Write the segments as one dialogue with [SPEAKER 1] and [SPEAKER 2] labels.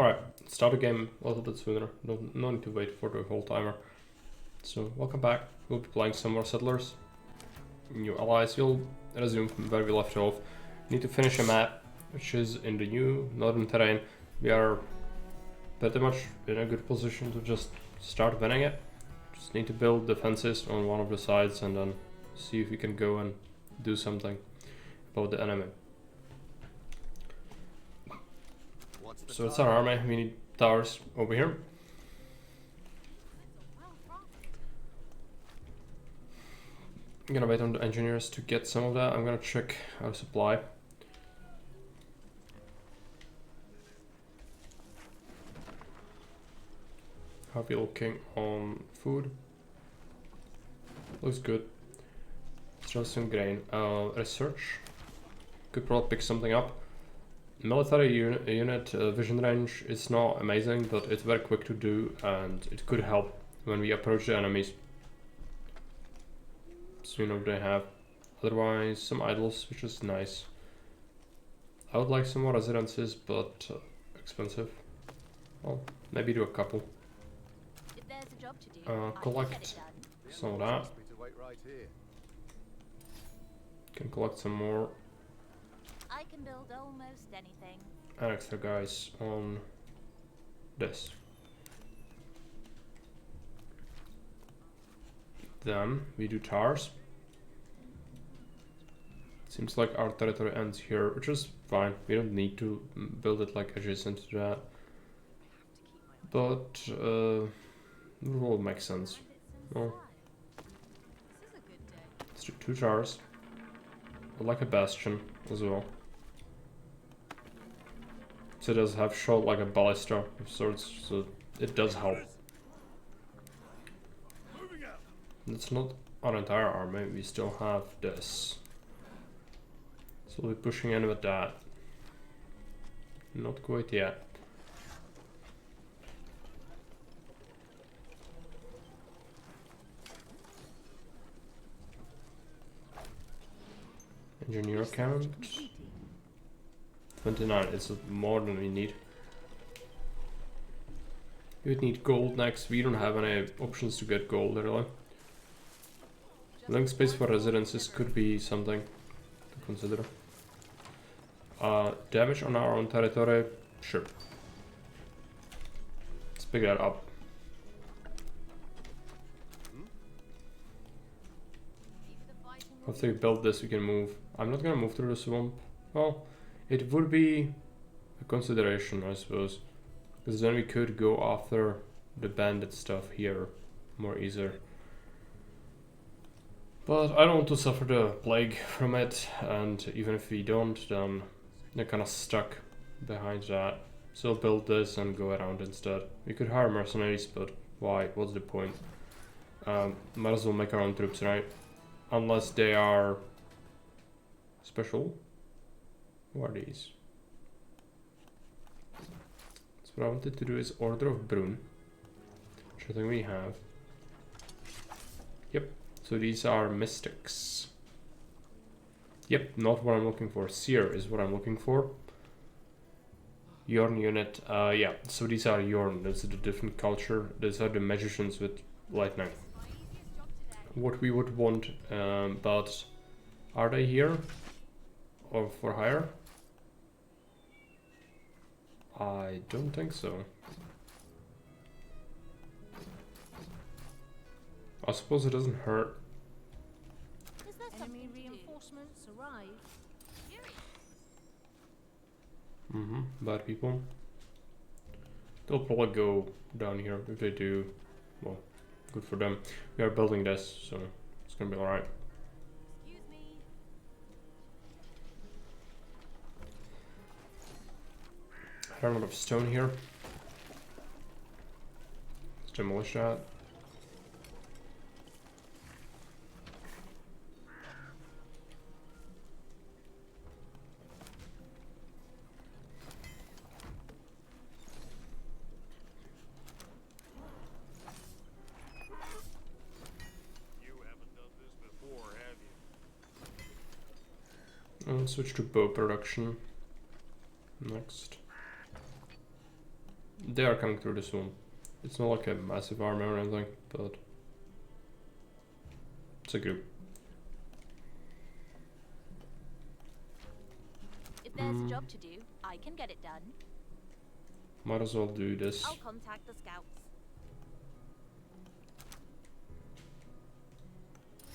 [SPEAKER 1] Alright, start the game a little bit sooner. No need to wait for the whole timer. So, welcome back. We'll be playing some more Settlers. New allies. We'll resume from where we left off. Need to finish a map, which is in the new northern terrain. We are pretty much in a good position to just start winning it. Just need to build defenses on one of the sides and then see if we can go and do something about the enemy. So it's our army, we need towers over here. I'm gonna wait on the engineers to get some of that. I'm gonna check our supply. How are we looking on food? Looks good. Still some grain. Research. Could probably pick something up. Military unit vision range is not amazing, but it's very quick to do and it could help when we approach the enemies. So you know they have. Otherwise, some idols, which is nice. I would like some more residences, but expensive. Well, maybe do a couple.
[SPEAKER 2] If there's a job to do,
[SPEAKER 1] collect some of that. Can collect some more.
[SPEAKER 2] I can build almost anything.
[SPEAKER 1] And extra guys on this. Then we do towers. Seems like our territory ends here, which is fine. We don't need to build it like adjacent to that. But it will make sense. Well, let's do 2 towers. I like a bastion as well. So it does have shot like a ballista of sorts, so it does help. It's not our entire army, we still have this. So we'll be pushing in with that. Not quite yet. Engineer count. 29, it's more than we need. We would need gold next. We don't have any options to get gold really. Living space for residences could be something to consider. Damage on our own territory, sure. Let's pick that up. After we build this, we can move. I'm not gonna move through the swamp. Well, it would be a consideration, I suppose, because then we could go after the bandit stuff here more easier. But I don't want to suffer the plague from it, and even if we don't, then they're kind of stuck behind that. So I'll build this and go around instead. We could hire mercenaries, but why? What's the point? Might as well make our own troops, right? Unless they are special. Who are these? So what I wanted to do is Order of Brun, which I think we have. Yep, so these are mystics. Yep, not what I'm looking for. Seer is what I'm looking for. Yorn unit, yeah, so these are Yorn, this is a different culture. These are the magicians with lightning. What we would want, but are they here? Or for hire? I don't think so. I suppose it doesn't hurt.
[SPEAKER 2] Enemy reinforcements arrive.
[SPEAKER 1] Bad people. They'll probably go down here. If they do, well, good for them. We are building this, so it's gonna be alright. I have a lot of stone here. Let's demolish that. I'll switch to bow production next. They are coming through this one. It's not like a massive army or anything, but it's a group.
[SPEAKER 2] If there's a job to do, I can get it done.
[SPEAKER 1] Might as well do this.
[SPEAKER 2] I'll contact the scouts.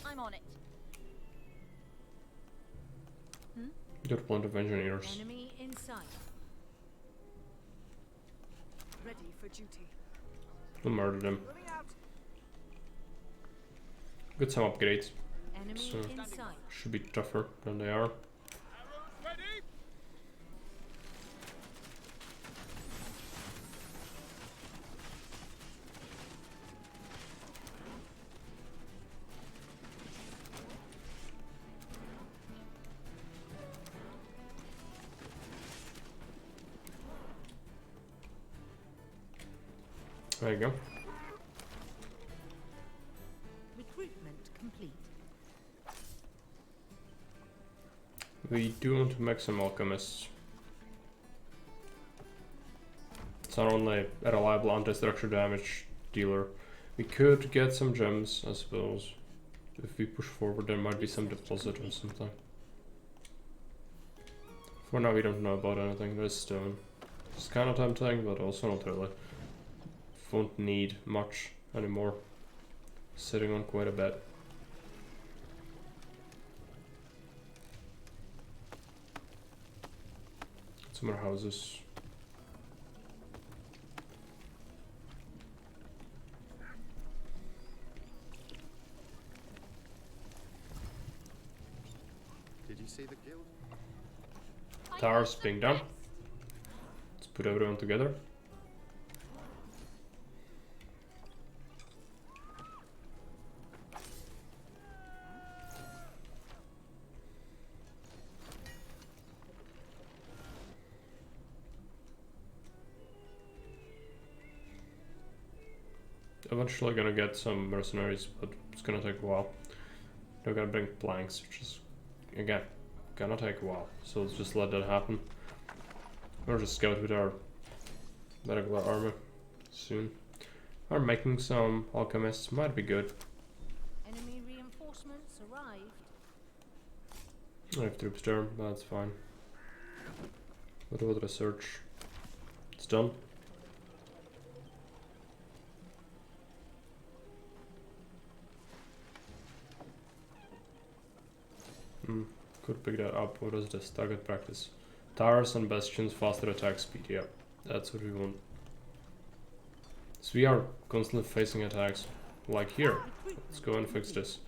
[SPEAKER 2] I'm on it.
[SPEAKER 1] Got a plenty of engineers.
[SPEAKER 3] Enemy in sight. Ready for duty.
[SPEAKER 1] We'll murder them.
[SPEAKER 3] Moving out.
[SPEAKER 1] Got some upgrades.
[SPEAKER 3] Enemy
[SPEAKER 1] So-
[SPEAKER 3] in sight.
[SPEAKER 1] Should be tougher than they are. There you go.
[SPEAKER 3] Recruitment complete.
[SPEAKER 1] We do want to make some alchemists. It's not only a reliable anti-structure damage dealer. We could get some gems, I suppose. If we push forward, there might be some deposit or something. For now, we don't know about anything. There's stone. It's kind of tempting, but also not really. Won't need much anymore. Sitting on quite a bit. Some more houses.
[SPEAKER 4] Did you see the guild?
[SPEAKER 1] Towers being done. Let's put everyone together. Eventually gonna get some mercenaries, but it's gonna take a while. They're gonna bring planks, which is, again, gonna take a while. So let's just let that happen. Or just scout with our regular armor soon. Or making some alchemists might be good.
[SPEAKER 2] Enemy reinforcements arrived.
[SPEAKER 1] I have troops there, but that's fine. What about research? It's done. Could pick that up. What is this? Target practice. Towers and bastions, faster attack speed. Yeah, that's what we want. So we are constantly facing attacks. Like here. Let's go and fix this.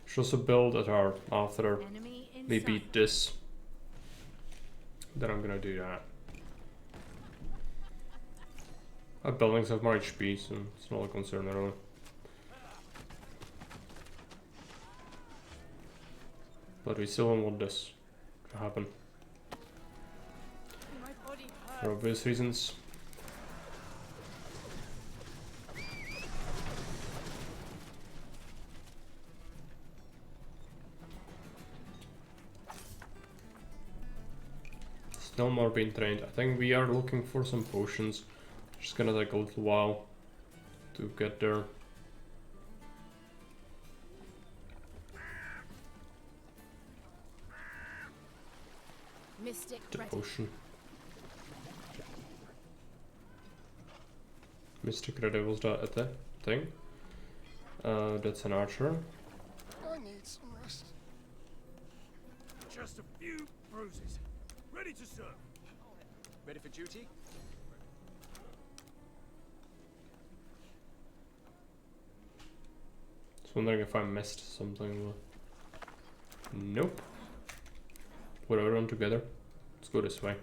[SPEAKER 1] Should also build a tower after
[SPEAKER 3] Enemy in
[SPEAKER 1] we
[SPEAKER 3] sight.
[SPEAKER 1] beat this. Then I'm gonna do that. Our buildings have more HP, so it's not a concern at all. But we still don't want this to happen.
[SPEAKER 3] My body
[SPEAKER 1] For obvious reasons. Still more being trained. I think we are looking for some potions. Just gonna take a little while to get there.
[SPEAKER 3] Mystic
[SPEAKER 1] The
[SPEAKER 3] ready.
[SPEAKER 1] potion. Mystic Ready, was that a thing? That's an archer.
[SPEAKER 4] I need some rest.
[SPEAKER 5] Just a few bruises. Ready to serve.
[SPEAKER 4] Ready for duty?
[SPEAKER 1] Just wondering if I missed something. Nope. Put everyone together. Let's go this way.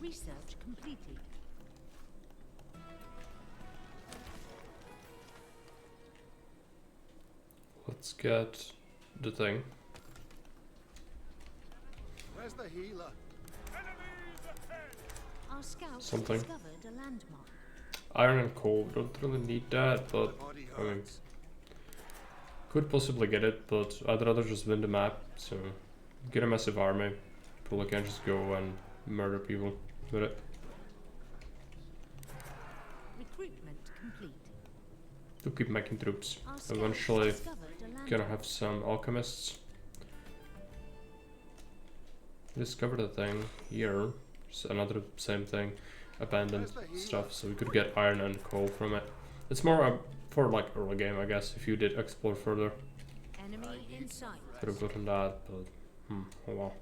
[SPEAKER 3] Research completed.
[SPEAKER 1] Let's get the thing.
[SPEAKER 4] Where's the healer?
[SPEAKER 3] Our scouts
[SPEAKER 1] Something.
[SPEAKER 3] discovered a landmark.
[SPEAKER 1] Iron and coal. Don't really need that, but
[SPEAKER 4] My body
[SPEAKER 1] I mean,
[SPEAKER 4] hurts.
[SPEAKER 1] Could possibly get it, but I'd rather just win the map, so get a massive army. Probably can't just go and murder people with it.
[SPEAKER 3] Recruitment complete.
[SPEAKER 1] To keep making troops.
[SPEAKER 3] Our scouts
[SPEAKER 1] Eventually
[SPEAKER 3] discovered a landmark.
[SPEAKER 1] gonna have some alchemists. Discovered a thing here. Just another same thing. Abandoned stuff, so we could get iron and coal from it. It's more for like early game, I guess, if you did explore further.
[SPEAKER 3] Enemy in sight.
[SPEAKER 1] Could have gotten that, but oh well.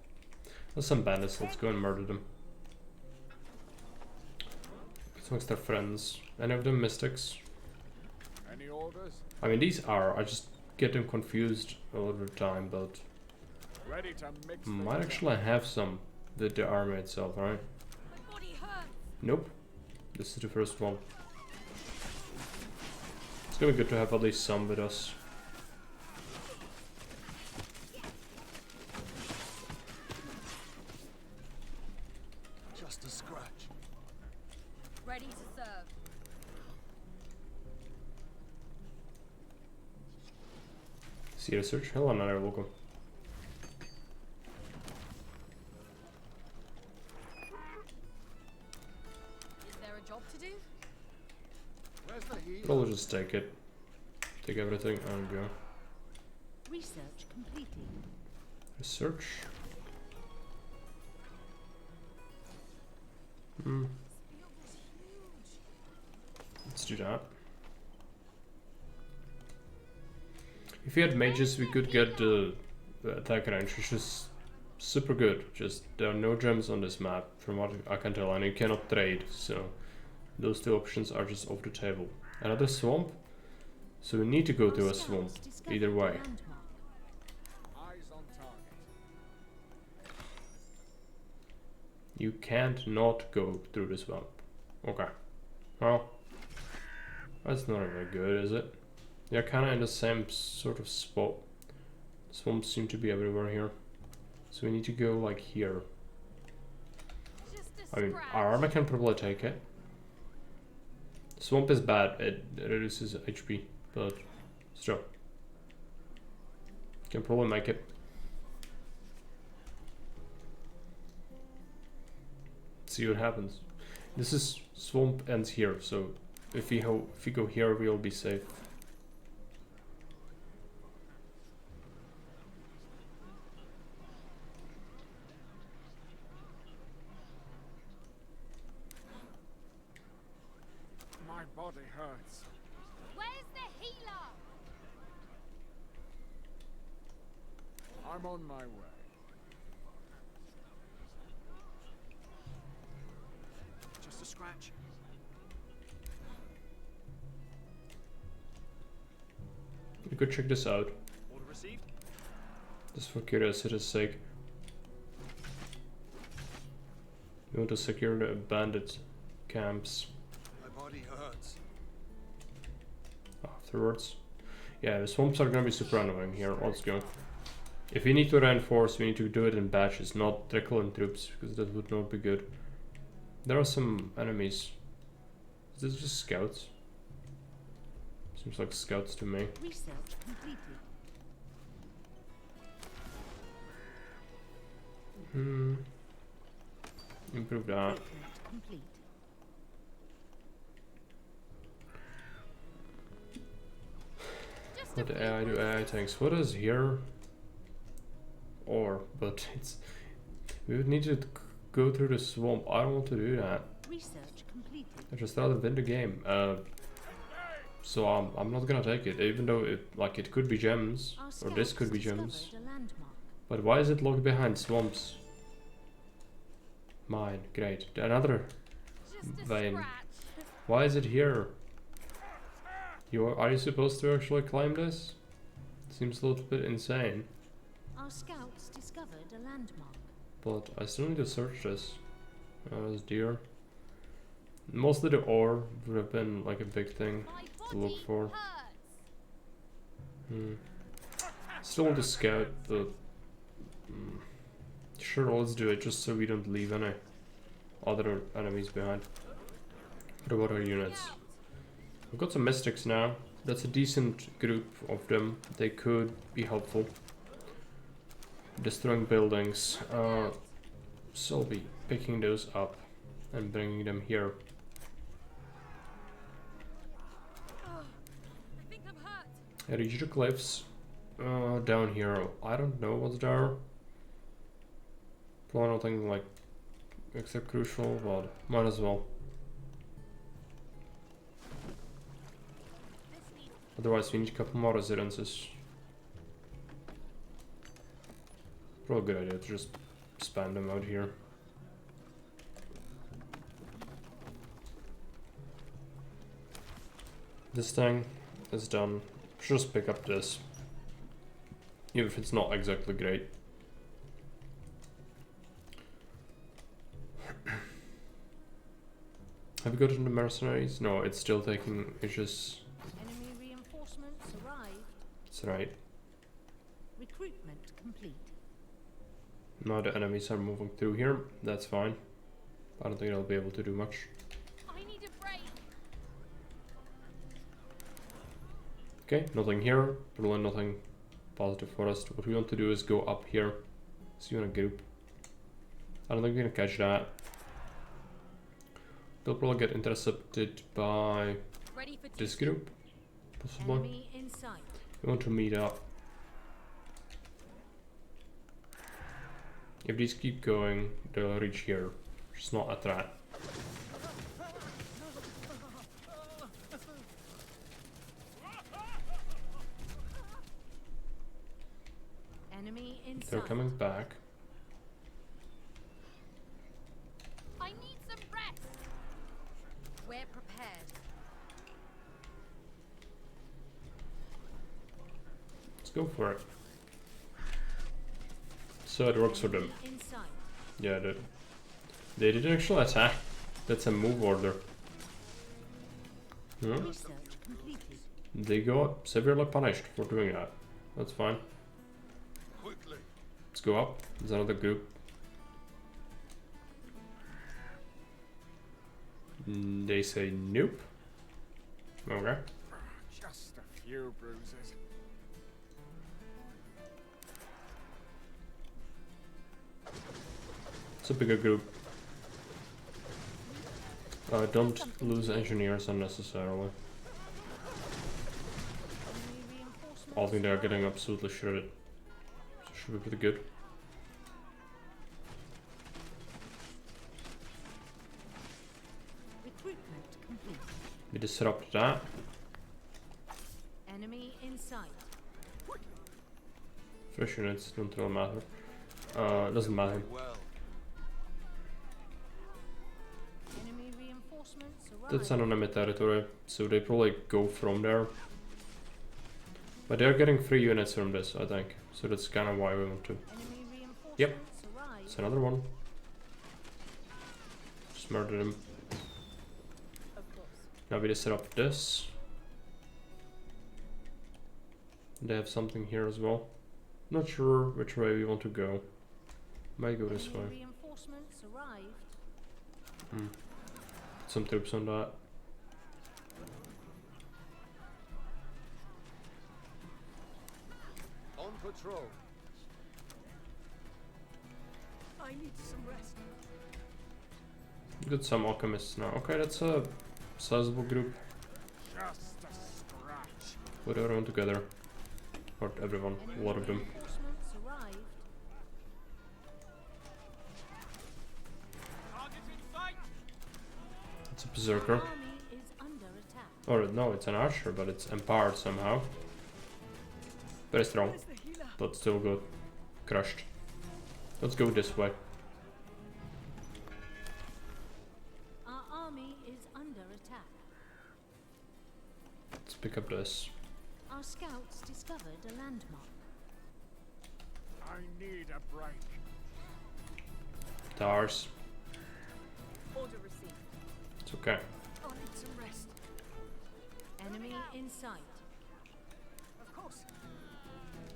[SPEAKER 1] There's some bandits, let's go and murder them. Amongst their friends. Any of them mystics?
[SPEAKER 5] Any orders?
[SPEAKER 1] I mean, these are, I just get them confused a lot of the time, but
[SPEAKER 5] Ready to mix
[SPEAKER 1] might
[SPEAKER 5] things
[SPEAKER 1] actually have some with the army itself, right?
[SPEAKER 2] My body hurts.
[SPEAKER 1] Nope. This is the first one. It's gonna be good to have at least some with us.
[SPEAKER 4] Just a scratch.
[SPEAKER 2] Ready to serve.
[SPEAKER 1] See research? Hello, another welcome.
[SPEAKER 2] Is there a job to do?
[SPEAKER 4] Where's the healer?
[SPEAKER 1] Probably just take it. Take everything and go.
[SPEAKER 3] Research completed.
[SPEAKER 1] Research. Let's do that. If we had mages, we could get the attack range, which is super good. Just there are no gems on this map, from what I can tell, and you cannot trade. So those two options are just off the table. Another swamp. So we need to go
[SPEAKER 3] Our
[SPEAKER 1] to a
[SPEAKER 3] scouts
[SPEAKER 1] swamp.
[SPEAKER 3] discovered
[SPEAKER 1] Either
[SPEAKER 3] a
[SPEAKER 1] way.
[SPEAKER 3] landmark.
[SPEAKER 5] Eyes on target.
[SPEAKER 1] You can't not go through the swamp. Okay. Well, that's not really good, is it? They're kind of in the same sort of spot. Swamps seem to be everywhere here. So we need to go like here.
[SPEAKER 2] Just a
[SPEAKER 1] I mean,
[SPEAKER 2] scratch.
[SPEAKER 1] our armor can probably take it. Swamp is bad, it reduces HP, but still. Can probably make it. See what happens. This is swamp ends here, so if we go here, we'll be safe.
[SPEAKER 5] My body hurts.
[SPEAKER 2] Where's the healer?
[SPEAKER 5] I'm on my way.
[SPEAKER 4] Just a scratch.
[SPEAKER 1] You could check this out,
[SPEAKER 4] Order received.
[SPEAKER 1] just for curiosity's sake. We want to secure the bandit camps
[SPEAKER 4] My body hurts.
[SPEAKER 1] afterwards. Yeah, the swamps are gonna be super annoying here. Let's go. If we need to reinforce, we need to do it in batches, not trickling troops, because that would not be good. There are some enemies. Is this just scouts? Seems like scouts to me.
[SPEAKER 3] Research completed.
[SPEAKER 1] Improve that.
[SPEAKER 3] Recruitment complete.
[SPEAKER 2] Just a
[SPEAKER 1] What
[SPEAKER 2] few
[SPEAKER 1] AI do
[SPEAKER 2] bruises.
[SPEAKER 1] AI things? What is here? Or, but it's... We would need to go through the swamp. I don't want to do that.
[SPEAKER 3] Research completed.
[SPEAKER 1] I just rather win the game. So I'm not gonna take it, even though it could be gems,
[SPEAKER 3] Our
[SPEAKER 1] or this
[SPEAKER 3] scouts
[SPEAKER 1] could be
[SPEAKER 3] discovered
[SPEAKER 1] gems.
[SPEAKER 3] a landmark.
[SPEAKER 1] But why is it locked behind swamps? Mine, great. Another.
[SPEAKER 2] Just a
[SPEAKER 1] Vein.
[SPEAKER 2] scratch.
[SPEAKER 1] Why is it here? Are you supposed to actually climb this? Seems a little bit insane.
[SPEAKER 3] Our scouts discovered a landmark.
[SPEAKER 1] But I still need to search this. As deer. Mostly the ore would have been like a big thing
[SPEAKER 2] My
[SPEAKER 1] to look
[SPEAKER 2] body
[SPEAKER 1] for.
[SPEAKER 2] hurts.
[SPEAKER 1] Still want to scout, but sure, let's do it just so we don't leave any other enemies behind. What about our units? We've got some mystics now. that's a decent group of them. They could be helpful. Destroying buildings. So I'll be picking those up and bringing them here.
[SPEAKER 2] Oh, I think I'm hurt.
[SPEAKER 1] I reach the cliffs. Down here, I don't know what's there. Probably nothing like extra crucial, but might as well.
[SPEAKER 2] This needs
[SPEAKER 1] Otherwise, we need a couple more residences. Probably a good idea to just spam them out here. This thing is done. Just pick up this. Even if it's not exactly great. Have you gotten the mercenaries? No, it's still taking ages.
[SPEAKER 3] Enemy reinforcements arrived.
[SPEAKER 1] That's right.
[SPEAKER 3] Recruitment complete.
[SPEAKER 1] Now the enemies are moving through here. That's fine. I don't think they'll be able to do much.
[SPEAKER 2] I need a break.
[SPEAKER 1] Okay, nothing here. Probably nothing positive for us. What we want to do is go up here. See you in a group. I don't think we can catch that. They'll probably get intercepted by
[SPEAKER 2] Ready for
[SPEAKER 1] this group. Possibly.
[SPEAKER 3] Enemy in sight.
[SPEAKER 1] We want to meet up. If these keep going, they'll reach here. It's not a threat.
[SPEAKER 3] Enemy in
[SPEAKER 1] They're
[SPEAKER 3] sight.
[SPEAKER 1] coming back.
[SPEAKER 2] I need some rest. We're prepared.
[SPEAKER 1] Let's go for it. So it works for them.
[SPEAKER 3] In sight.
[SPEAKER 1] Yeah, they didn't actually attack. That's a move order. Hmm?
[SPEAKER 3] Research completed.
[SPEAKER 1] They go severely punished for doing that. That's fine.
[SPEAKER 4] Quickly.
[SPEAKER 1] Let's go up. There's another group. They say nope. Okay.
[SPEAKER 5] Just a few bruises.
[SPEAKER 1] It's a bigger group. Don't lose engineers unnecessarily.
[SPEAKER 3] Enemy reinforcements.
[SPEAKER 1] I think they're getting absolutely shredded. So should be pretty good.
[SPEAKER 3] Recruitment complete.
[SPEAKER 1] We disrupt that.
[SPEAKER 3] Enemy in sight.
[SPEAKER 1] Fresh units don't really matter. Doesn't matter.
[SPEAKER 4] Well,
[SPEAKER 3] Enemy reinforcements arrived.
[SPEAKER 1] That's an enemy territory, so they probably go from there. But they're getting 3 units from this, I think. So that's kind of why we want to.
[SPEAKER 3] Enemy reinforcements
[SPEAKER 1] Yep.
[SPEAKER 3] arrived.
[SPEAKER 1] It's another one. Just murder them.
[SPEAKER 2] Of course.
[SPEAKER 1] Now we disrupt this. They have something here as well. Not sure which way we want to go. Might go this
[SPEAKER 3] Enemy
[SPEAKER 1] way.
[SPEAKER 3] reinforcements arrived.
[SPEAKER 1] Put some troops on that.
[SPEAKER 4] on patrol.
[SPEAKER 2] I need some rest.
[SPEAKER 1] Got some alchemists now. Okay, that's a sizable group.
[SPEAKER 5] Just a scratch.
[SPEAKER 1] Put everyone together. Or everyone, a lot of them.
[SPEAKER 3] Reinforcements arrived.
[SPEAKER 2] Target in sight.
[SPEAKER 1] It's a berserker.
[SPEAKER 3] Army is under attack.
[SPEAKER 1] Or no, it's an archer, but it's empowered somehow. Very strong,
[SPEAKER 2] Where's the healer?
[SPEAKER 1] but still good. Crushed. Let's go this way.
[SPEAKER 3] Our army is under attack.
[SPEAKER 1] Let's pick up this.
[SPEAKER 3] Our scouts discovered a landmark.
[SPEAKER 5] I need a break.
[SPEAKER 1] Towers.
[SPEAKER 2] Order received.
[SPEAKER 1] It's okay.
[SPEAKER 2] I need some rest.
[SPEAKER 3] Enemy in sight.
[SPEAKER 2] Of course.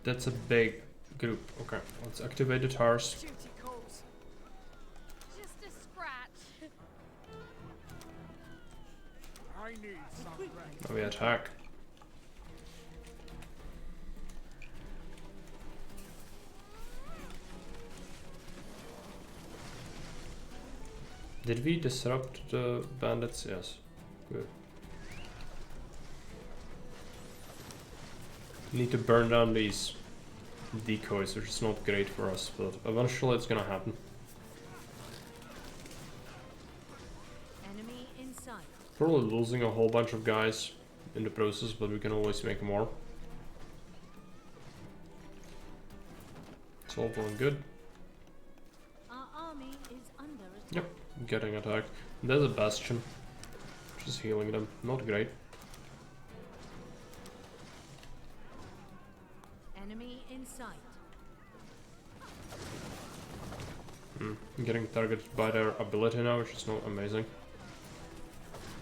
[SPEAKER 1] That's a big group. Okay, let's activate the towers.
[SPEAKER 2] Duty calls. Just a scratch.
[SPEAKER 5] I need some rest.
[SPEAKER 1] Now we attack. Did we disrupt the bandits? Yes. Good. Need to burn down these decoys, which is not great for us, but eventually it's gonna happen.
[SPEAKER 3] Enemy in sight.
[SPEAKER 1] Probably losing a whole bunch of guys in the process, but we can always make more. It's all going good.
[SPEAKER 3] Our army is under attack.
[SPEAKER 1] Yep, getting attacked. There's a bastion. Just healing them. Not great.
[SPEAKER 3] Enemy in sight.
[SPEAKER 1] Getting targeted by their ability now, which is not amazing.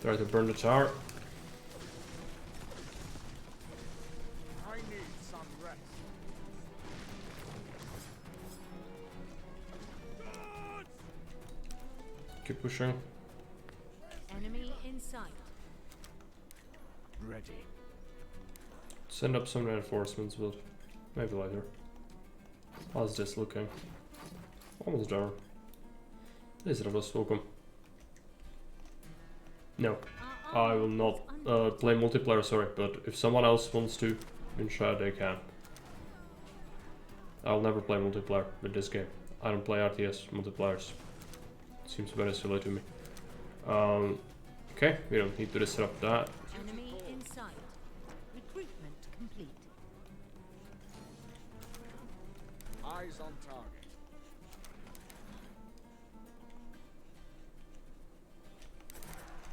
[SPEAKER 1] Try to burn the tower.
[SPEAKER 5] I need some rest.
[SPEAKER 1] Keep pushing.
[SPEAKER 3] Enemy in sight.
[SPEAKER 5] Ready.
[SPEAKER 1] Send up some reinforcements, but maybe later. How's this looking? Almost there. Is Ravos welcome? No,
[SPEAKER 3] Our
[SPEAKER 1] I
[SPEAKER 3] army
[SPEAKER 1] will not
[SPEAKER 3] is under
[SPEAKER 1] play multiplayer, sorry, but if someone else wants to, in chat they can. I'll never play multiplayer with this game. I don't play RTS multiplayers. Seems very silly to me. Okay, we don't need to disrupt that.
[SPEAKER 3] Enemy in sight. Recruitment complete.
[SPEAKER 5] Eyes on target.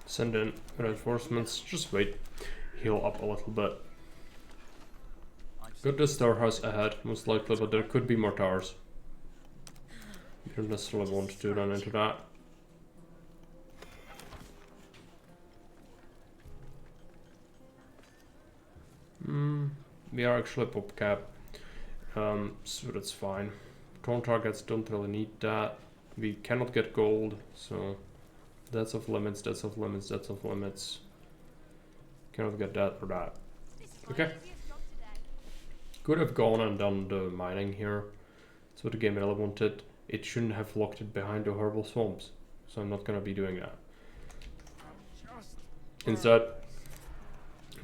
[SPEAKER 1] Send in reinforcements, just wait. Heal up a little bit. Got this tower house ahead, most likely, but there could be more towers. You don't necessarily want to run into that. We are actually pop cap, so that's fine. Torn targets don't really need that. We cannot get gold, so that's off limits, that's off limits, that's off limits. Cannot get that or that. Okay. Could have gone and done the mining here. That's what the game really wanted. It shouldn't have locked it behind the horrible swamps, so I'm not gonna be doing that.
[SPEAKER 5] Just
[SPEAKER 1] Instead,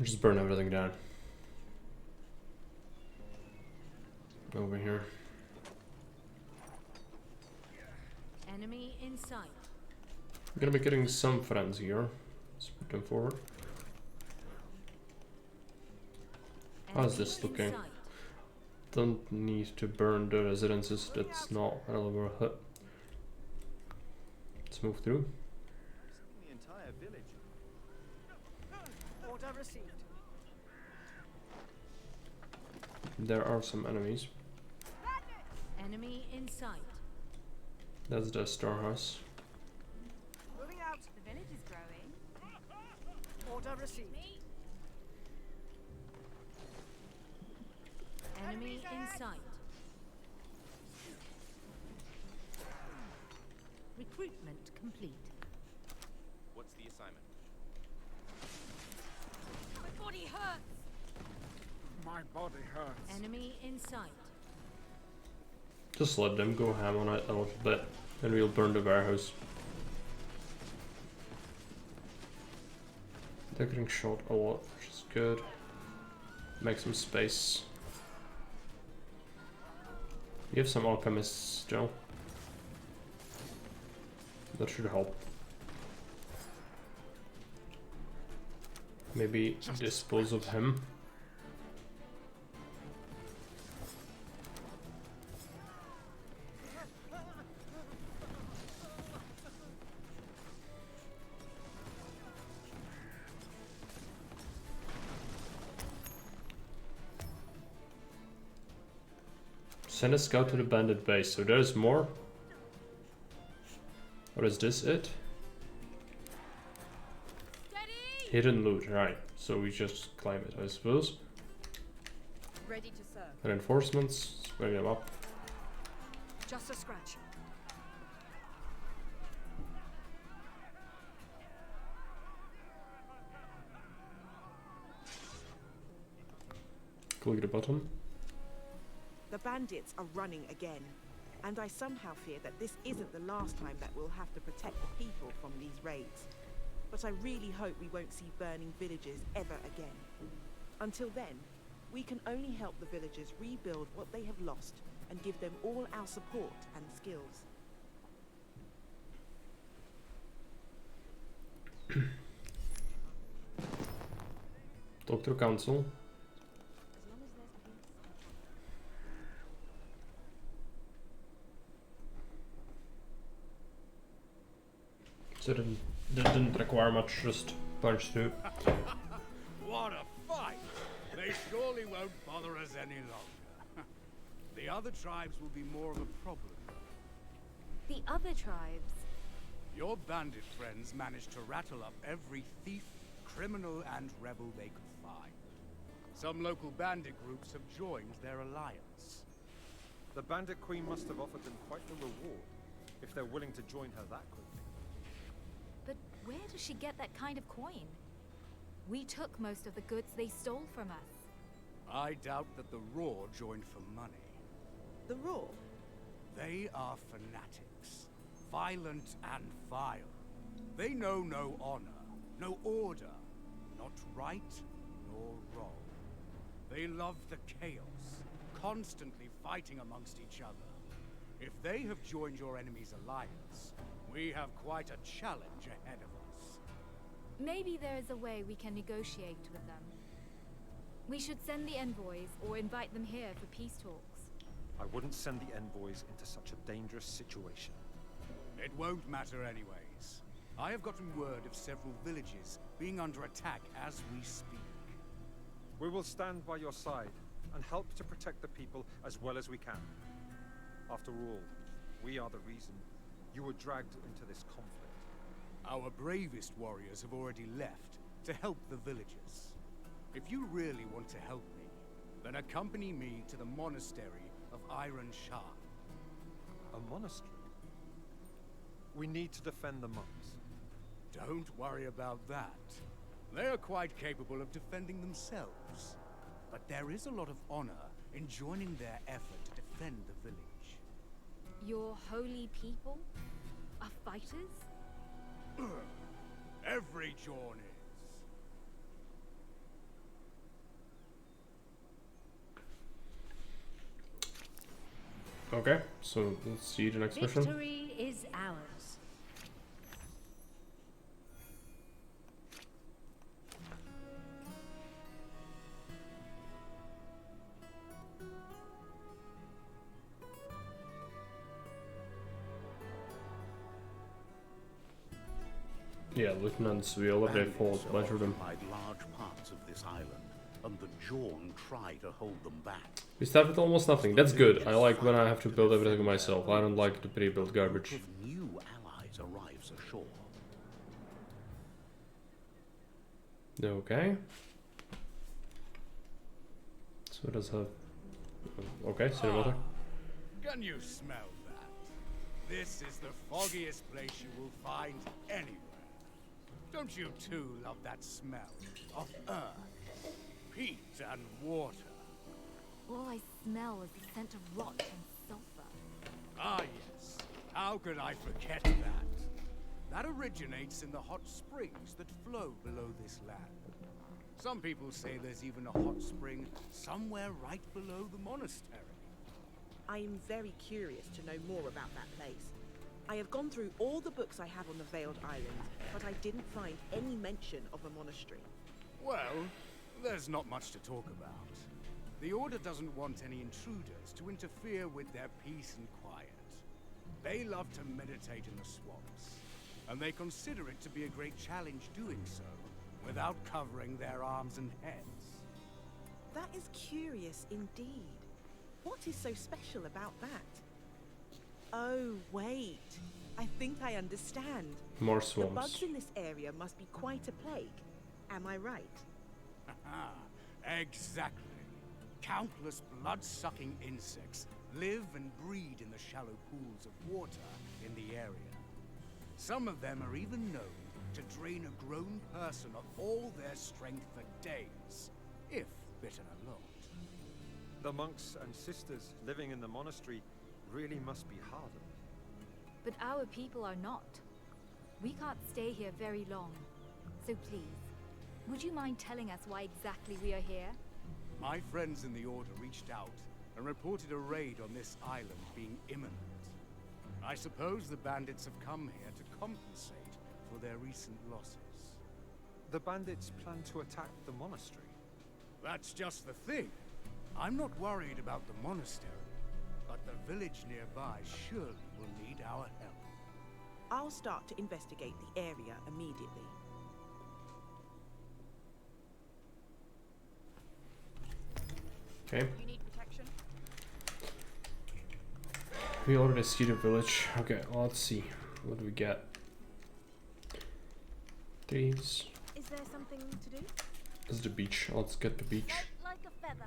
[SPEAKER 1] just burn everything down. Over here.
[SPEAKER 3] Enemy in sight.
[SPEAKER 1] I'm gonna be getting some friends here. Let's put them forward. How's this
[SPEAKER 3] Enemy in
[SPEAKER 1] looking?
[SPEAKER 3] sight.
[SPEAKER 1] Don't need to burn the residences, that's not really worth it. Let's move through.
[SPEAKER 4] The entire village.
[SPEAKER 6] Order received.
[SPEAKER 1] There are some enemies.
[SPEAKER 3] Enemy in sight.
[SPEAKER 1] That's the storehouse.
[SPEAKER 6] Moving out.
[SPEAKER 2] The village is growing.
[SPEAKER 6] Order received.
[SPEAKER 3] Enemy in sight. Recruitment complete.
[SPEAKER 4] What's the assignment?
[SPEAKER 2] My body hurts.
[SPEAKER 5] my body hurts.
[SPEAKER 3] Enemy in sight.
[SPEAKER 1] Just let them go ham on it a little bit, and we'll burn the warehouse. They're getting shot a lot, which is good. Make some space. You have some alchemists, Joe. That should help. Maybe dispose of him. Send a scout to the bandit base. So there's more. Or is this it?
[SPEAKER 2] Steady!
[SPEAKER 1] Hidden loot, right. So we just claim it, I suppose.
[SPEAKER 6] Ready to serve.
[SPEAKER 1] Reinforcements, bring them up.
[SPEAKER 6] Just a scratch.
[SPEAKER 1] Click the button.
[SPEAKER 6] The bandits are running again.
[SPEAKER 7] And I somehow fear that this isn't the last time that we'll have to protect the people from these raids. But I really hope we won't see burning villages ever again. Until then, we can only help the villagers rebuild what they have lost and give them all our support and skills.
[SPEAKER 1] Talk to council. So it didn't require much, just punch through.
[SPEAKER 5] What a fight! They surely won't bother us any longer. The other tribes will be more of a problem.
[SPEAKER 2] The other tribes.
[SPEAKER 5] Your bandit friends managed to rattle up every thief, criminal, and rebel they could find. Some local bandit groups have joined their alliance.
[SPEAKER 8] The Bandit Queen must have offered them quite the reward, if they're willing to join her that quickly.
[SPEAKER 2] But where does she get that kind of coin? We took most of the goods they stole from us.
[SPEAKER 5] I doubt that the Raw joined for money.
[SPEAKER 7] The Raw?
[SPEAKER 5] They are fanatics, violent and vile. They know no honor, no order, not right nor wrong. They love the chaos, constantly fighting amongst each other. If they have joined your enemy's alliance, we have quite a challenge ahead of us.
[SPEAKER 2] Maybe there is a way we can negotiate with them. We should send the envoys or invite them here for peace talks.
[SPEAKER 8] I wouldn't send the envoys into such a dangerous situation.
[SPEAKER 5] It won't matter anyways. I have gotten word of several villages being under attack as we speak.
[SPEAKER 8] We will stand by your side and help to protect the people as well as we can. After all, we are the reason you were dragged into this conflict.
[SPEAKER 5] Our bravest warriors have already left to help the villagers. If you really want to help me, then accompany me to the monastery of Iron Shah.
[SPEAKER 8] A monastery? We need to defend the monks.
[SPEAKER 5] Don't worry about that. They are quite capable of defending themselves. But there is a lot of honor in joining their effort to defend the village.
[SPEAKER 2] Your holy people are fighters?
[SPEAKER 5] Every Jorn is.
[SPEAKER 1] Okay, so let's see the next mission.
[SPEAKER 3] Victory is ours.
[SPEAKER 1] Yeah, lieutenants, we already fought a bunch of them.
[SPEAKER 9] occupied large parts of this island, and the Jorn try to hold them back.
[SPEAKER 1] We start with almost nothing. That's good. I like when I have to build everything myself. I don't like the pre-built garbage.
[SPEAKER 9] A group of new allies arrives ashore.
[SPEAKER 1] Okay. So it does have... Okay, cinematic.
[SPEAKER 5] Can you smell that? This is the foggiest place you will find anywhere. Don't you too love that smell of earth, peat and water?
[SPEAKER 2] All I smell is the scent of rot and sulfur.
[SPEAKER 5] Ah yes, how could I forget that? That originates in the hot springs that flow below this land. Some people say there's even a hot spring somewhere right below the monastery.
[SPEAKER 7] I am very curious to know more about that place. I have gone through all the books I have on the Veiled Islands, but I didn't find any mention of a monastery.
[SPEAKER 5] Well, there's not much to talk about. The Order doesn't want any intruders to interfere with their peace and quiet. They love to meditate in the swamps, and they consider it to be a great challenge doing so, without covering their arms and heads.
[SPEAKER 7] That is curious indeed. What is so special about that? Oh, wait. I think I understand.
[SPEAKER 1] More
[SPEAKER 7] The
[SPEAKER 1] swamps.
[SPEAKER 7] bugs in this area must be quite a plague. Am I right?
[SPEAKER 5] Exactly. Countless blood-sucking insects live and breed in the shallow pools of water in the area. Some of them are even known to drain a grown person of all their strength for days, if bitten a lot.
[SPEAKER 8] The monks and sisters living in the monastery really must be hardened.
[SPEAKER 2] But our people are not. We can't stay here very long. So please, would you mind telling us why exactly we are here?
[SPEAKER 5] My friends in the Order reached out and reported a raid on this island being imminent. I suppose the bandits have come here to compensate for their recent losses.
[SPEAKER 8] The bandits plan to attack the monastery.
[SPEAKER 5] That's just the thing. I'm not worried about the monastery, but the village nearby surely will need our help.
[SPEAKER 7] I'll start to investigate the area immediately.
[SPEAKER 1] Okay.
[SPEAKER 6] You need protection?
[SPEAKER 1] We already see the village. Okay, let's see. What do we get? These.
[SPEAKER 6] Is there something to do?
[SPEAKER 1] This is the beach. Let's get the beach.
[SPEAKER 3] Like a feather.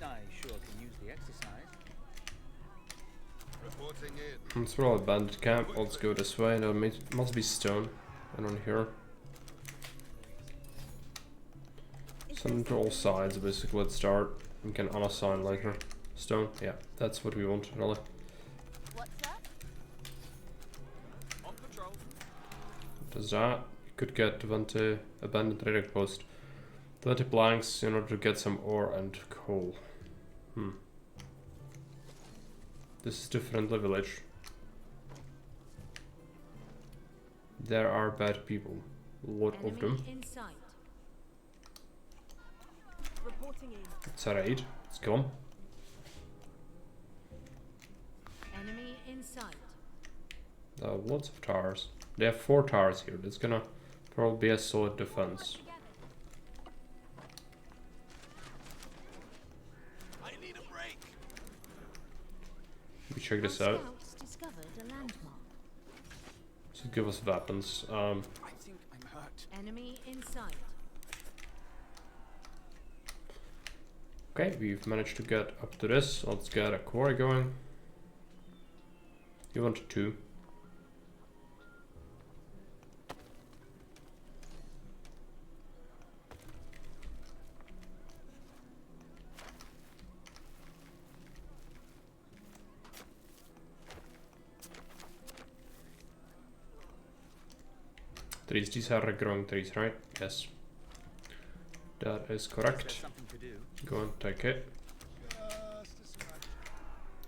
[SPEAKER 10] I sure can use the exercise.
[SPEAKER 4] Reporting in.
[SPEAKER 1] Let's roll a bandit camp. Let's go this way. There must be stone. And on here. Send to all sides, basically. Let's start. We can unassign later. Stone. Yeah, that's what we want, really.
[SPEAKER 3] What's that?
[SPEAKER 4] On patrol.
[SPEAKER 1] Does that? You could get 20 abandoned trading post. 20 planks in order to get some ore and coal. This is the friendly village. There are bad people. A lot of them.
[SPEAKER 3] In sight.
[SPEAKER 6] Reporting in.
[SPEAKER 1] It's a raid. Let's go.
[SPEAKER 3] Enemy in sight.
[SPEAKER 1] Lots of towers. They have 4 towers here. That's gonna probably be a solid defense.
[SPEAKER 4] I need a break.
[SPEAKER 1] We check this
[SPEAKER 3] Our
[SPEAKER 1] out.
[SPEAKER 3] scouts discovered a landmark.
[SPEAKER 1] So give us weapons.
[SPEAKER 4] I think I'm hurt.
[SPEAKER 3] Enemy in sight.
[SPEAKER 1] Okay, we've managed to get up to this. Let's get a quarry going. You want 2. Trees, these are growing trees, right? Yes. That is correct.
[SPEAKER 10] Something to do.
[SPEAKER 1] Go and take it.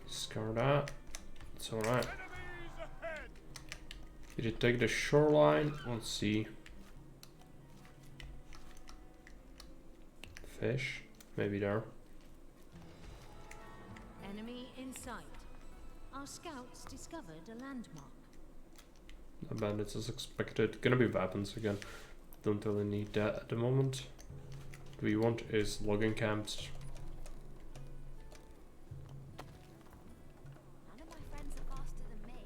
[SPEAKER 1] Discard that. It's alright. Did it take the shoreline? Let's see. Fish? Maybe there.
[SPEAKER 3] Enemy in sight. Our scouts discovered a landmark.
[SPEAKER 1] The bandits as expected. Gonna be weapons again. Don't really need that at the moment. What we want is logging camps.
[SPEAKER 2] None of my friends are faster than me.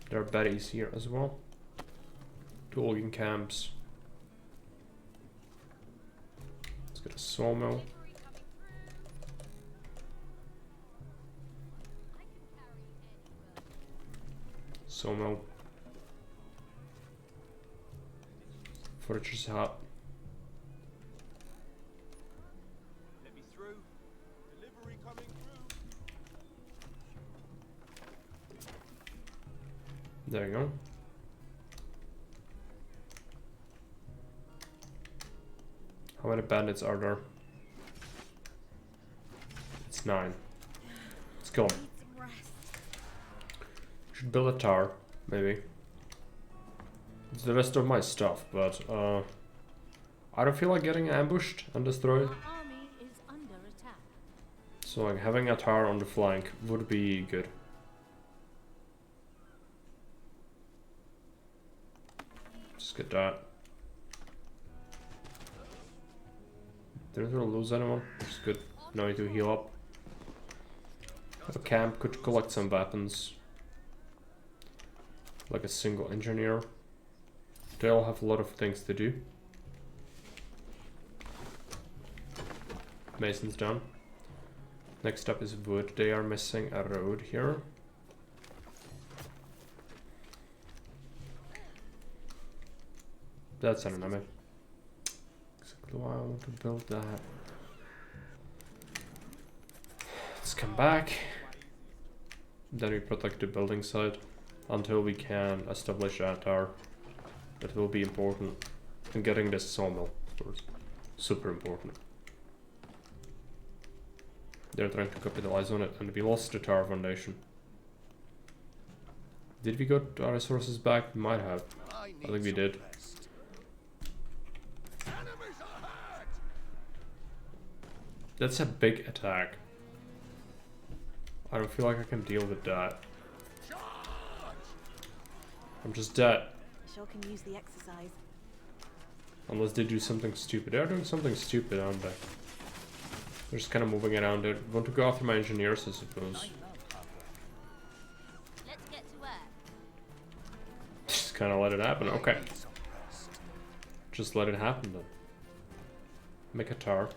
[SPEAKER 1] There are baddies here as well. 2 logging camps. Let's get a sawmill. Sawmill. Forager's hut.
[SPEAKER 4] Let me through. Delivery coming through.
[SPEAKER 1] There you go. How many bandits are there? It's 9. Let's go.
[SPEAKER 2] Need some rest.
[SPEAKER 1] Should build a tower, maybe. It's the rest of my stuff, but I don't feel like getting ambushed and destroyed.
[SPEAKER 3] Our army is under attack.
[SPEAKER 1] So like having a tower on the flank would be good. Just get that. Didn't really lose anyone, which is good. No need to heal up. Have a camp, could collect some weapons. Like a single engineer. They all have a lot of things to do. Mason's done. Next up is wood. They are missing a road here. That's an enemy. Exactly why I want to build that. Let's come back. Then we protect the building site until we can establish that tower. That will be important. And getting this sawmill, of course. Super important. They're trying to capitalize on it, and we lost the tower foundation. Did we got our resources back? We might have. I think we did. That's a big attack. I don't feel like I can deal with that. I'm just dead.
[SPEAKER 6] Sure can use the exercise.
[SPEAKER 1] Unless they do something stupid. They're doing something stupid, aren't they? They're just kind of moving around. They want to go after my engineers, I suppose.
[SPEAKER 2] Let's get to work.
[SPEAKER 1] Just kind of let it happen. Okay. Just let it happen then. Make a tower.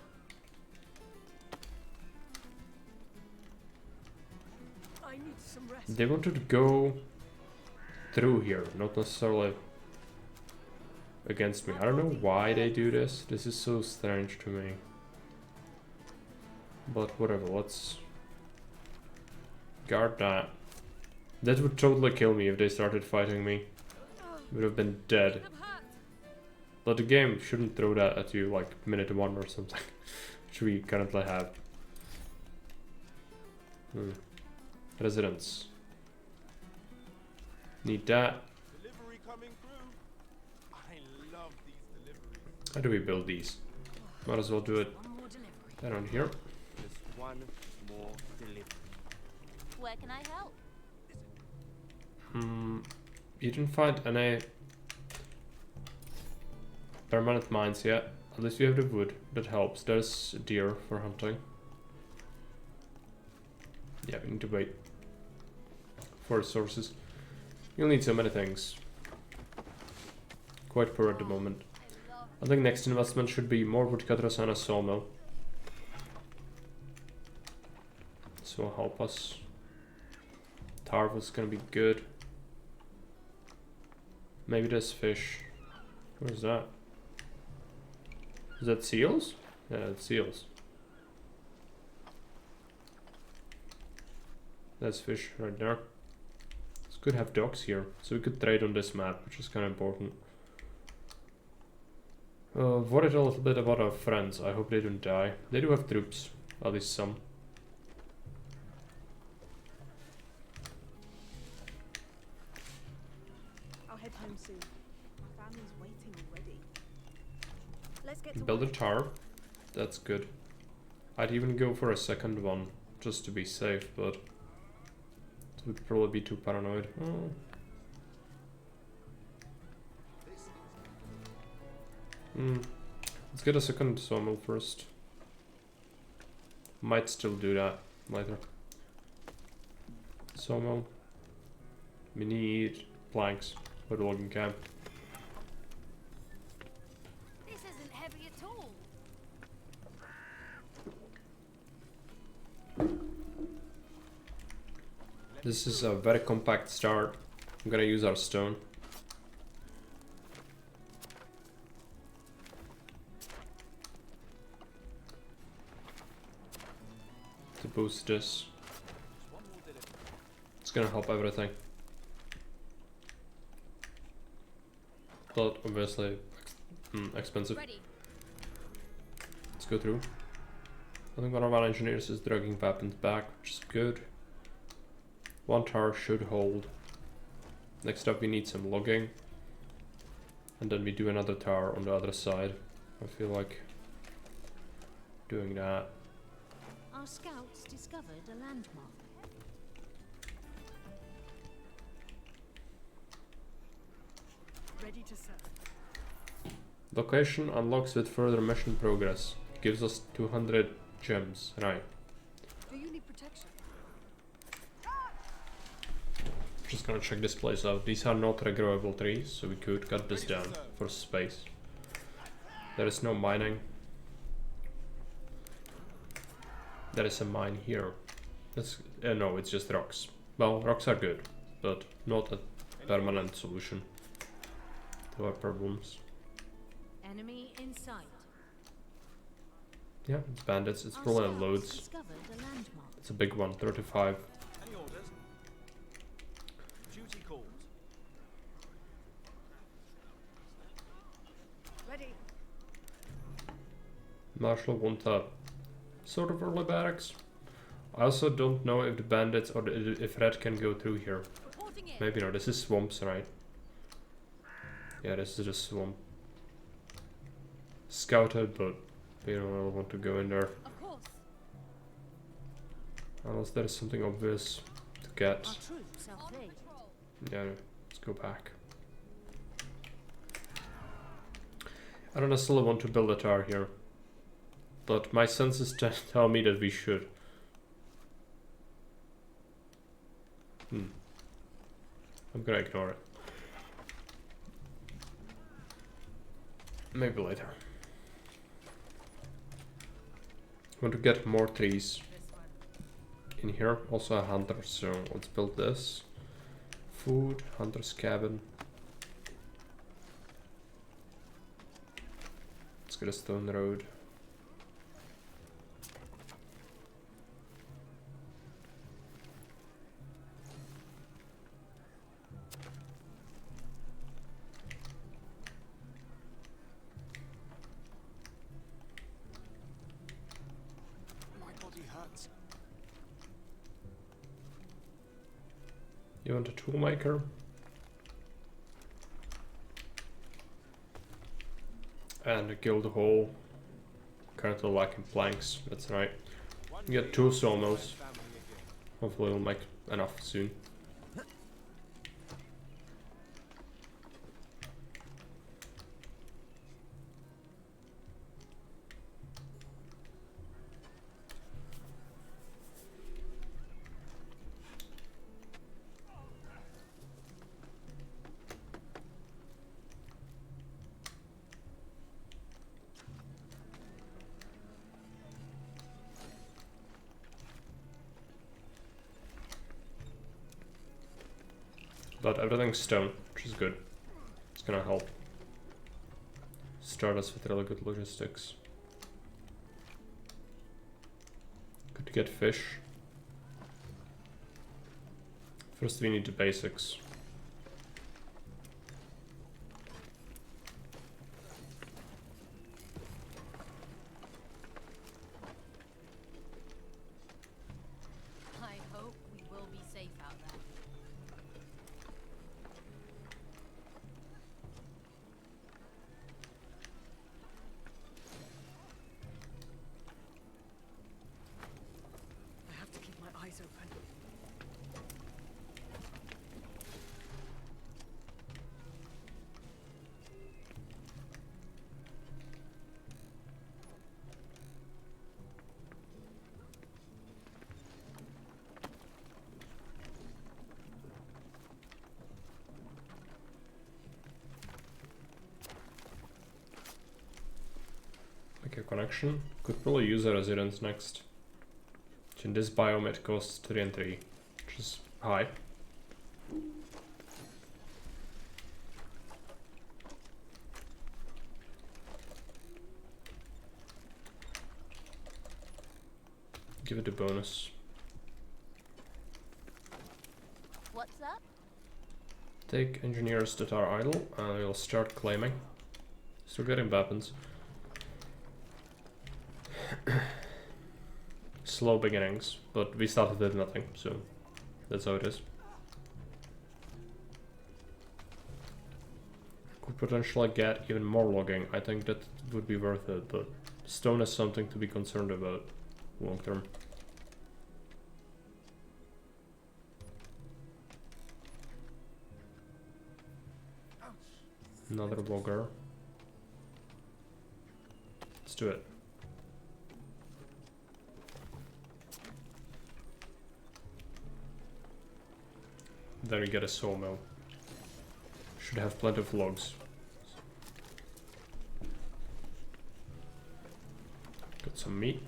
[SPEAKER 6] I need some rest.
[SPEAKER 1] They wanted to go through here, not necessarily against me. I don't know why they do this. This is so strange to me. But whatever, let's guard that. That would totally kill me if they started fighting me. Would have been dead. But the game shouldn't throw that at you like minute 1 or something. Which we currently have. Residents. Need that.
[SPEAKER 4] Delivery coming through. I love these deliveries.
[SPEAKER 1] How do we build these? Might as well do it around here.
[SPEAKER 4] Just one more delivery.
[SPEAKER 2] Where can I help?
[SPEAKER 1] You didn't find any permanent mines yet. At least we have the wood. That helps. There's deer for hunting. Yeah, we need to wait for resources. You'll need so many things. Quite poor at the moment. I think next investment should be more woodcutters and a sawmill. This will help us. Tarv is gonna be good. Maybe there's fish. Where's that? Is that seals? Yeah, it's seals. That's fish right there. It's good to have docks here, so we could trade on this map, which is kind of important. Worried a little bit about our friends. I hope they don't die. They do have troops, at least some.
[SPEAKER 6] I'll head home soon. My family's waiting already. Let's get to
[SPEAKER 1] Build a
[SPEAKER 6] work.
[SPEAKER 1] tower. That's good. I'd even go for a second one, just to be safe, but it would probably be too paranoid. Let's get a second sawmill first. Might still do that later. Sawmill. We need planks for the logging camp.
[SPEAKER 2] This isn't heavy at all.
[SPEAKER 1] This is a very compact start. I'm gonna use our stone. To boost this. It's gonna help everything. But obviously expensive.
[SPEAKER 2] Ready.
[SPEAKER 1] Let's go through. I think one of our engineers is dragging weapons back, which is good. One tower should hold. Next up we need some logging. And then we do another tower on the other side. I feel like doing that.
[SPEAKER 3] Our scouts discovered a landmark.
[SPEAKER 6] Ready to serve.
[SPEAKER 1] Location unlocks with further mission progress. Gives us 200 gems. Right.
[SPEAKER 6] Do you need protection?
[SPEAKER 1] Just gonna check this place out. These are not regrowable trees, so we could cut this down for space. There is no mining. There is a mine here. That's no, it's just rocks. Well, rocks are good, but not a permanent solution to our problems.
[SPEAKER 3] Enemy in sight.
[SPEAKER 1] Yeah, it's bandits. It's
[SPEAKER 3] Our
[SPEAKER 1] probably
[SPEAKER 3] scouts
[SPEAKER 1] loads.
[SPEAKER 3] discovered a landmark.
[SPEAKER 1] It's a big one, 35.
[SPEAKER 4] Any orders? duty calls.
[SPEAKER 6] Ready.
[SPEAKER 1] Marshal want a sort of early barracks. I also don't know if the bandits or if Red can go through here.
[SPEAKER 3] Reporting in.
[SPEAKER 1] Maybe not. This is swamps, right? Yeah, this is just swamp. Scouted, but we don't really want to go in there.
[SPEAKER 3] Of course.
[SPEAKER 1] Unless there is something obvious to get.
[SPEAKER 3] Our troops are fleeing.
[SPEAKER 1] Yeah, let's go back. I don't necessarily want to build a tower here, but my senses tell me that we should. I'm gonna ignore it. Maybe later. Want to get more trees in here. Also a hunter, so let's build this. Food, hunter's cabin. Let's get a stone road. You want a toolmaker? And a guild hall. Currently lacking planks, that's right. You get 2 sawmills. Hopefully we'll make enough soon. But everything's stone, which is good. It's gonna help start us with really good logistics. Good to get fish. First we need the basics.
[SPEAKER 3] I hope we will be safe out there.
[SPEAKER 6] I have to keep my eyes open.
[SPEAKER 1] Make a connection. Could probably use a residence next. In this biome it costs 3 and 3, which is high. Give it a bonus.
[SPEAKER 3] What's up?
[SPEAKER 1] Take engineers that are idle and we'll start claiming. Still getting weapons. Slow beginnings, but we started with nothing, so that's how it is. Could potentially get even more logging. I think that would be worth it, but stone is something to be concerned about long term. Another logger. Let's do it. Then we get a sawmill. Should have plenty of logs. Got some meat.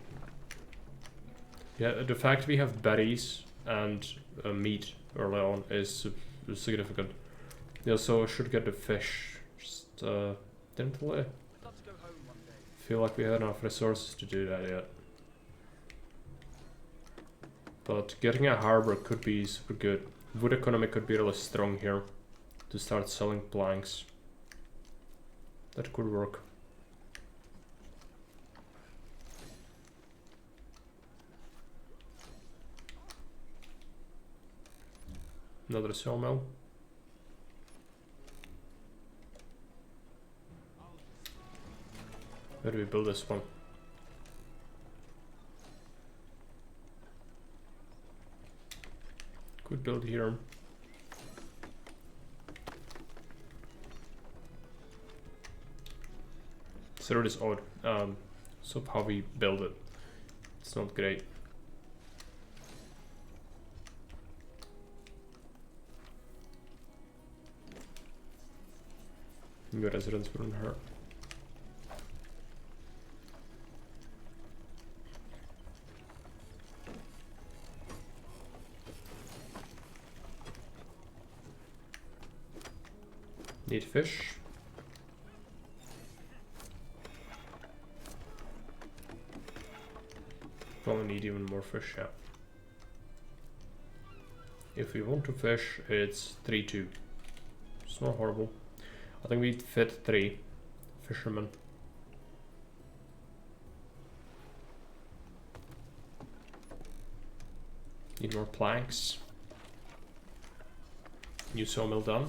[SPEAKER 1] Yeah, the fact we have berries and meat early on is significant. We also should get the fish. Just didn't really feel like we had enough resources to do that yet. But getting a harbor could be super good. Wood economy could be really strong here to start selling planks. That could work. Another sawmill. Where do we build this one? Could build here. So it is odd. So how we build it, it's not great. New residents wouldn't hurt. Need fish. Probably need even more fish, yeah. If we want to fish, it's 3-2. It's not horrible. I think we'd fit 3 fishermen. Need more planks. New sawmill done.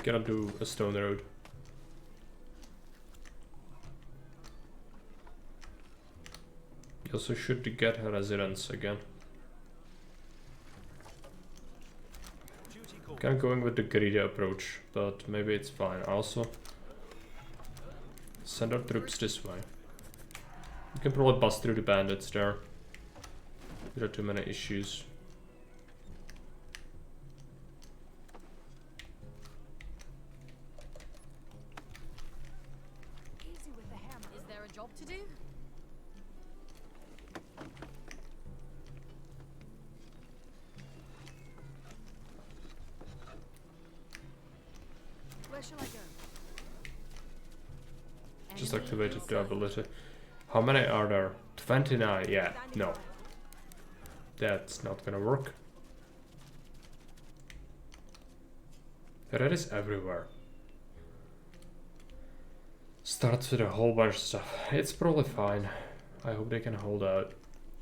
[SPEAKER 1] Gonna do a stone road. You also should get a residence again. Kinda going with the greedy approach, but maybe it's fine. Also, send our troops this way. You can probably bust through the bandits there. There are too many issues. Just activated the ability. How many are there? 29, yeah, no. That's not gonna work. Red is everywhere. Starts with a whole bunch of stuff. It's probably fine. I hope they can hold out.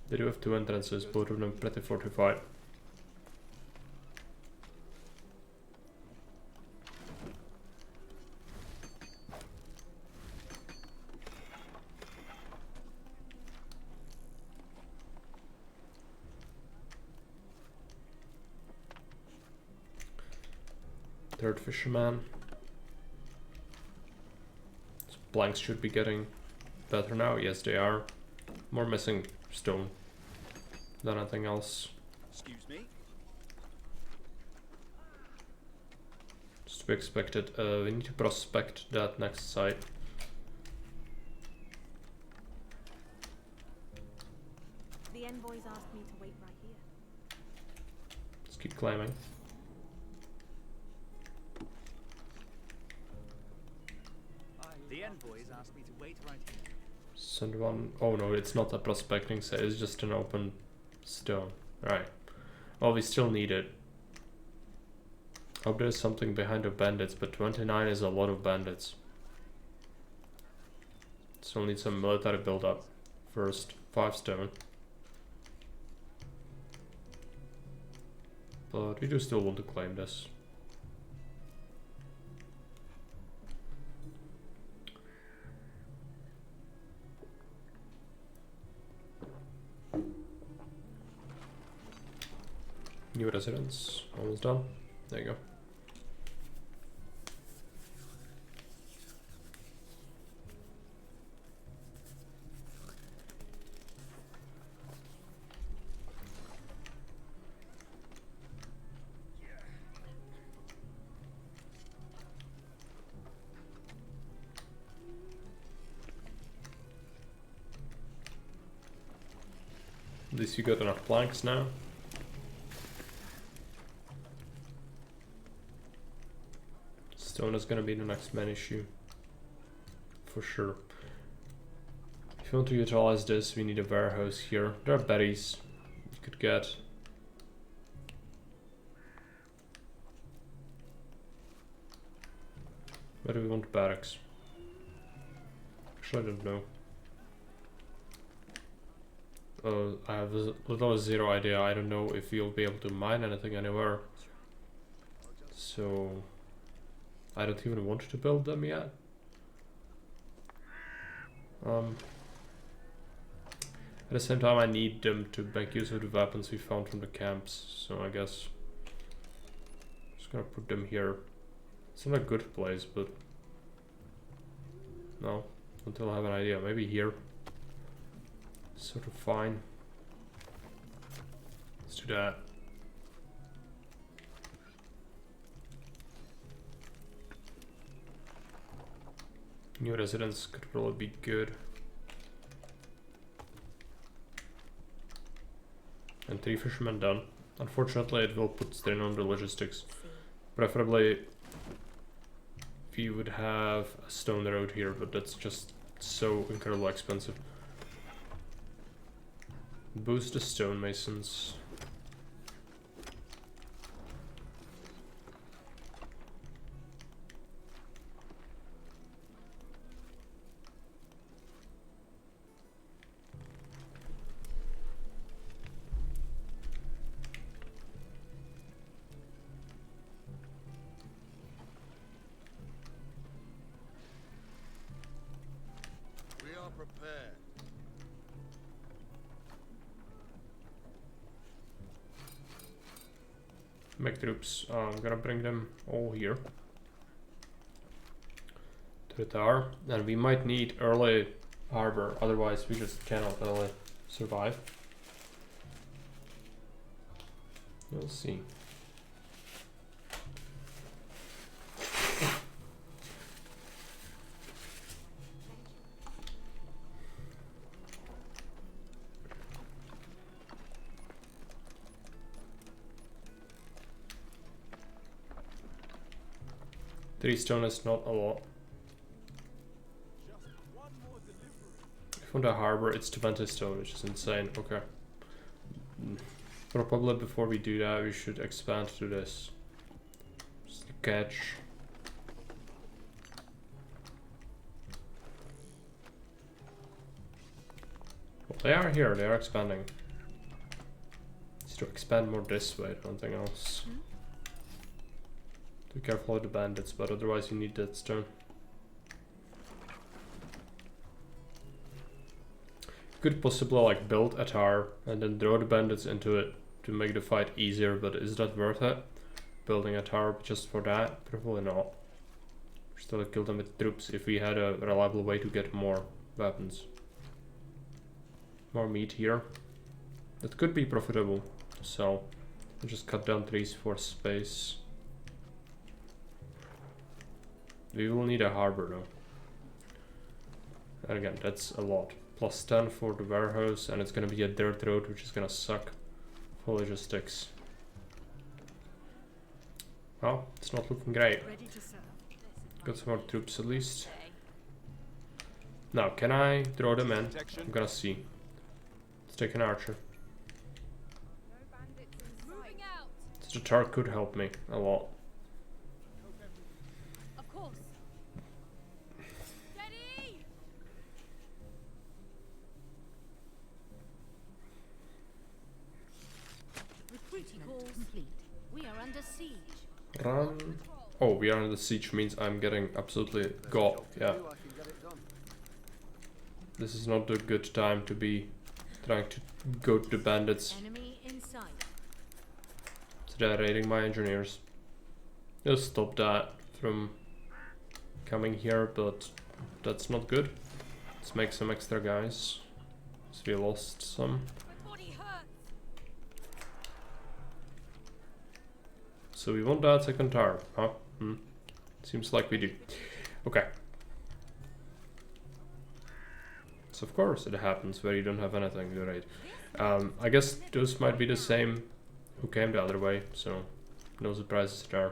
[SPEAKER 1] They do have 2 entrances, both of them pretty fortified. Third fisherman. So blanks should be getting better now. Yes, they are. More missing stone than anything else.
[SPEAKER 4] Excuse me.
[SPEAKER 1] Just to be expected. We need to prospect that next site.
[SPEAKER 6] The envoys asked me to wait right here.
[SPEAKER 1] Let's keep climbing.
[SPEAKER 10] The envoys asked me to wait right here.
[SPEAKER 1] Send one. Oh no, it's not a prospecting site, it's just an open stone. Right. Well, we still need it. Hope there's something behind the bandits, but 29 is a lot of bandits. Still need some military build up first. 5 stone. But we do still want to claim this. New residence, almost done. There you go. At least you got enough planks now. Stone is gonna be the next main issue. For sure. If you want to utilize this, we need a warehouse here. There are berries you could get. Where do we want barracks? Actually, I don't know. I have literally zero idea. I don't know if you'll be able to mine anything anywhere. So I don't even want to build them yet. At the same time, I need them to make use of the weapons we found from the camps. So I guess I'm just gonna put them here. It's not a good place, but no, until I have an idea. Maybe here. Sort of fine. Let's do that. New residence could probably be good. And 3 fishermen done. Unfortunately, it will put strain on the logistics. Preferably, if you would have a stone road here, but that's just so incredibly expensive. Boost the stonemasons.
[SPEAKER 11] We are prepared.
[SPEAKER 1] Make troops. I'm gonna bring them all here to the tower, and we might need early harbor, otherwise we just cannot really survive. We'll see. Three stone is not a lot. From the harbor, it's 20 stone, which is insane. Okay. Probably before we do that, we should expand to this. Just a catch. Well, they are here, they are expanding. It's to expand more this way, nothing else. Be careful of the bandits, but otherwise you need that stone. Could possibly like build a tower and then throw the bandits into it to make the fight easier, but is that worth it? Building a tower just for that? Probably not. Still kill them with troops if we had a reliable way to get more weapons. More meat here. That could be profitable. So just cut down trees for space. We will need a harbor though. And again, that's a lot. Plus 10 for the warehouse, and it's gonna be a dirt road, which is gonna suck for logistics. Well, it's not looking great. Got some more troops at least. Now, can I throw them in? I'm gonna see. Let's take an archer. So the tar could help me a lot.
[SPEAKER 3] Complete. We are under siege.
[SPEAKER 1] Run. Oh, we are under siege means I'm getting absolutely got. Yeah. This is not a good time to be trying to go to the bandits.
[SPEAKER 3] Enemy in sight.
[SPEAKER 1] So they're raiding my engineers. Just stop that from coming here, but that's not good. Let's make some extra guys. So we lost some. So we want that second tower, huh? Seems like we do. Okay. So of course it happens where you don't have anything to raid. I guess those might be the same who came the other way, so no surprises there.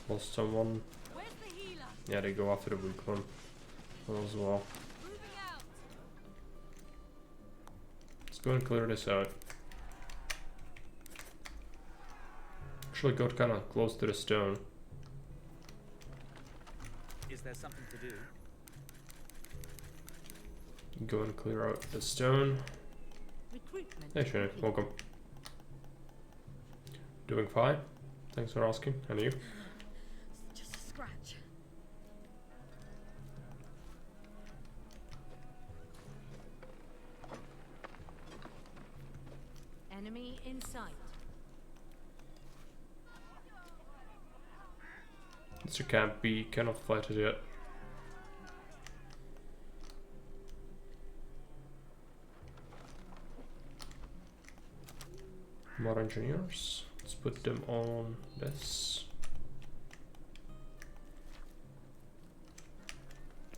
[SPEAKER 1] Lost someone. Yeah, they go after the weak one as well. Let's go and clear this out. Actually got kind of close to the stone.
[SPEAKER 10] Is there something to do?
[SPEAKER 1] Go and clear out the stone. Hey Shane, welcome. Doing fine. Thanks for asking. And you?
[SPEAKER 3] Just a scratch. Enemy in sight.
[SPEAKER 1] Mr. Camp B cannot fight it yet. More engineers. Let's put them on this.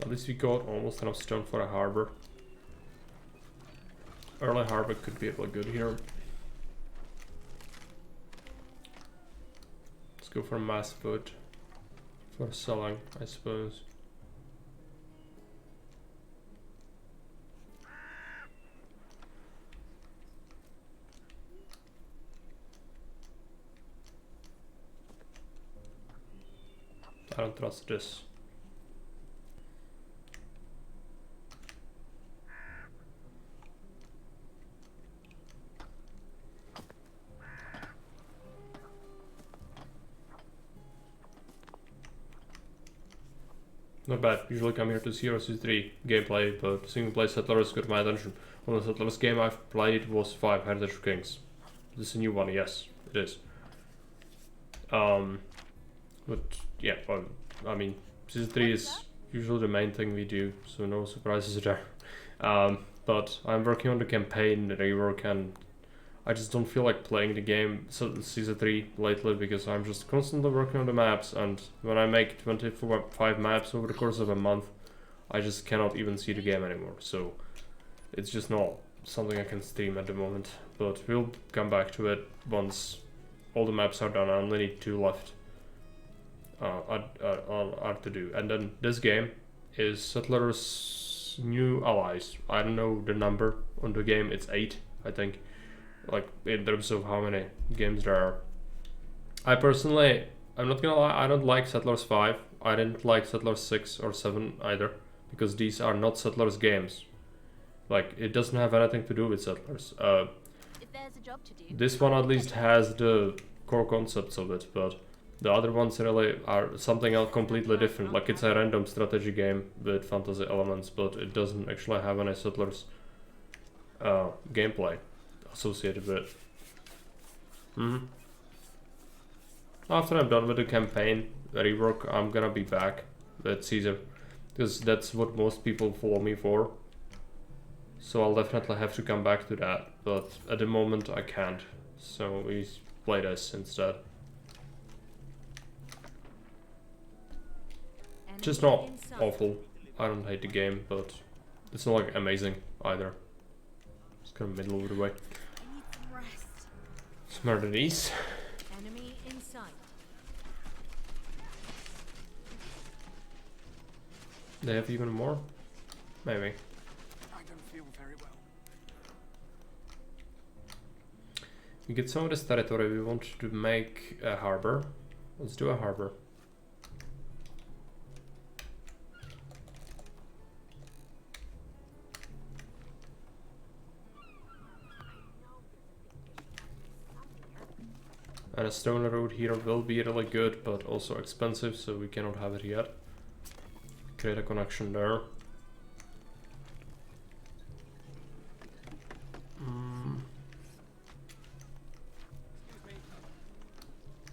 [SPEAKER 1] At least we got almost enough stone for a harbor. Early harbor could be really good here. Let's go for mass food. For selling, I suppose. I don't trust this. Not bad. Usually come here to see RC3 gameplay, but single play Settlers got my attention. One of the Settlers game I've played was 5 Heritage Kings. This is a new one, yes, it is. But yeah, well, I mean, Season 3 is usually the main thing we do, so no surprises there. But I'm working on the campaign rework, and I just don't feel like playing the game Season 3 lately because I'm just constantly working on the maps, and when I make 25 maps over the course of a month, I just cannot even see the game anymore. So it's just not something I can stream at the moment, but we'll come back to it once all the maps are done. I only need 2 left are to do. And then this game is Settlers' New Allies. I don't know the number on the game, it's 8, I think. Like in terms of how many games there are. I personally, I'm not gonna lie, I don't like Settlers 5. I didn't like Settlers 6 or 7 either, because these are not Settlers games. Like, it doesn't have anything to do with Settlers.
[SPEAKER 2] If there's a job to do,
[SPEAKER 1] this one at least has the core concepts of it, but the other ones really are something else completely different. Like, it's a random strategy game with fantasy elements, but it doesn't actually have any Settlers gameplay associated with it. After I'm done with the campaign rework, I'm gonna be back with Caesar, because that's what most people follow me for. So I'll definitely have to come back to that, but at the moment I can't. So we play this instead. Just not awful. I don't hate the game, but it's not like amazing either. It's kind of middle of the way. Murder these.
[SPEAKER 3] Enemy in sight.
[SPEAKER 1] They have even more? Maybe.
[SPEAKER 5] I don't feel very well.
[SPEAKER 1] We get some of this territory. We want to make a harbor. Let's do a harbor. And a stone road here will be really good, but also expensive, so we cannot have it yet. Create a connection there.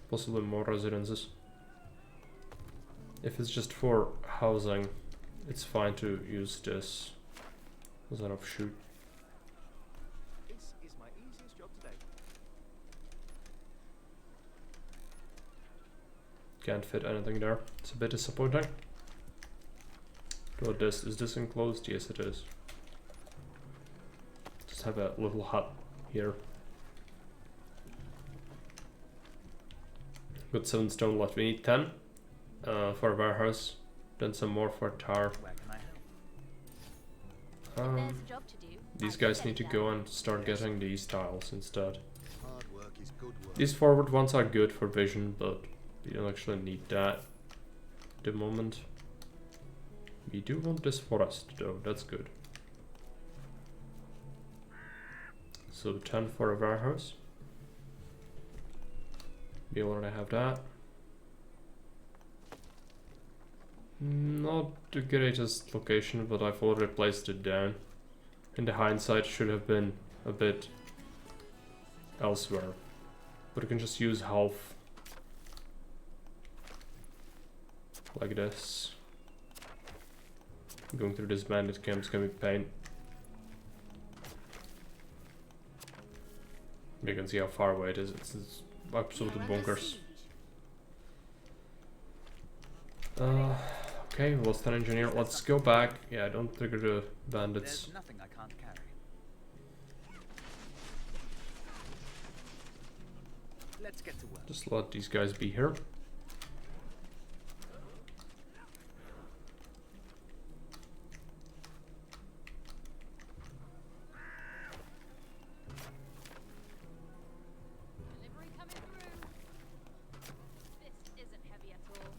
[SPEAKER 1] Possibly more residences. If it's just for housing, it's fine to use this as an offshoot.
[SPEAKER 10] This is my easiest job today.
[SPEAKER 1] Can't fit anything there. It's a bit disappointing. What this? Is this enclosed? Yes, it is. Just have a little hut here. Got 7 stone left. We need 10 for a warehouse. Then some more for tar.
[SPEAKER 10] Where can I help?
[SPEAKER 2] There's a job to do.
[SPEAKER 1] These guys need to go and start getting these tiles instead.
[SPEAKER 11] Hard work is good work.
[SPEAKER 1] These forward ones are good for vision, but we don't actually need that at the moment. We do want this forest though, that's good. So 10 for a warehouse. We already have that. Not the greatest location, but I've already placed it down. In the hindsight, should have been a bit elsewhere. But you can just use half. Like this. Going through this bandit camp is gonna be pain. You can see how far away it is. It's absolutely bonkers. Okay, we lost an engineer. Let's go back. Yeah, don't trigger the bandits.
[SPEAKER 10] There's nothing I can't carry. Let's get to work.
[SPEAKER 1] Just let these guys be here.
[SPEAKER 2] Delivery coming through. This isn't heavy at all.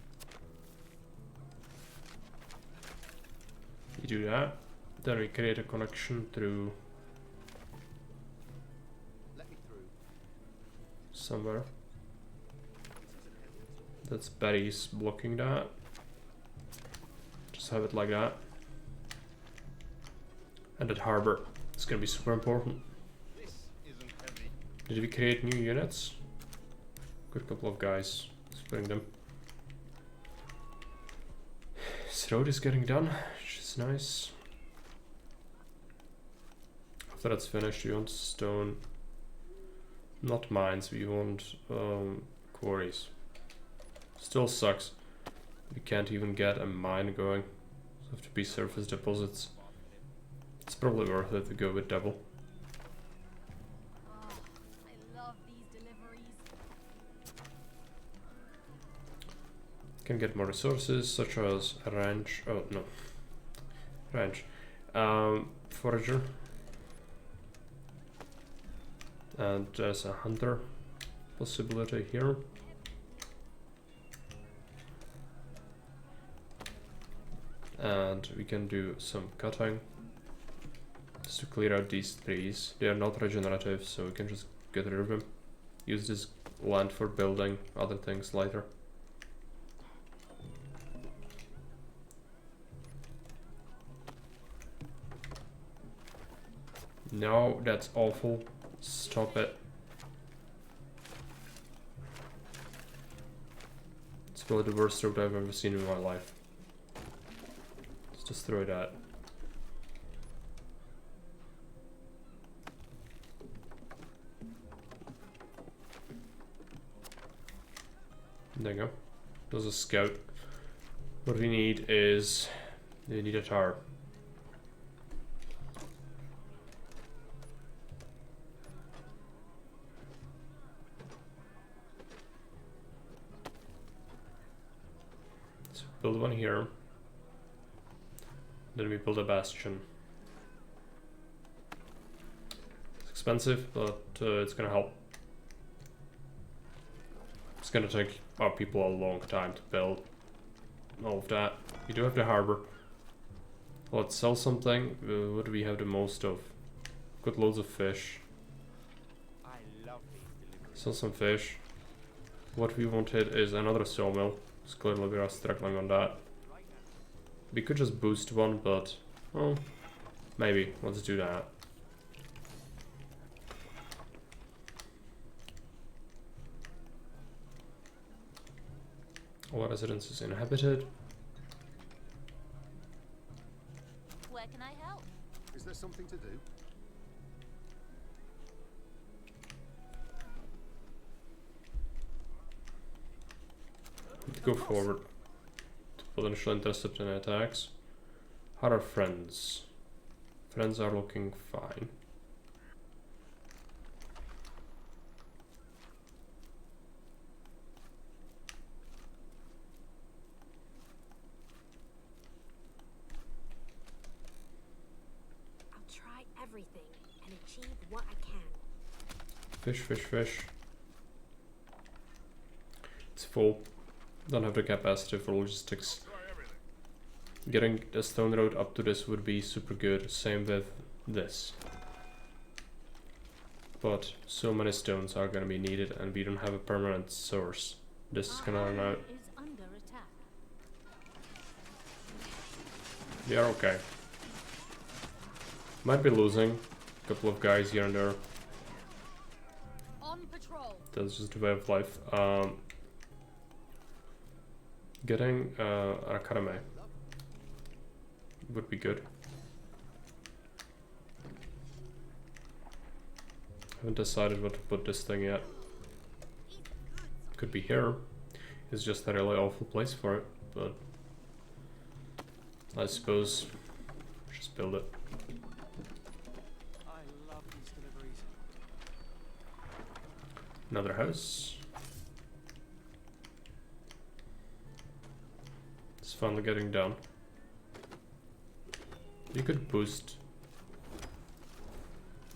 [SPEAKER 1] You do that. Then we create a connection through
[SPEAKER 10] Let me through.
[SPEAKER 1] somewhere. That's Betty's blocking that. Just have it like that. And that harbor is gonna be super important.
[SPEAKER 11] This isn't heavy.
[SPEAKER 1] Did we create new units? Good couple of guys. Splitting them. This road is getting done, which is nice. After that's finished, we want stone. Not mines, we want quarries. Still sucks. We can't even get a mine going. So have to be surface deposits. It's probably worth it to go with double.
[SPEAKER 2] Oh, I love these deliveries.
[SPEAKER 1] Can get more resources such as a ranch. Oh no, ranch. Forager. And there's a hunter possibility here. And we can do some cutting just to clear out these trees. They are not regenerative, so we can just get rid of them. Use this land for building other things later. No, that's awful. Stop it. It's probably the worst road I've ever seen in my life. Let's destroy that. There you go. There's a scout. What we need is... we need a tar. Let's build one here. Then we build a bastion. It's expensive, but it's gonna help. It's gonna take our people a long time to build all of that. We do have the harbor. Let's sell something. What do we have the most of? Got loads of fish.
[SPEAKER 4] I love these deliveries.
[SPEAKER 1] Sell some fish. What we wanted is another sawmill. Because clearly we are struggling on that. We could just boost one, but well, maybe. Let's do that. All residence is inhabited.
[SPEAKER 2] Where can I help?
[SPEAKER 11] Is there something to do?
[SPEAKER 1] Go forward to potentially intercept any attacks. How are friends? Friends are looking fine.
[SPEAKER 3] I'll try everything and achieve what I can.
[SPEAKER 1] Fish, fish, fish. It's full. Don't have the capacity for logistics. Getting the stone road up to this would be super good. Same with this. But so many stones are gonna be needed and we don't have a permanent source. This is gonna run out.
[SPEAKER 3] Is under attack.
[SPEAKER 1] We are okay. Might be losing a couple of guys here and there.
[SPEAKER 3] On patrol.
[SPEAKER 1] That's just the way of life. Getting an academy would be good. Haven't decided what to put this thing yet. Could be here. It's just a really awful place for it, but I suppose just build it.
[SPEAKER 10] I love these deliveries.
[SPEAKER 1] Another house. It's finally getting done. You could boost.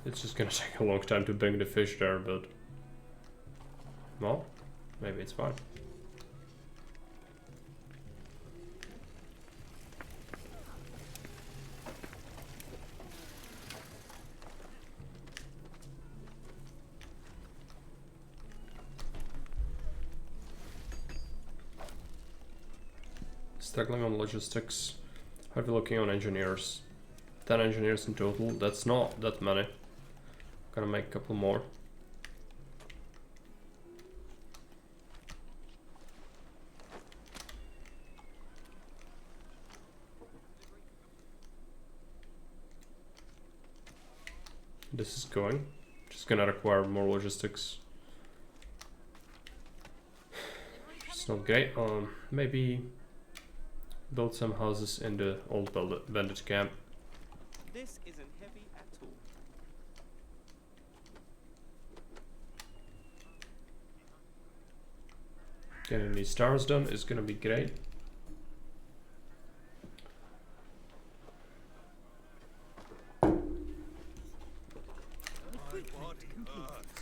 [SPEAKER 1] It's just gonna take a long time to bring the fish there, but well, maybe it's fine. Struggling on logistics. How are we looking on engineers? 10 engineers in total. That's not that many. Gonna make a couple more. This is going. Just gonna require more logistics. It's not great. Maybe build some houses in the old bandit camp.
[SPEAKER 10] This isn't heavy at all.
[SPEAKER 1] Getting these stars done is gonna be great.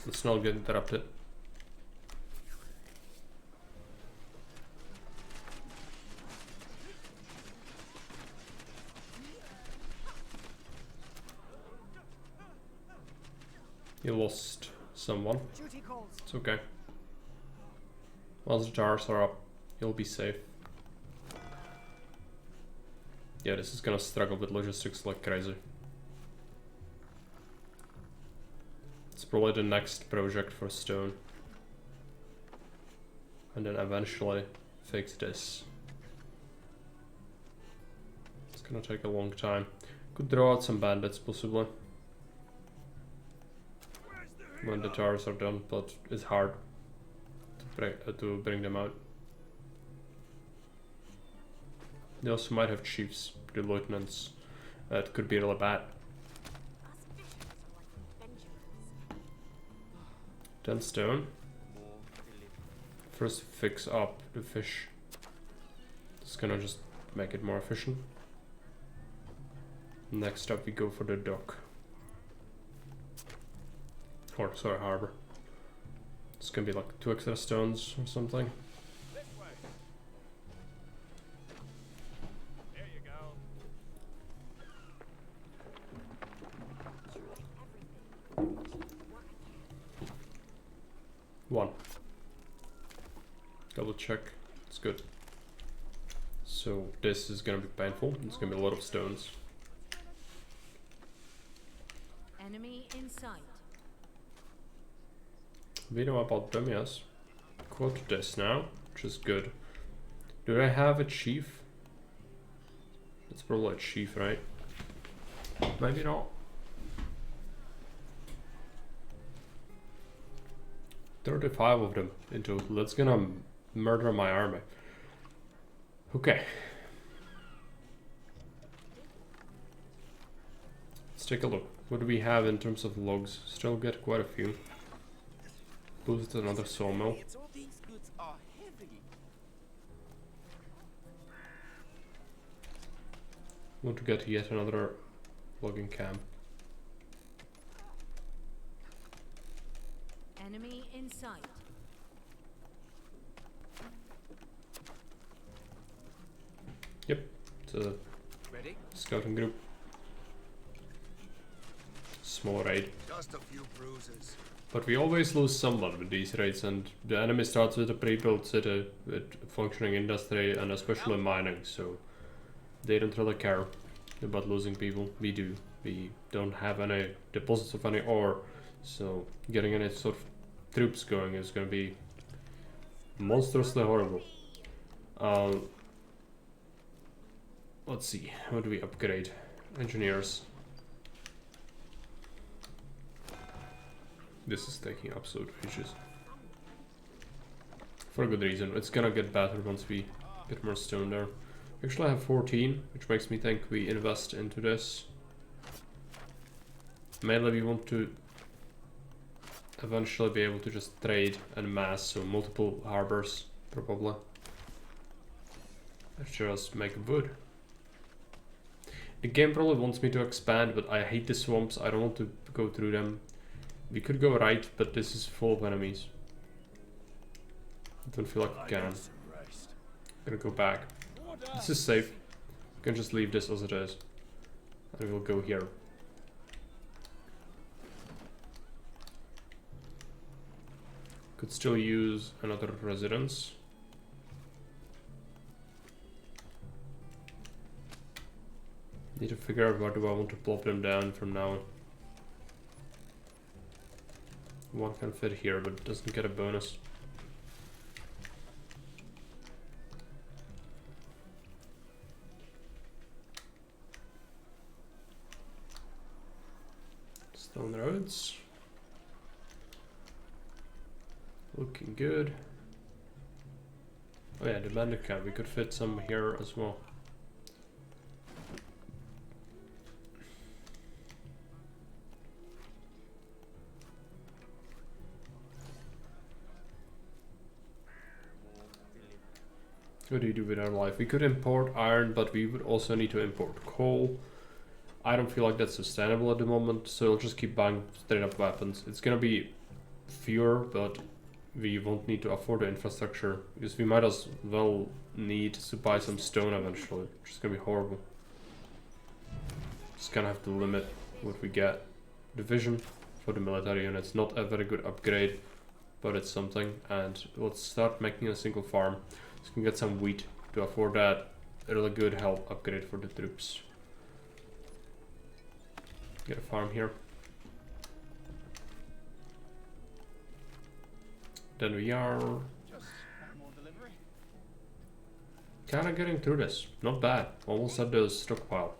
[SPEAKER 1] Let's not get interrupted. You lost someone. It's okay. Once the towers are up, you'll be safe. Yeah, this is gonna struggle with logistics like crazy. It's probably the next project for stone. And then eventually fix this. It's gonna take a long time. Could draw out some bandits possibly. When the towers are done, but it's hard to bring them out. They also might have chiefs, the lieutenants. It could be really bad. 10 stone. First fix up the fish. It's gonna just make it more efficient. Next up we go for the dock. Or sorry, harbor. It's gonna be like 2 extra stones or something.
[SPEAKER 4] This way. There you go.
[SPEAKER 1] 1. Double check. It's good. So this is gonna be painful. It's gonna be a lot of stones.
[SPEAKER 3] Enemy in sight.
[SPEAKER 1] We know about them, yes. Quote this now, which is good. Do I have a chief? It's probably a chief, right? Maybe not. 35 of them in total. That's gonna murder my army. Okay. Let's take a look. What do we have in terms of logs? Still get quite a few. Boosted another sawmill.
[SPEAKER 4] All these goods are heavy.
[SPEAKER 1] Want to get yet another logging camp.
[SPEAKER 3] Enemy in sight.
[SPEAKER 1] Yep, it's a
[SPEAKER 4] Ready?
[SPEAKER 1] scouting group. Small raid.
[SPEAKER 11] Just a few bruises.
[SPEAKER 1] But we always lose someone with these raids, and the enemy starts with a pre-built city, with functioning industry, and especially mining, so they don't really care about losing people. We do. We don't have any deposits of any ore, so getting any sort of troops going is going to be monstrously horrible. Let's see, how do we upgrade? Engineers. This is taking absolute ages. For a good reason. It's gonna get better once we get more stone there. Actually I have 14, which makes me think we invest into this. Mainly we want to eventually be able to just trade en masse, so multiple harbors probably. Let's just make wood. The game probably wants me to expand, but I hate the swamps. I don't want to go through them. We could go right, but this is full of enemies. I don't feel like we can. Gonna go back. This is safe. We can just leave this as it is. And we'll go here. Could still use another residence. Need to figure out where do I want to plop them down from now on. One can fit here, but doesn't get a bonus. Stone roads. Looking good. Oh yeah, the bandit camp. We could fit some here as well. What do you do with our life? We could import iron, but we would also need to import coal. I don't feel like that's sustainable at the moment, so I'll just keep buying straight up weapons. It's gonna be fewer, but we won't need to afford the infrastructure, because we might as well need to buy some stone eventually, which is gonna be horrible. Just gonna have to limit what we get. Division for the military units, not a very good upgrade, but it's something. And let's start making a single farm. So we can get some wheat to afford that. A really good health upgrade for the troops. Get a farm here. Then we are kind of getting through this. Not bad. Almost at the stockpile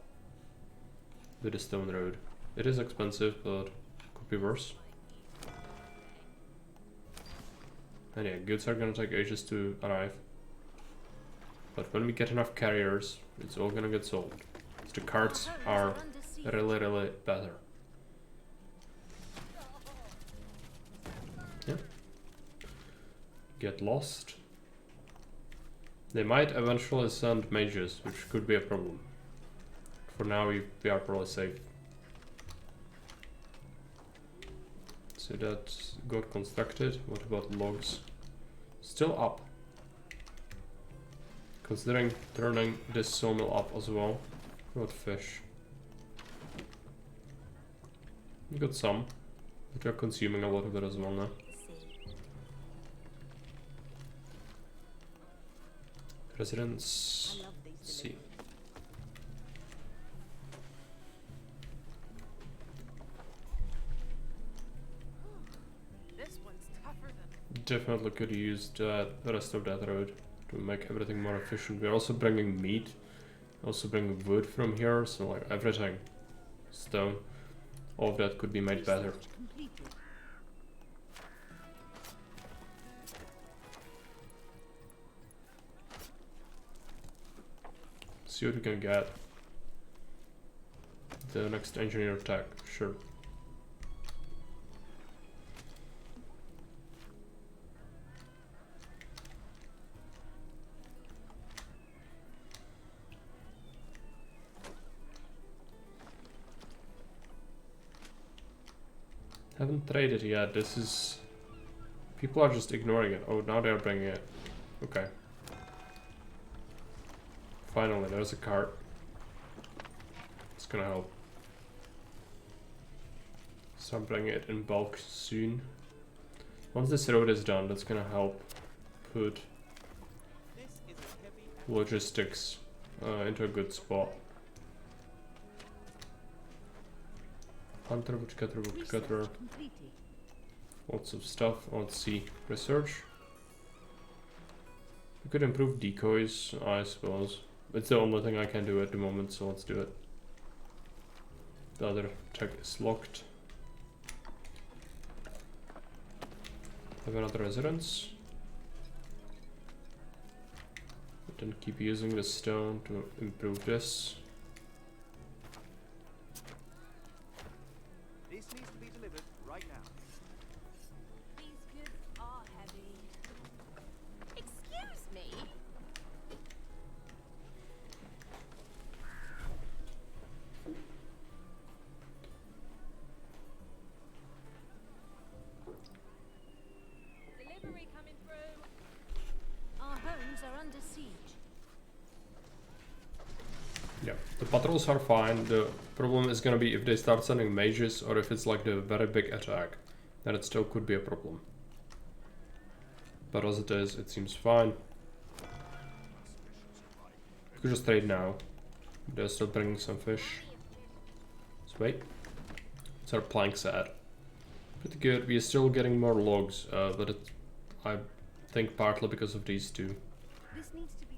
[SPEAKER 1] with the stone road. It is expensive, but could be worse. And yeah, goods are gonna take ages to arrive. But when we get enough carriers, it's all gonna get sold. So the carts are really, really better. Yeah. Get lost. They might eventually send mages, which could be a problem. For now, we are probably safe. So that got constructed. What about logs? Still up. Considering turning this sawmill up as well. What about fish? We got some, but we're consuming a lot of it as well now. Residents. Let's see.
[SPEAKER 6] This one's tougher than.
[SPEAKER 1] Definitely could use the rest of that road to make everything more efficient. We're also bringing meat, also bringing wood from here, so like everything, stone, all of that could be made better. See what we can get. the next engineer tech, sure. Haven't traded yet. This is... People are just ignoring it. Oh, now they're bringing it. Okay. Finally, there's a cart. It's gonna help. Start bringing it in bulk soon. Once this road is done, that's gonna help put logistics into a good spot. Hunter, woodcutter, woodcutter. Lots of stuff. Let's see. Research. We could improve decoys, I suppose. It's the only thing I can do at the moment, so let's do it. The other tech is locked. Have another residence. But then keep using the stone to improve this.
[SPEAKER 10] This needs to be delivered right now.
[SPEAKER 2] These goods are heavy. Excuse me? Delivery coming through.
[SPEAKER 3] Our homes are under siege.
[SPEAKER 1] Yeah, the patrols are fine. The problem is gonna be if they start sending mages or if it's like the very big attack, then it still could be a problem. But as it is, it seems fine. We could just trade now. They're still bringing some fish. Let's wait. What's our planks at? Pretty good. We are still getting more logs, but it, I think partly because of these two.
[SPEAKER 3] This needs to be.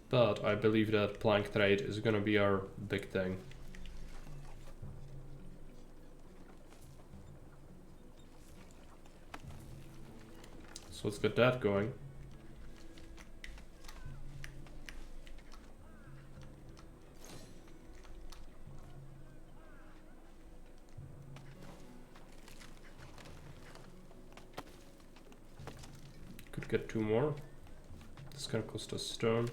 [SPEAKER 1] But I believe that plank trade is gonna be our big thing. So let's get that going. Could get 2 more. This is gonna cost us stone.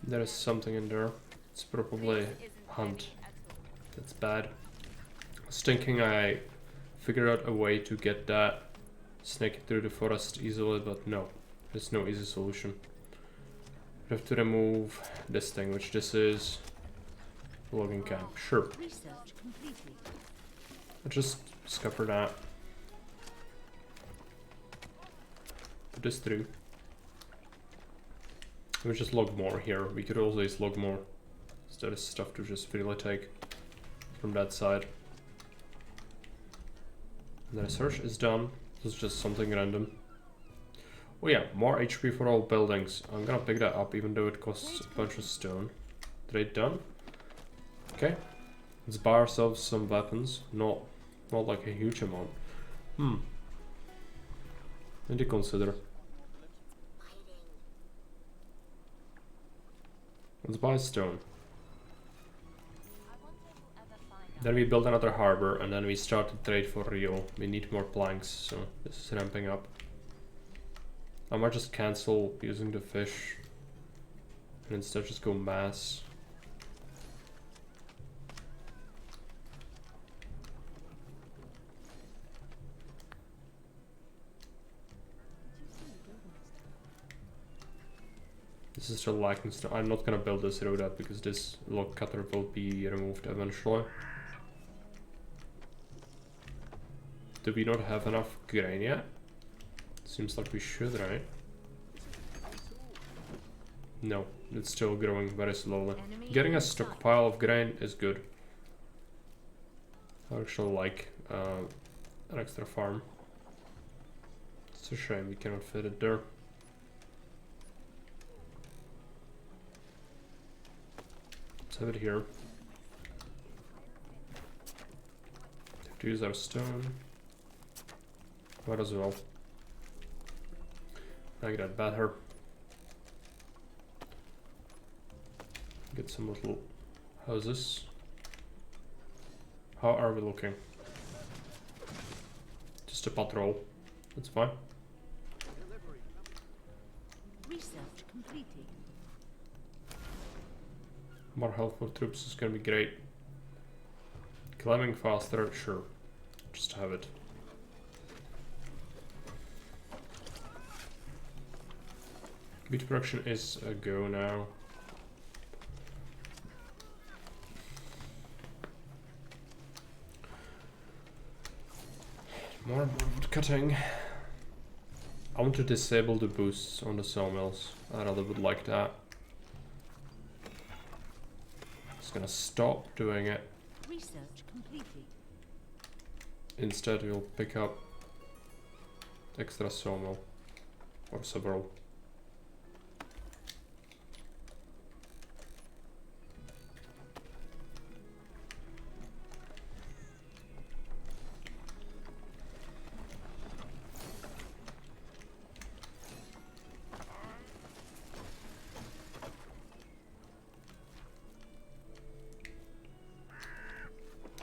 [SPEAKER 1] There is something in there. It's probably hunt. That's bad. I was thinking I figured out a way to get that snake through the forest easily, but no. There's no easy solution. We have to remove this thing, which this is. Logging camp. Sure.
[SPEAKER 3] Research completed.
[SPEAKER 1] I'll just scupper that. Put this through. We just log more here. We could always log more. So there is stuff to just really take from that side. And the research is done. This is just something random. Oh yeah, more HP for all buildings. I'm gonna pick that up even though it costs a bunch of stone. Trade done. Okay. Let's buy ourselves some weapons. Not like a huge amount. Need to consider. Let's buy stone. Then we build another harbor and then we start to trade for real. We need more planks, so this is ramping up. I might just cancel using the fish and instead just go mass. This is still lacking stone. I'm not gonna build this road up because this log cutter will be removed eventually. Do we not have enough grain yet? Seems like we should, right? No, it's still growing very slowly. Getting a stockpile of grain is good. I actually like an extra farm. It's a shame we cannot fit it there. Let's have it here. Have to use our stone. Might as well. Make that better. Get some little houses. How are we looking? Just a patrol. That's fine.
[SPEAKER 3] Research completed.
[SPEAKER 1] More health for troops is gonna be great. Climbing faster, sure. Just have it. Beach production is a go now. More wood cutting. I want to disable the boosts on the sawmills. I rather would like that. Just gonna stop doing it.
[SPEAKER 3] Research completed.
[SPEAKER 1] Instead, we'll pick up extra sawmill or several.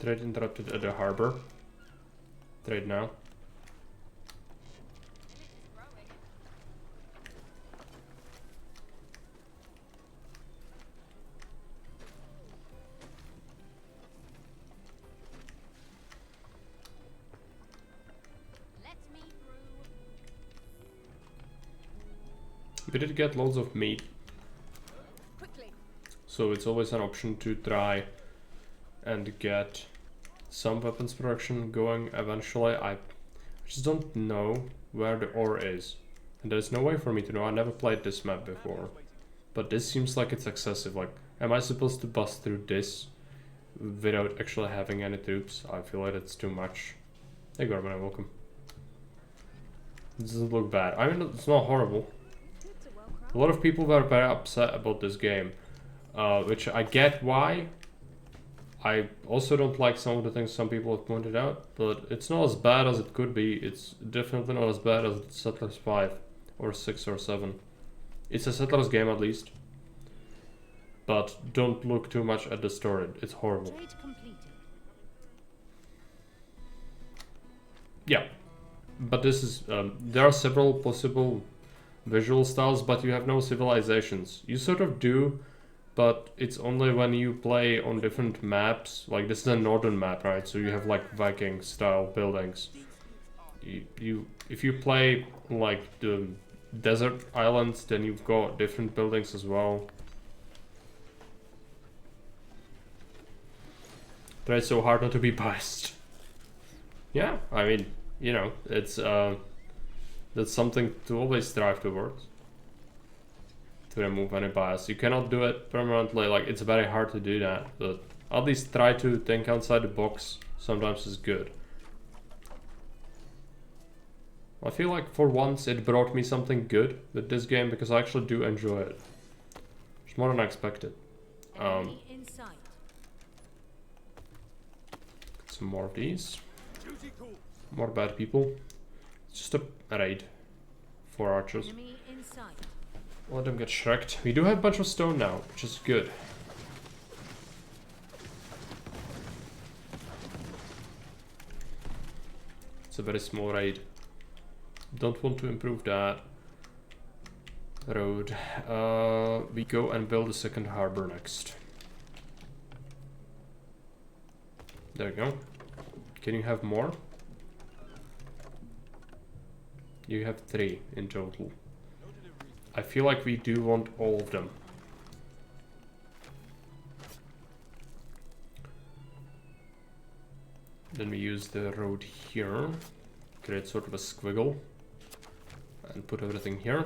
[SPEAKER 1] Trade interrupted at the harbor. Trade now. We did get loads of meat, so it's always an option to try and get some weapons production going eventually. I just don't know where the ore is, and there's no way for me to know. I never played this map before, but this seems like it's excessive. Like, am I supposed to bust through this without actually having any troops? I feel like it's too much. Hey Gorman, welcome. It doesn't look bad. I mean, it's not horrible. A lot of people were very upset about this game, which I get why. I also don't like some of the things some people have pointed out, but it's not as bad as it could be. It's definitely not as bad as Settlers 5 or 6 or 7. It's a Settlers game at least. But don't look too much at the story. It's horrible.
[SPEAKER 3] Trade completed.
[SPEAKER 1] Yeah, but this is there are several possible visual styles, but you have no civilizations. You sort of do, but it's only when you play on different maps. Like, this is a northern map, right? So you have like Viking style buildings. If you play like the desert islands, then you've got different buildings as well. Try so hard not to be biased. Yeah, I mean, you know, it's that's something to always strive towards. To remove any bias. You cannot do it permanently, like, it's very hard to do that, but at least try to think outside the box. Sometimes is good. I feel like for once it brought me something good with this game, because I actually do enjoy it. It's more than I expected. Some more of these. More bad people. It's just a raid. 4 archers. Let them get shreked. We do have a bunch of stone now, which is good. It's a very small raid. Don't want to improve that road. We go and build a second harbor next. There you go. Can you have more? You have 3 in total. I feel like we do want all of them. Then we use the road here. Create sort of a squiggle. And put everything here.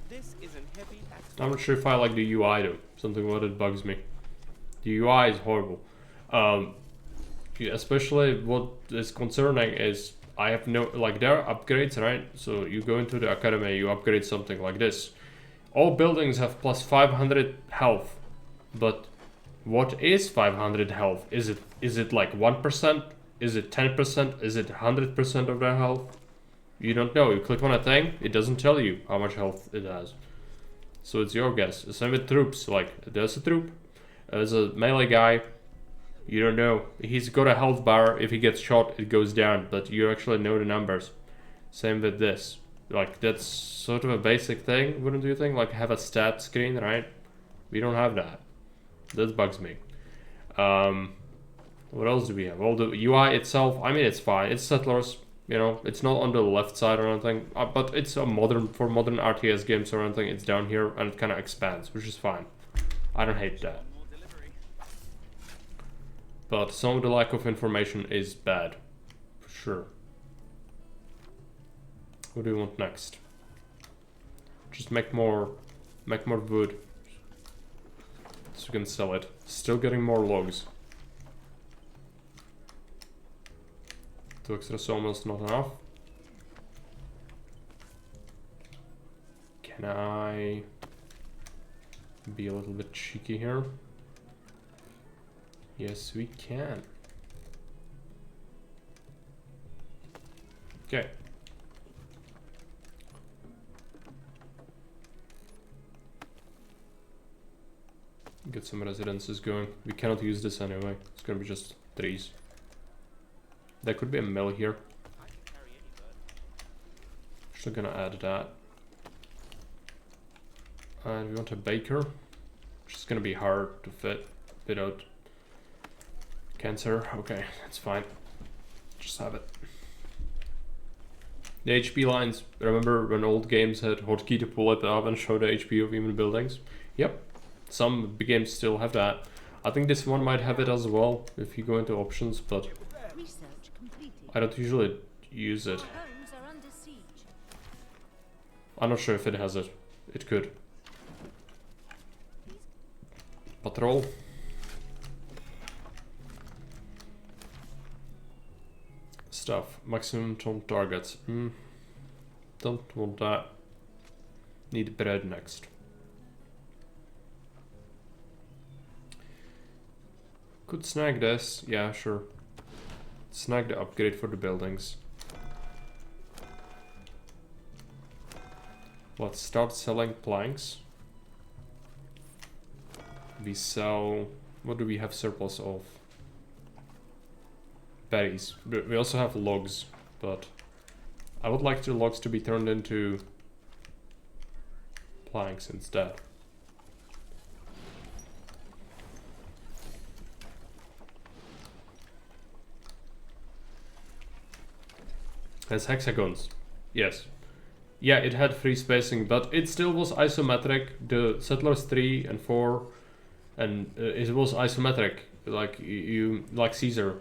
[SPEAKER 12] This isn't heavy.
[SPEAKER 1] I'm not sure if I like the UI though. Something about it bugs me. The UI is horrible. Especially what is concerning is I have no, like, there are upgrades, right? So you go into the academy, you upgrade something like this. All buildings have plus 500 health, but what is 500 health? Is it like 1%? Is it 10%? Is it 100% of their health? You don't know. You click on a thing, it doesn't tell you how much health it has. So it's your guess. Same with troops. Like, there's a troop. There's a melee guy. You don't know. He's got a health bar. If he gets shot, it goes down. But you actually know the numbers. Same with this. Like, that's sort of a basic thing, wouldn't you think? Like, have a stat screen, right? We don't have that. That bugs me. What else do we have? Well, the UI itself, I mean, it's fine. It's Settlers. You know, it's not on the left side or anything, but it's a modern RTS games or anything. It's down here and it kind of expands, which is fine. I don't hate that. But some of the lack of information is bad, for sure. What do we want next? Just make more wood, so we can sell it. Still getting more logs. 2 extra sawmills not enough. Can I be a little bit cheeky here? Yes, we can. Okay. Get some residences going. We cannot use this anyway. It's gonna be just trees. There could be a mill here. Just gonna add that. And we want a baker. Which is gonna be hard to fit out. Cancer, okay, that's fine. Just have it. The HP lines, remember when old games had hotkey to pull it up and show the HP of even buildings? Yep, some games still have that. I think this one might have it as well if you go into options, but I don't usually use it. I'm not sure if it has it. It could. Patrol. Stuff. Maximum ton targets. Don't want that. Need bread next. Could snag this. Yeah, sure. Snag the upgrade for the buildings. Let's start selling planks. We sell... What do we have surplus of? Berries. We also have logs, but I would like the logs to be turned into planks instead. Has hexagons. Yes. Yeah, it had free spacing, but it still was isometric. The Settlers 3 and 4, and it was isometric, like you like Caesar.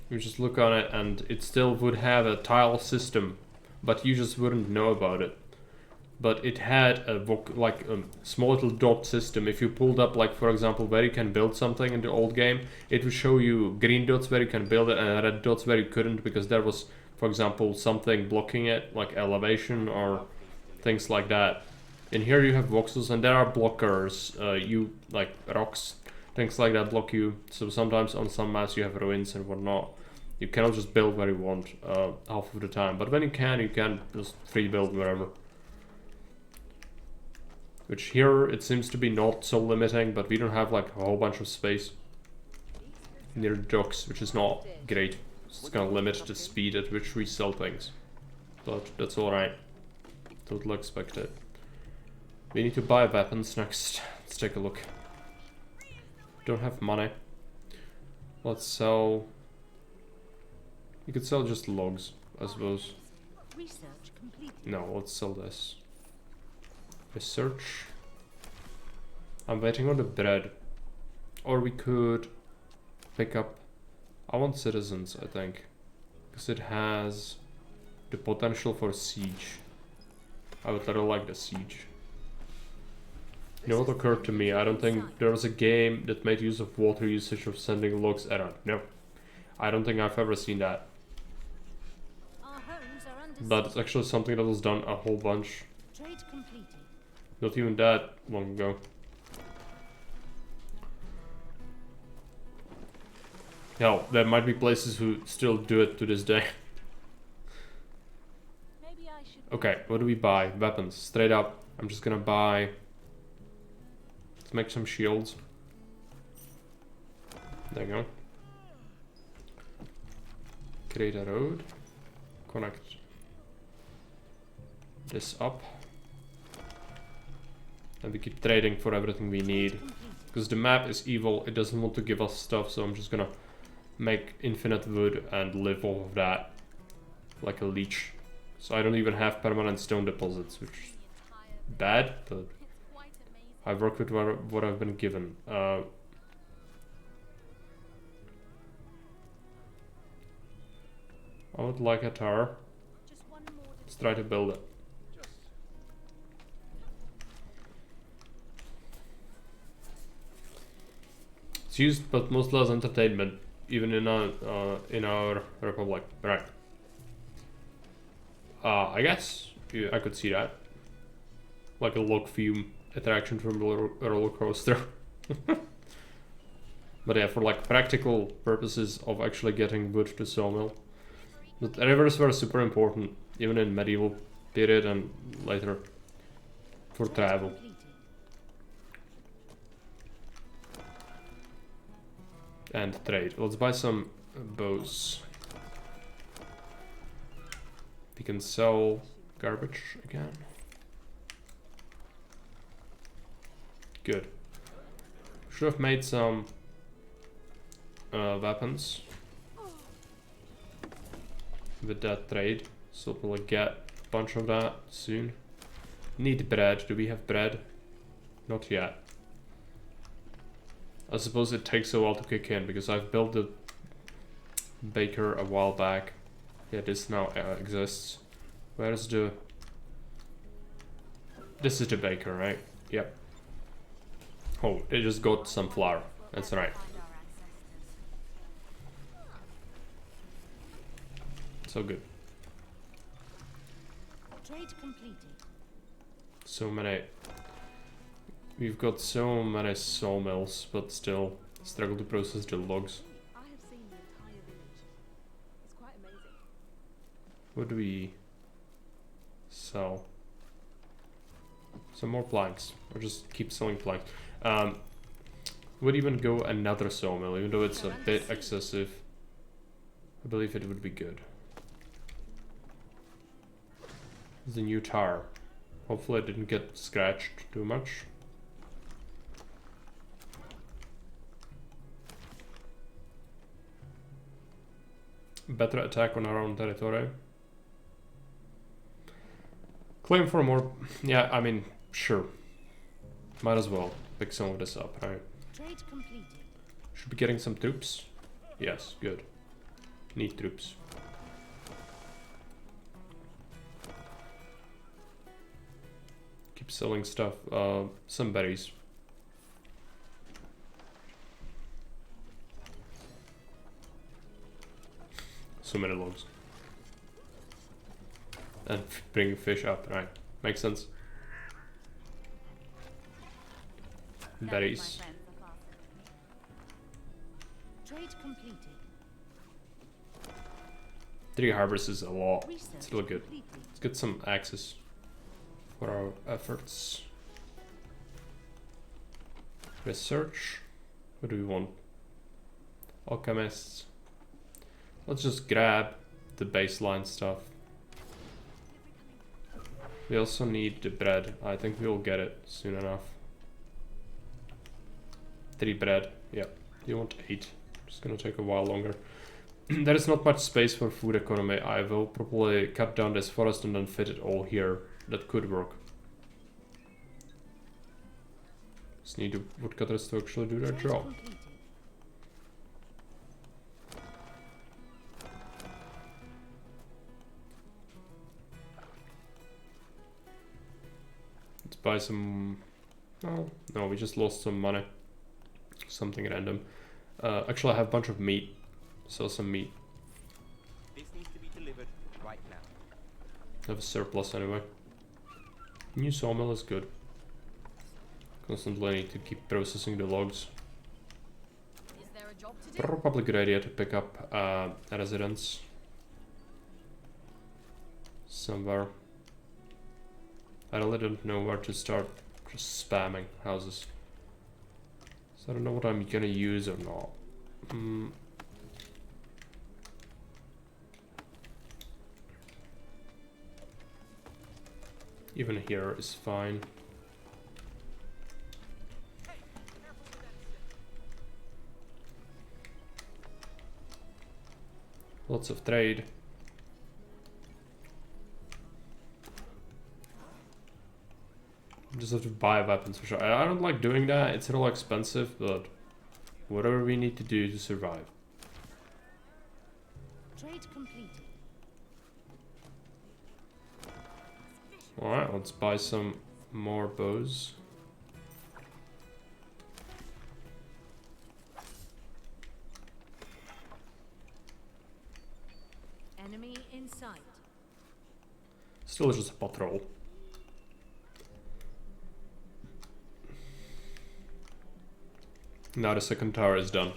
[SPEAKER 1] You just look on it, and it still would have a tile system, but you just wouldn't know about it. But it had a small little dot system. If you pulled up, like for example, where you can build something in the old game, it would show you green dots where you can build it, and red dots where you couldn't, because there was, for example, something blocking it, like elevation or things like that. In here you have voxels, and there are blockers, like rocks, things like that block you. So sometimes on some maps you have ruins and whatnot. You cannot just build where you want half of the time, but when you can just free build wherever. Which here it seems to be not so limiting, but we don't have like a whole bunch of space near the docks, which is not great. It's gonna limit the speed at which we sell things, but that's alright. Totally expected. We need to buy weapons next. Let's take a look. Don't have money. Let's sell... You could sell just logs, I suppose. No, let's sell this. Research. I'm waiting on the bread. Or we could pick up... I want citizens, I think. Because it has the potential for siege. I would rather like the siege. You know what occurred to me? I don't think there was a game that made use of water usage of sending logs around. No. I don't think I've ever seen that. But it's actually something that was done a whole bunch. Not even that long ago. Hell, there might be places who still do it to this day.
[SPEAKER 3] Maybe I should.
[SPEAKER 1] Okay, what do we buy? Weapons. Straight up. I'm just gonna buy... Let's make some shields. There you go. Create a road. Connect this up. And we keep trading for everything we need. Because the map is evil, it doesn't want to give us stuff, so I'm just gonna make infinite wood and live off of that. Like a leech. So I don't even have permanent stone deposits, which is bad, but I work with what I've been given. I would like a tower. Let's try to build it. It's used, but mostly as entertainment, even in our republic. Right. I guess I could see that, like a log fume attraction from a roller coaster. But yeah, for like practical purposes of actually getting wood to sawmill. But rivers were super important, even in medieval period and later, for travel. And trade. Let's buy some bows. We can sell garbage again. Good. Should have made some weapons with that trade, so we'll get a bunch of that soon. Need bread. Do we have bread? Not yet. I suppose it takes a while to kick in because I've built the baker a while back. Yeah, this now exists. Where's the... This is the baker, right? Yep. Oh, they just got some flour. That's right. So good.
[SPEAKER 3] Trade completed.
[SPEAKER 1] So many... We've got so many sawmills, but still struggle to process the logs.
[SPEAKER 6] I have seen the entire village. It's quite amazing.
[SPEAKER 1] What do we sell? Some more planks, or just keep selling planks. Would even go another sawmill, even though it's a bit excessive. I believe it would be good. The new tower. Hopefully I didn't get scratched too much. Better attack on our own territory. Claim for more... Yeah, I mean, sure. Might as well pick some of this up, right?
[SPEAKER 3] Trade completed.
[SPEAKER 1] Should be getting some troops. Yes, good. Need troops. Keep selling stuff. Some berries. So many logs. And bring fish up, right? Makes sense. Berries.
[SPEAKER 3] Trade completed.
[SPEAKER 1] 3 harbors is a lot.
[SPEAKER 3] Research
[SPEAKER 1] It's still good.
[SPEAKER 3] completed.
[SPEAKER 1] Let's get some axes for our efforts. Research. What do we want? Alchemists. Let's just grab the baseline stuff. We also need the bread. I think we'll get it soon enough. 3 bread. Yeah. You want 8. It's gonna take a while longer. There is not much space for food economy. I will probably cut down this forest and then fit it all here. That could work. Just need the woodcutters to actually do their job.
[SPEAKER 3] Completed.
[SPEAKER 1] Let's buy some... Oh, no, we just lost some money. Something random. Actually, I have a bunch of meat. Sell some meat.
[SPEAKER 12] This needs to be delivered right now.
[SPEAKER 1] I have a surplus anyway. New sawmill is good. Constantly need to keep processing the logs.
[SPEAKER 2] Is there a job to
[SPEAKER 1] Probably a good idea to pick up a residence somewhere. I really don't know where to start just spamming houses. So I don't know what I'm gonna use or not. Even here is fine. Lots of trade. Just have to buy weapons for sure. I don't like doing that, it's a little expensive, but whatever we need to do to survive.
[SPEAKER 3] Trade completed.
[SPEAKER 1] Alright, let's buy some more bows.
[SPEAKER 3] Enemy in sight.
[SPEAKER 1] Still just a patrol. Now the second tower is done.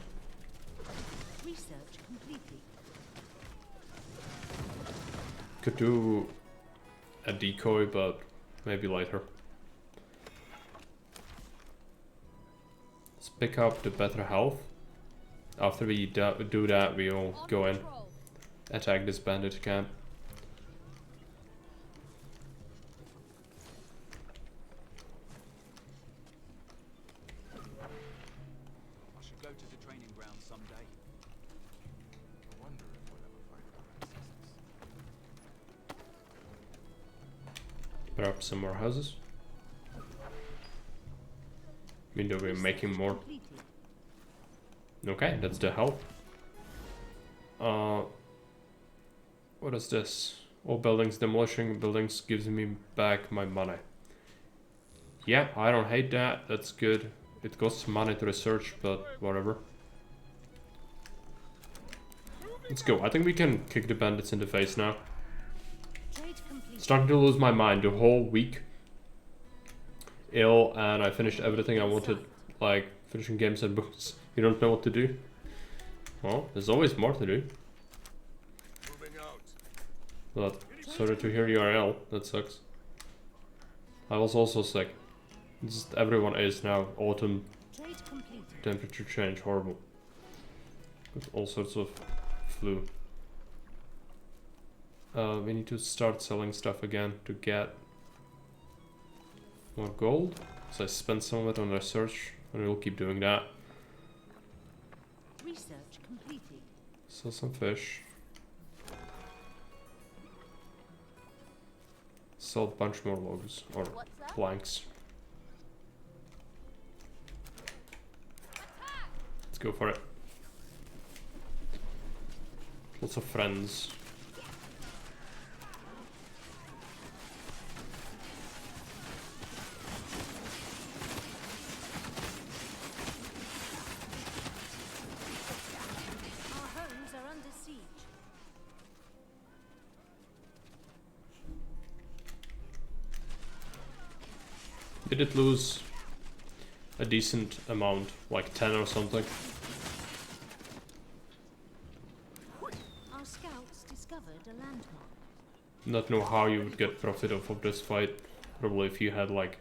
[SPEAKER 3] Research completed.
[SPEAKER 1] Could do a decoy, but maybe later. Let's pick up the better health. After we do that, we'll go in, attack this bandit camp.
[SPEAKER 10] I should go to the training ground someday.
[SPEAKER 4] I wonder if we'll ever find our ancestors.
[SPEAKER 1] Perhaps some more houses. Even though we're making more. Okay, that's the health. What is this? All buildings, demolishing buildings gives me back my money. Yeah, I don't hate that. That's good. It costs money to research, but whatever. Let's go. I think we can kick the bandits in the face now. Starting to lose my mind the whole week. Ill, and I finished everything I wanted, like finishing games and books. You don't know what to do? Well, there's always more to do. But sorry to hear you are ill. That sucks. I was also sick. Just everyone is now. Autumn temperature change, horrible. With all sorts of flu. We need to start selling stuff again to get more gold. So I spent some of it on research, and we'll keep doing that.
[SPEAKER 3] Research completed.
[SPEAKER 1] Sell some fish. Sell a bunch more logs or planks. Let's go for it. Lots of friends.
[SPEAKER 3] Our homes are under siege.
[SPEAKER 1] Did it lose a decent amount, like 10 or something?
[SPEAKER 3] Our scouts discovered a landmark.
[SPEAKER 1] Not know how you would get profit off of this fight. Probably if you had like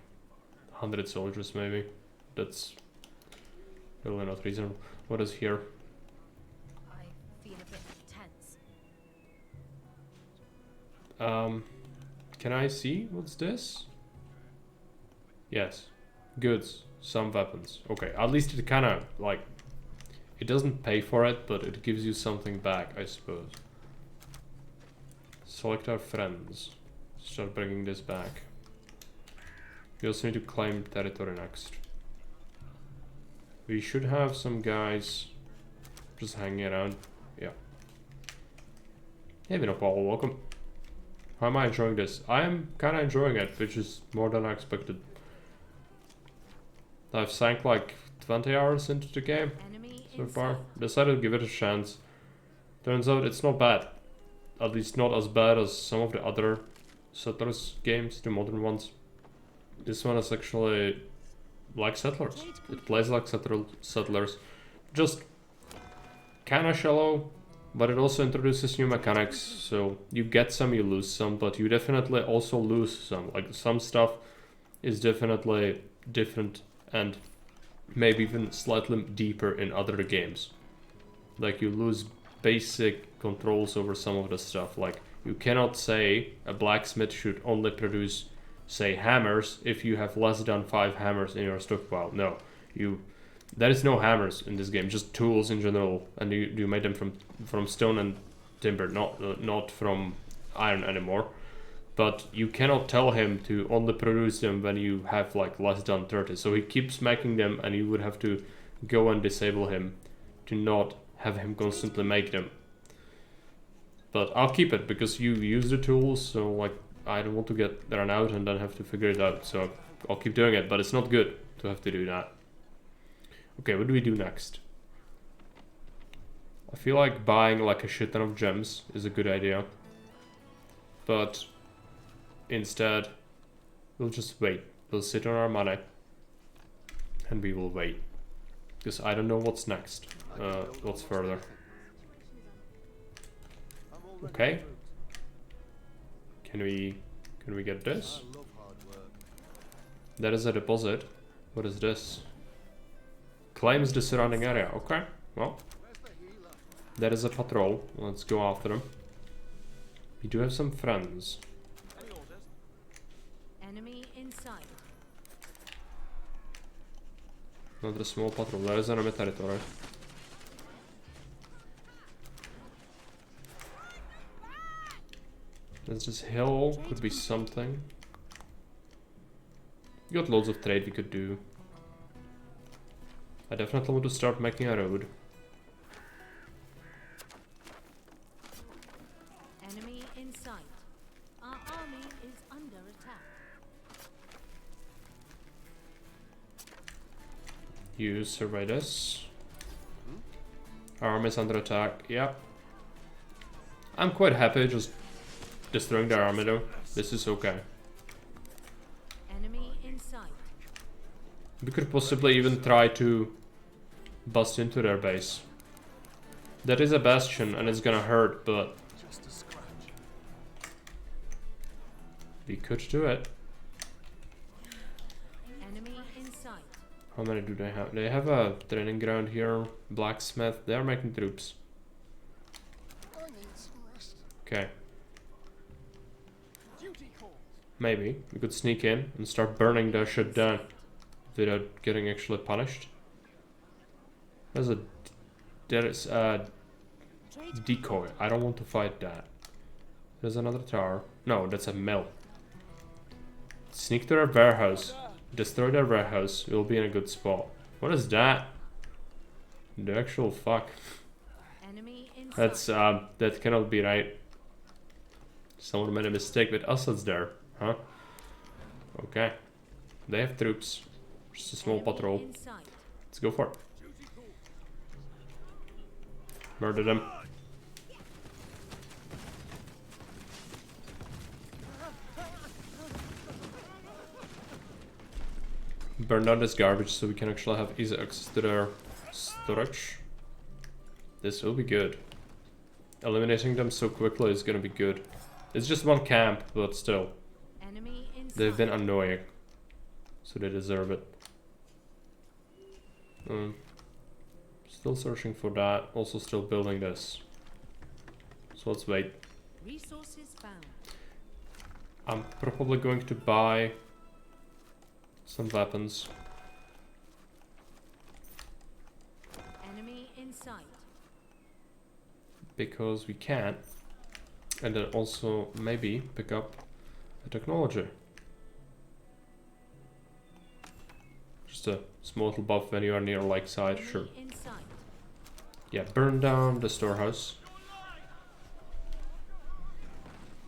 [SPEAKER 1] 100 soldiers maybe. That's really not reasonable. What is here?
[SPEAKER 2] I feel a bit tense.
[SPEAKER 1] Can I see? What's this? Yes. Goods. Some weapons. Okay, at least it kinda, like... It doesn't pay for it, but it gives you something back, I suppose. Select our friends. Start bringing this back. We also need to claim territory next. We should have some guys just hanging around. Yeah. Hey, Vinopal, welcome. How am I enjoying this? I am kinda enjoying it, which is more than I expected. I've sank like 20 hours into the game so far. Decided to give it a chance. Turns out it's not bad. At least not as bad as some of the other Settlers games, the modern ones. This one is actually like Settlers. It plays like Settlers. Just kinda shallow, but it also introduces new mechanics, so you get some, you lose some, but you definitely also lose some. Like, some stuff is definitely different and maybe even slightly deeper in other games. Like, you lose basic controls over some of the stuff. Like, you cannot say a blacksmith should only produce, say, hammers if you have less than 5 hammers in your stockpile. No, there is no hammers in this game, just tools in general, and you made them from stone and timber, not from iron anymore. But you cannot tell him to only produce them when you have like less than 30. So he keeps making them, and you would have to go and disable him to not have him constantly make them. But I'll keep it because you use the tools, so like I don't want to get run out and then have to figure it out. So I'll keep doing it, but it's not good to have to do that. Okay, what do we do next? I feel like buying like a shit ton of gems is a good idea. But instead, we'll just wait. We'll sit on our money. And we will wait. Because I don't know what's next. What's further. Okay. Can we get this? That is a deposit. What is this? Claims the surrounding area. Okay, well. That is a patrol. Let's go after them. We do have some friends.
[SPEAKER 3] Enemy in sight.
[SPEAKER 1] Another small patrol. There is enemy territory. There's this hill. Could be something. We got loads of trade we could do. I definitely want to start making a road.
[SPEAKER 3] Enemy in sight. Our army is under attack.
[SPEAKER 1] You survey this. Our army is under attack. Yeah. I'm quite happy just destroying their army though. This is okay.
[SPEAKER 3] Enemy in sight.
[SPEAKER 1] We could possibly even try to bust into their base. That is a bastion and it's gonna hurt, but
[SPEAKER 11] Just a scratch.
[SPEAKER 1] we could do it.
[SPEAKER 3] Enemy in sight.
[SPEAKER 1] How many do they have? They have a training ground here. Blacksmith. They are making troops.
[SPEAKER 11] I need some rest.
[SPEAKER 1] Okay.
[SPEAKER 11] Duty calls.
[SPEAKER 1] Maybe we could sneak in and start burning their shit down without getting actually punished. There is a decoy. I don't want to fight that. There's another tower. No, that's a mill. Sneak to their warehouse. Destroy their warehouse. We'll be in a good spot. What is that? The actual fuck.
[SPEAKER 3] Enemy in
[SPEAKER 1] That's
[SPEAKER 3] sight.
[SPEAKER 1] that cannot be right. Someone made a mistake with Assad's there, huh? Okay. They have troops. Just a small
[SPEAKER 3] Enemy
[SPEAKER 1] patrol.
[SPEAKER 3] in sight.
[SPEAKER 1] Let's go for it. Murder them. Burn down this garbage so we can actually have easy access to their storage. This will be good. Eliminating them so quickly is gonna be good. It's just one camp, but still.
[SPEAKER 3] Enemy in
[SPEAKER 1] They've
[SPEAKER 3] sight.
[SPEAKER 1] been annoying. So they deserve it. Still searching for that. Also still building this. So let's wait.
[SPEAKER 3] Resources found.
[SPEAKER 1] I'm probably going to buy some weapons.
[SPEAKER 3] Enemy in sight.
[SPEAKER 1] Because we can. And then also maybe pick up a technology. Just a small little buff when you are near lakeside,
[SPEAKER 3] Enemy
[SPEAKER 1] sure.
[SPEAKER 3] in sight.
[SPEAKER 1] Yeah, burn down the storehouse.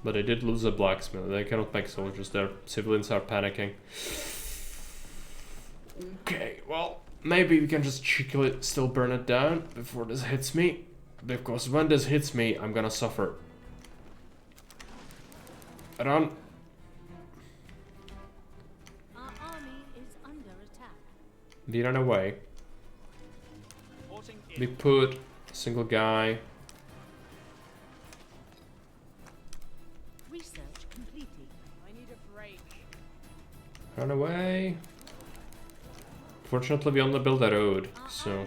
[SPEAKER 1] But they did lose a blacksmith. They cannot make soldiers. Their civilians are panicking. Okay, well, maybe we can just cheekily still burn it down before this hits me. Because when this hits me, I'm gonna suffer. Run.
[SPEAKER 3] Our army is under attack.
[SPEAKER 1] We ran away.
[SPEAKER 10] Reporting
[SPEAKER 1] We
[SPEAKER 10] in.
[SPEAKER 1] put Single guy.
[SPEAKER 3] Research completed.
[SPEAKER 6] I need a break.
[SPEAKER 1] Run away. Fortunately, we only built a road, so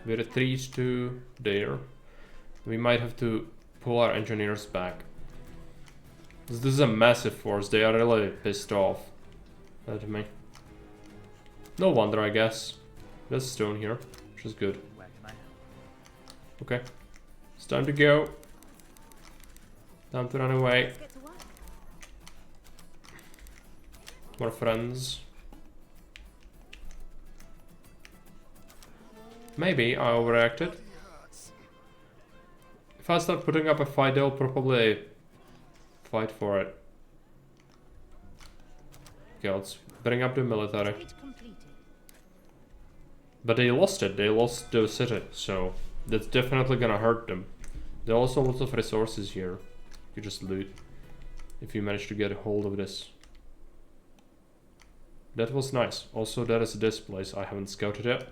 [SPEAKER 1] we retreat to there. We might have to pull our engineers back. This is a massive force. They are really pissed off at me. No wonder, I guess. There's stone here, which is good.
[SPEAKER 10] Where can I help?
[SPEAKER 1] Okay, it's time to go. Time to run away.
[SPEAKER 2] Let's get to work.
[SPEAKER 1] More friends. Maybe I overreacted. If I start putting up a fight, they'll probably fight for it. Okay, let's bring up the military.
[SPEAKER 3] Trade completed.
[SPEAKER 1] But they lost it. They lost the city, so that's definitely gonna hurt them. There are also lots of resources here. You just loot if you manage to get a hold of this. That was nice. Also, there is this place I haven't scouted yet.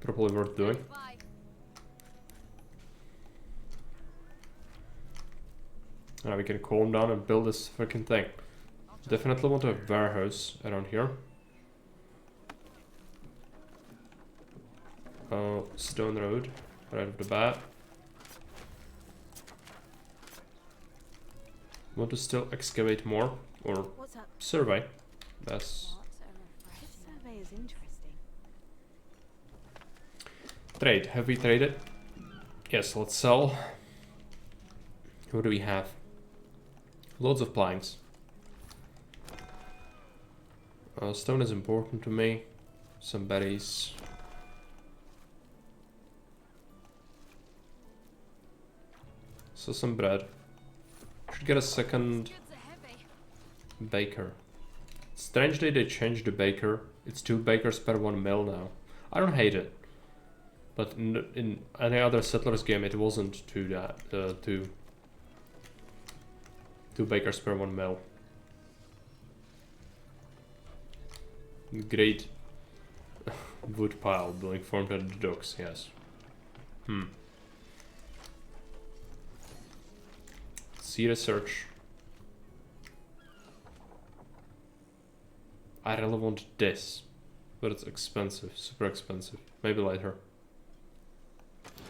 [SPEAKER 1] Probably worth doing.
[SPEAKER 2] Bye.
[SPEAKER 1] Now we can calm down and build this freaking thing. Definitely want a warehouse around here. Stone road right off the bat. Want to still excavate more or
[SPEAKER 2] What's up?
[SPEAKER 1] survey? That's
[SPEAKER 6] This survey is interesting.
[SPEAKER 1] trade. Have we traded? Yes, let's sell. What do we have? Loads of planks. Stone is important to me. Some berries. So some bread. Should get a second
[SPEAKER 2] Goods are heavy.
[SPEAKER 1] baker. Strangely, they changed the baker. It's 2 bakers per 1 mill now. I don't hate it, but in any other Settlers game, it wasn't two bakers per 1 mill. Great wood pile being formed at the docks. Yes. See research. I really want this, but it's expensive, super expensive. Maybe later.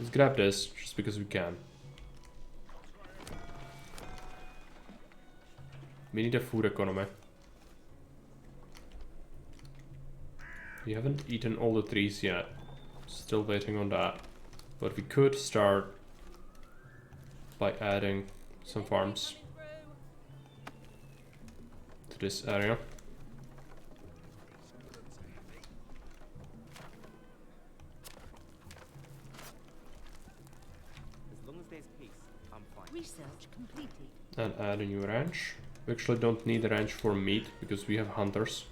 [SPEAKER 1] Let's grab this just because we can. We need a food economy. We haven't eaten all the trees yet. Still waiting on that. But we could start by adding some farms to this area.
[SPEAKER 12] As long as there's peace, I'm fine.
[SPEAKER 3] Research completed.
[SPEAKER 1] And add a new ranch. We actually don't need a ranch for meat because we have hunters.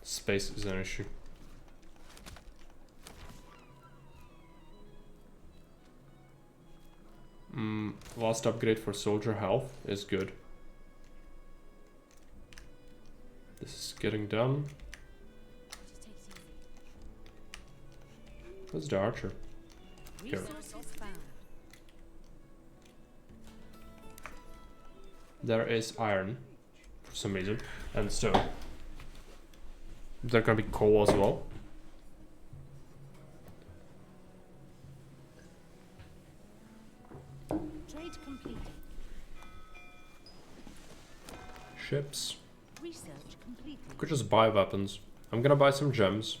[SPEAKER 1] Space is an issue. Last upgrade for soldier health is good. This is getting done. Where's the archer? Here.
[SPEAKER 3] Resources found.
[SPEAKER 1] There is iron for some reason, and stone. There gonna be coal as well.
[SPEAKER 3] Trade completed.
[SPEAKER 1] Ships.
[SPEAKER 3] Research completed.
[SPEAKER 1] Could just buy weapons. I'm gonna buy some gems.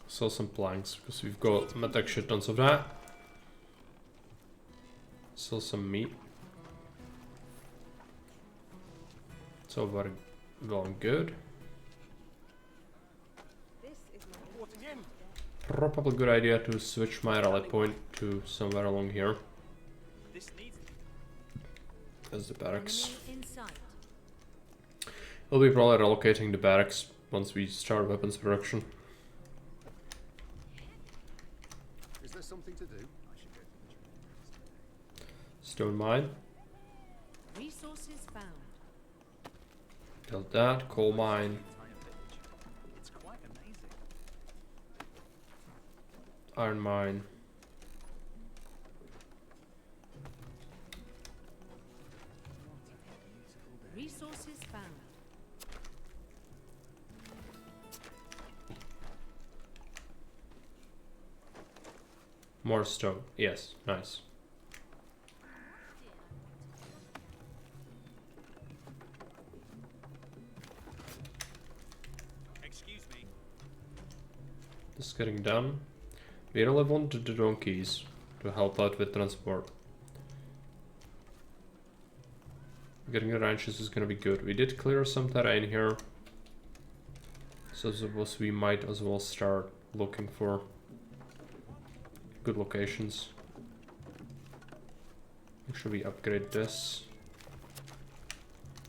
[SPEAKER 1] Sell some planks because we've got metal shit tons of that. Sell some meat. So very well and good.
[SPEAKER 6] This is my
[SPEAKER 4] Reporting in.
[SPEAKER 1] Probably good idea to switch my rally point to somewhere along here.
[SPEAKER 4] This needs
[SPEAKER 1] As the barracks.
[SPEAKER 3] Enemy in sight.
[SPEAKER 1] We'll be probably relocating the barracks once we start weapons production.
[SPEAKER 11] Is there something to do?
[SPEAKER 1] Stone mine.
[SPEAKER 3] Resources found.
[SPEAKER 1] Build that, coal mine.
[SPEAKER 10] It's quite amazing.
[SPEAKER 1] Iron mine.
[SPEAKER 3] Resources found.
[SPEAKER 1] More stone. Yes, nice.
[SPEAKER 4] Excuse me.
[SPEAKER 1] This is getting done. We really wanted the donkeys to help out with transport. Getting the ranches is gonna be good. We did clear some terrain here, so I suppose we might as well start looking for good locations. Make sure we upgrade this.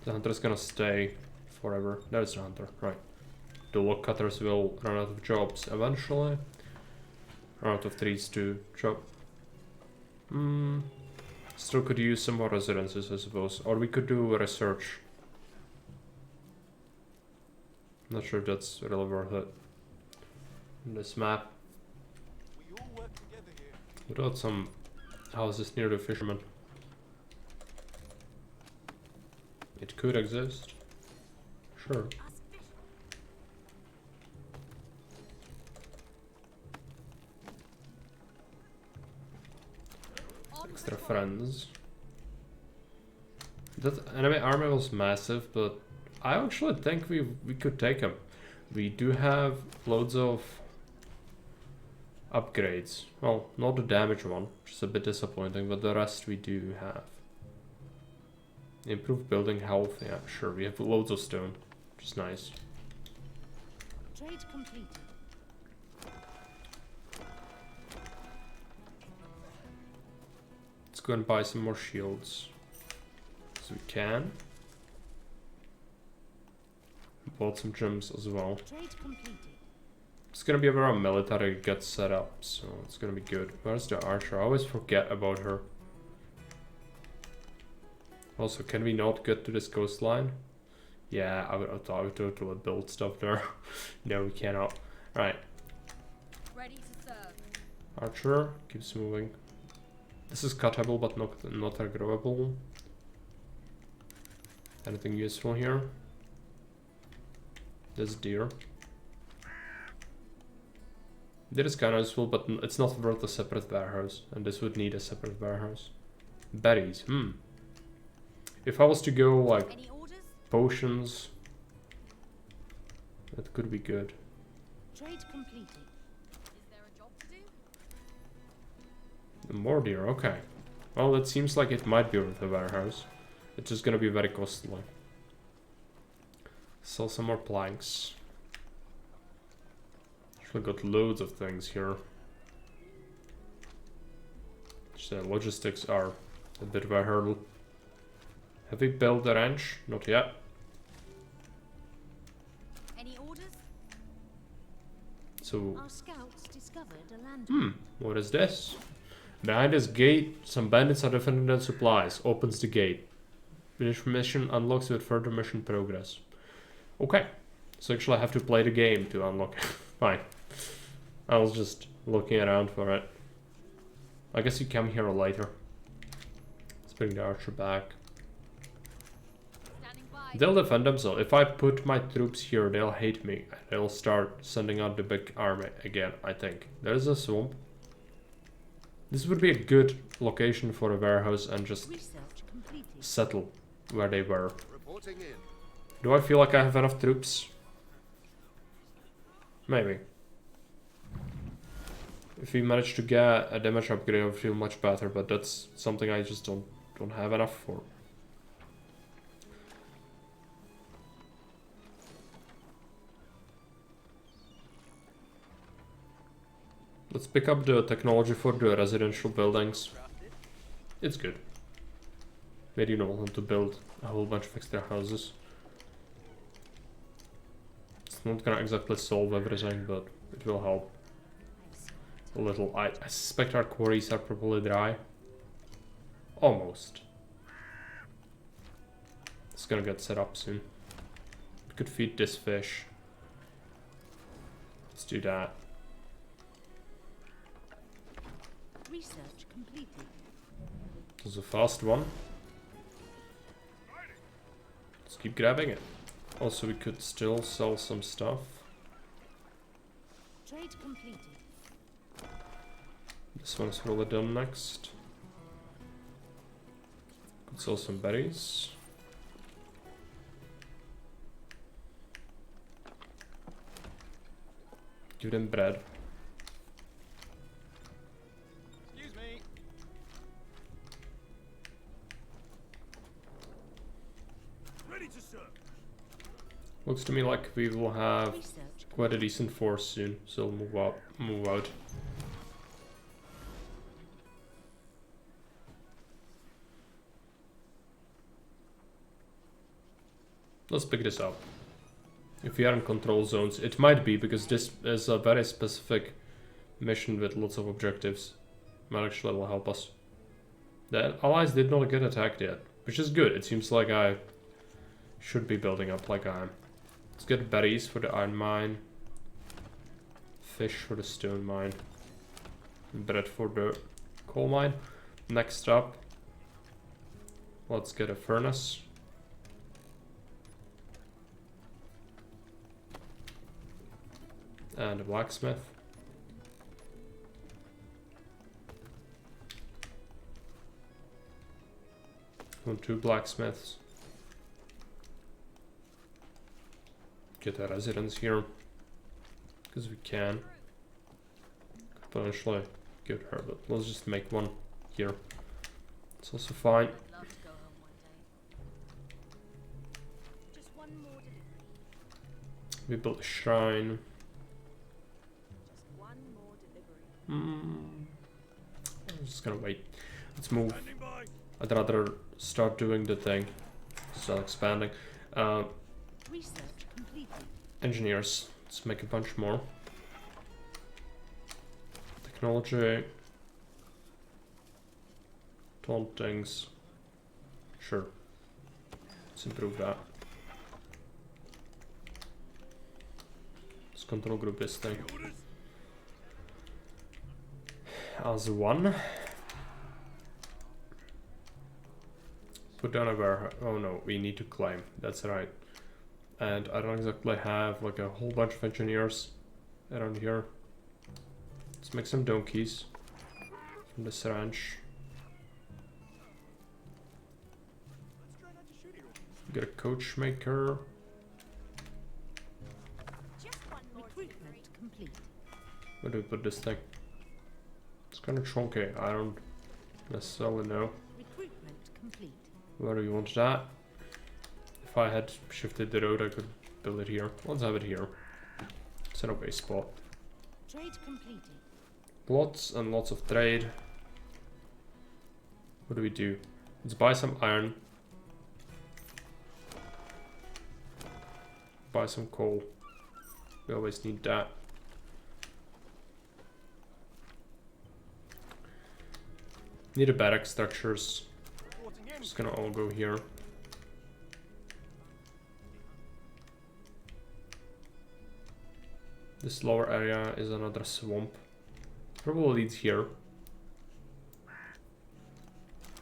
[SPEAKER 1] The hunter's gonna stay forever. There's the hunter, right. The log cutters will run out of jobs eventually. Run out of trees to chop. Still could use some more residences, I suppose. Or we could do research. Not sure if that's really worth it. This map.
[SPEAKER 4] We all work together here.
[SPEAKER 1] Without some houses near the fishermen. It could exist. Sure. Extra friends. That enemy army was massive, but I actually think we could take him. We do have loads of upgrades. Well, not the damage one, which is a bit disappointing, but the rest we do have. Improved building health, yeah, sure. We have loads of stone, which is nice.
[SPEAKER 3] Trade completed.
[SPEAKER 1] Let's go and buy some more shields. So we can. Bought some gems as well.
[SPEAKER 3] Trade completed.
[SPEAKER 1] It's gonna be where our military gets set up, so it's gonna be good. Where's the archer? I always forget about her. Also, can we not get to this coastline? Yeah, I would totally build stuff there. No, we cannot. Right.
[SPEAKER 2] Ready to serve.
[SPEAKER 1] Archer keeps moving. This is cuttable, but not growable. Anything useful here? This deer. Deer is kind of useful, but it's not worth a separate warehouse, and this would need a separate warehouse. Berries, If I was to go like potions, that could be good.
[SPEAKER 3] Trade completed.
[SPEAKER 2] Is there a job to do?
[SPEAKER 1] The more deer, okay. Well, it seems like it might be worth a warehouse. It's just gonna be very costly. Sell some more planks. Actually got loads of things here. So logistics are a bit of a hurdle. Have we built the ranch? Not yet.
[SPEAKER 2] Any orders?
[SPEAKER 1] So,
[SPEAKER 3] Our scouts discovered a land.
[SPEAKER 1] what is this? Behind this gate, some bandits are defending their supplies. Opens the gate. Finish mission unlocks with further mission progress. Okay. So actually I have to play the game to unlock it. Fine. I was just looking around for it. I guess you come here later. Let's bring the archer back. They'll defend themselves. If I put my troops here, they'll hate me. They'll start sending out the big army again, I think. There's a swamp. This would be a good location for a warehouse and just settle where they were.
[SPEAKER 11] Reporting in.
[SPEAKER 1] Do I feel like I have enough troops? Maybe. If we manage to get a damage upgrade, I'll feel much better, but that's something I just don't have enough for. Let's pick up the technology for the residential buildings. It's good. Maybe you don't want to build a whole bunch of extra houses. It's not gonna exactly solve everything, but it will help a little. I suspect our quarries are probably dry. Almost. It's gonna get set up soon. Could feed this fish. Let's do that.
[SPEAKER 3] Research completed.
[SPEAKER 1] This is a fast one. Let's keep grabbing it. Also, we could still sell some stuff.
[SPEAKER 3] Trade completed.
[SPEAKER 1] This one's really done next. Could sell some berries. Give them bread.
[SPEAKER 4] Excuse me. Ready to serve.
[SPEAKER 1] Looks to me like we will have
[SPEAKER 3] Research.
[SPEAKER 1] quite a decent force soon, so we'll move out. Let's pick this up. If we are in control zones, it might be because this is a very specific mission with lots of objectives. Might actually will help us. The allies did not get attacked yet, which is good. It seems like I should be building up like I am. Let's get berries for the iron mine, fish for the stone mine, and bread for the coal mine. Next up, let's get a furnace. And a blacksmith. Want 2 blacksmiths. Get a residence here. Because we can. Could potentially get her, but let's just make one here. It's also fine.
[SPEAKER 3] Love to go home one day. Just one more delivery.
[SPEAKER 1] We built a shrine.
[SPEAKER 6] Just one more delivery.
[SPEAKER 1] I'm just gonna wait. Let's move.
[SPEAKER 4] Standing by.
[SPEAKER 1] I'd rather start doing the thing. Start expanding.
[SPEAKER 3] Research completed.
[SPEAKER 1] Engineers. Let's make a bunch more. Technology. Tauntings. Sure. Let's improve that. Let's control group this thing. As one. Put down a warehouse. Oh no, we need to claim. That's right. And I don't exactly have like a whole bunch of engineers around here. Let's make some donkeys from this ranch. Get a coach maker.
[SPEAKER 3] Just one more recruitment complete.
[SPEAKER 1] Where do we put this thing? It's kind of chunky. I don't necessarily know.
[SPEAKER 3] Recruitment complete.
[SPEAKER 1] Where do you want that? If I had shifted the road, I could build it here. Let's have it here. It's an okay spot.
[SPEAKER 3] Trade completed.
[SPEAKER 1] Lots and lots of trade. What do we do? Let's buy some iron. Buy some coal. We always need that. Need a barrack structures. Just gonna all go here. This lower area is another swamp. Probably leads here.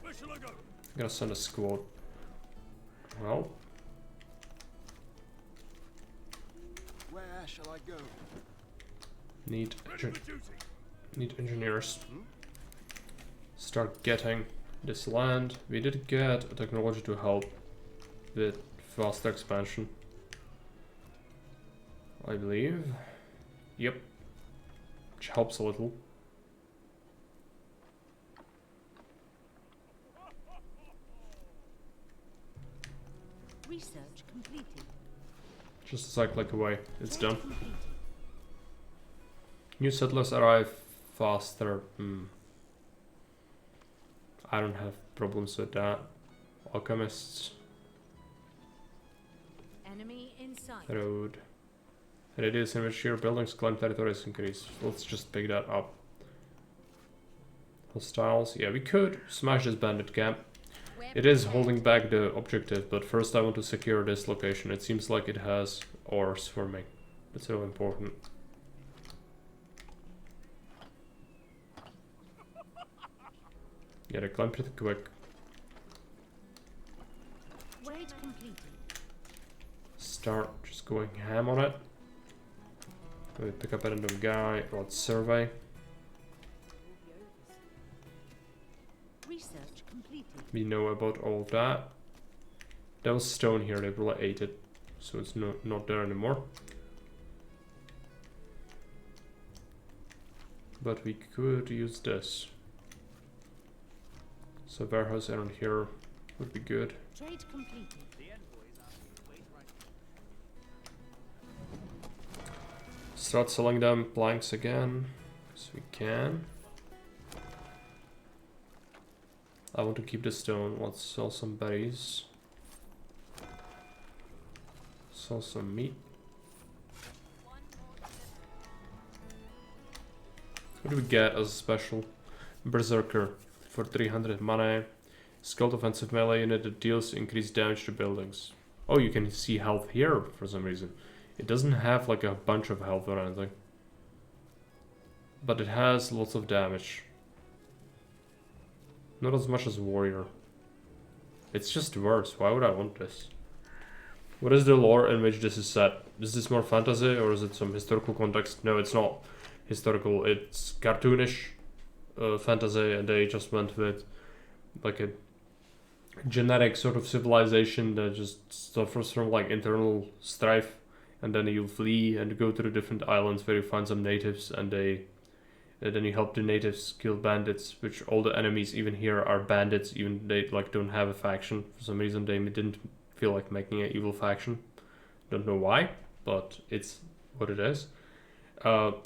[SPEAKER 4] Where shall I go?
[SPEAKER 1] I'm gonna send a squad. Well,
[SPEAKER 11] Where shall I go?
[SPEAKER 1] need
[SPEAKER 4] Ready for duty.
[SPEAKER 1] need engineers. Start getting this land. We did get a technology to help with faster expansion, I believe. Yep, which helps a little.
[SPEAKER 3] Research completed.
[SPEAKER 1] Just a cycle away, it's
[SPEAKER 3] Trade
[SPEAKER 1] done.
[SPEAKER 3] completed.
[SPEAKER 1] New settlers arrive faster. I don't have problems with that. Alchemists,
[SPEAKER 3] Enemy in sight.
[SPEAKER 1] road. Radius in which your buildings claim territories increase. Let's just pick that up. Hostiles. Yeah, we could smash this bandit camp.
[SPEAKER 3] Where
[SPEAKER 1] It is holding back the objective, but first I want to secure this location. It seems like it has ores for me. That's so important. Yeah, they climb pretty quick.
[SPEAKER 3] Raid completed.
[SPEAKER 1] Start just going ham on it. We pick up a random guy. Let's survey.
[SPEAKER 3] Research completed.
[SPEAKER 1] We know about all of that. There was stone here, they probably ate it. So it's not there anymore. But we could use this. So warehouse around here would be good.
[SPEAKER 3] Trade completed.
[SPEAKER 1] Start selling them planks again, because we can. I want to keep the stone. Let's sell some berries. Sell some meat. What do we get as a special? Berserker for 300 money. Skilled offensive melee unit that deals increased damage to buildings. Oh, you can see health here for some reason. It doesn't have like a bunch of health or anything. But it has lots of damage. Not as much as warrior. It's just worse. Why would I want this? What is the lore in which this is set? Is this more fantasy or is it some historical context? No, it's not historical. It's cartoonish fantasy, and they just went with like a generic sort of civilization that just suffers from like internal strife, and then you flee and go to the different islands where you find some natives, and then you help the natives kill bandits, which all the enemies even here are bandits, even they like don't have a faction. For some reason they didn't feel like making an evil faction. Don't know why, but it's what it is.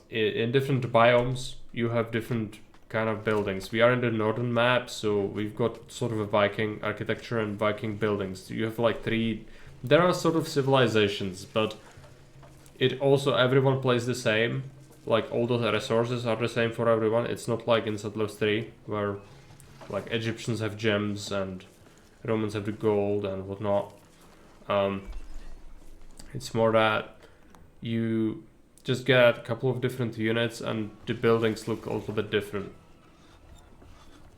[SPEAKER 1] In different biomes you have different kind of buildings. We are in the northern map, so we've got sort of a Viking architecture and Viking buildings. You have like three, there are sort of civilizations, but it also, everyone plays the same. Like all the resources are the same for everyone. It's not like in Settlers 3 where like Egyptians have gems and Romans have the gold and whatnot. It's more that you just get a couple of different units and the buildings look a little bit different.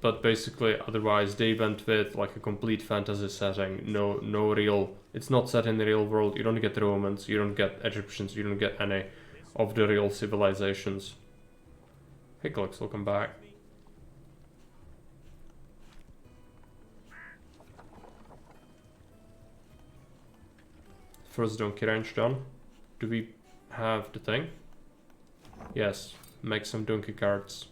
[SPEAKER 1] But basically otherwise they went with like a complete fantasy setting. No real, it's not set in the real world. You don't get Romans, you don't get Egyptians, you don't get any of the real civilizations. Hey Glux, welcome back. First donkey ranch done. Do we have the thing? Yes, make some donkey carts.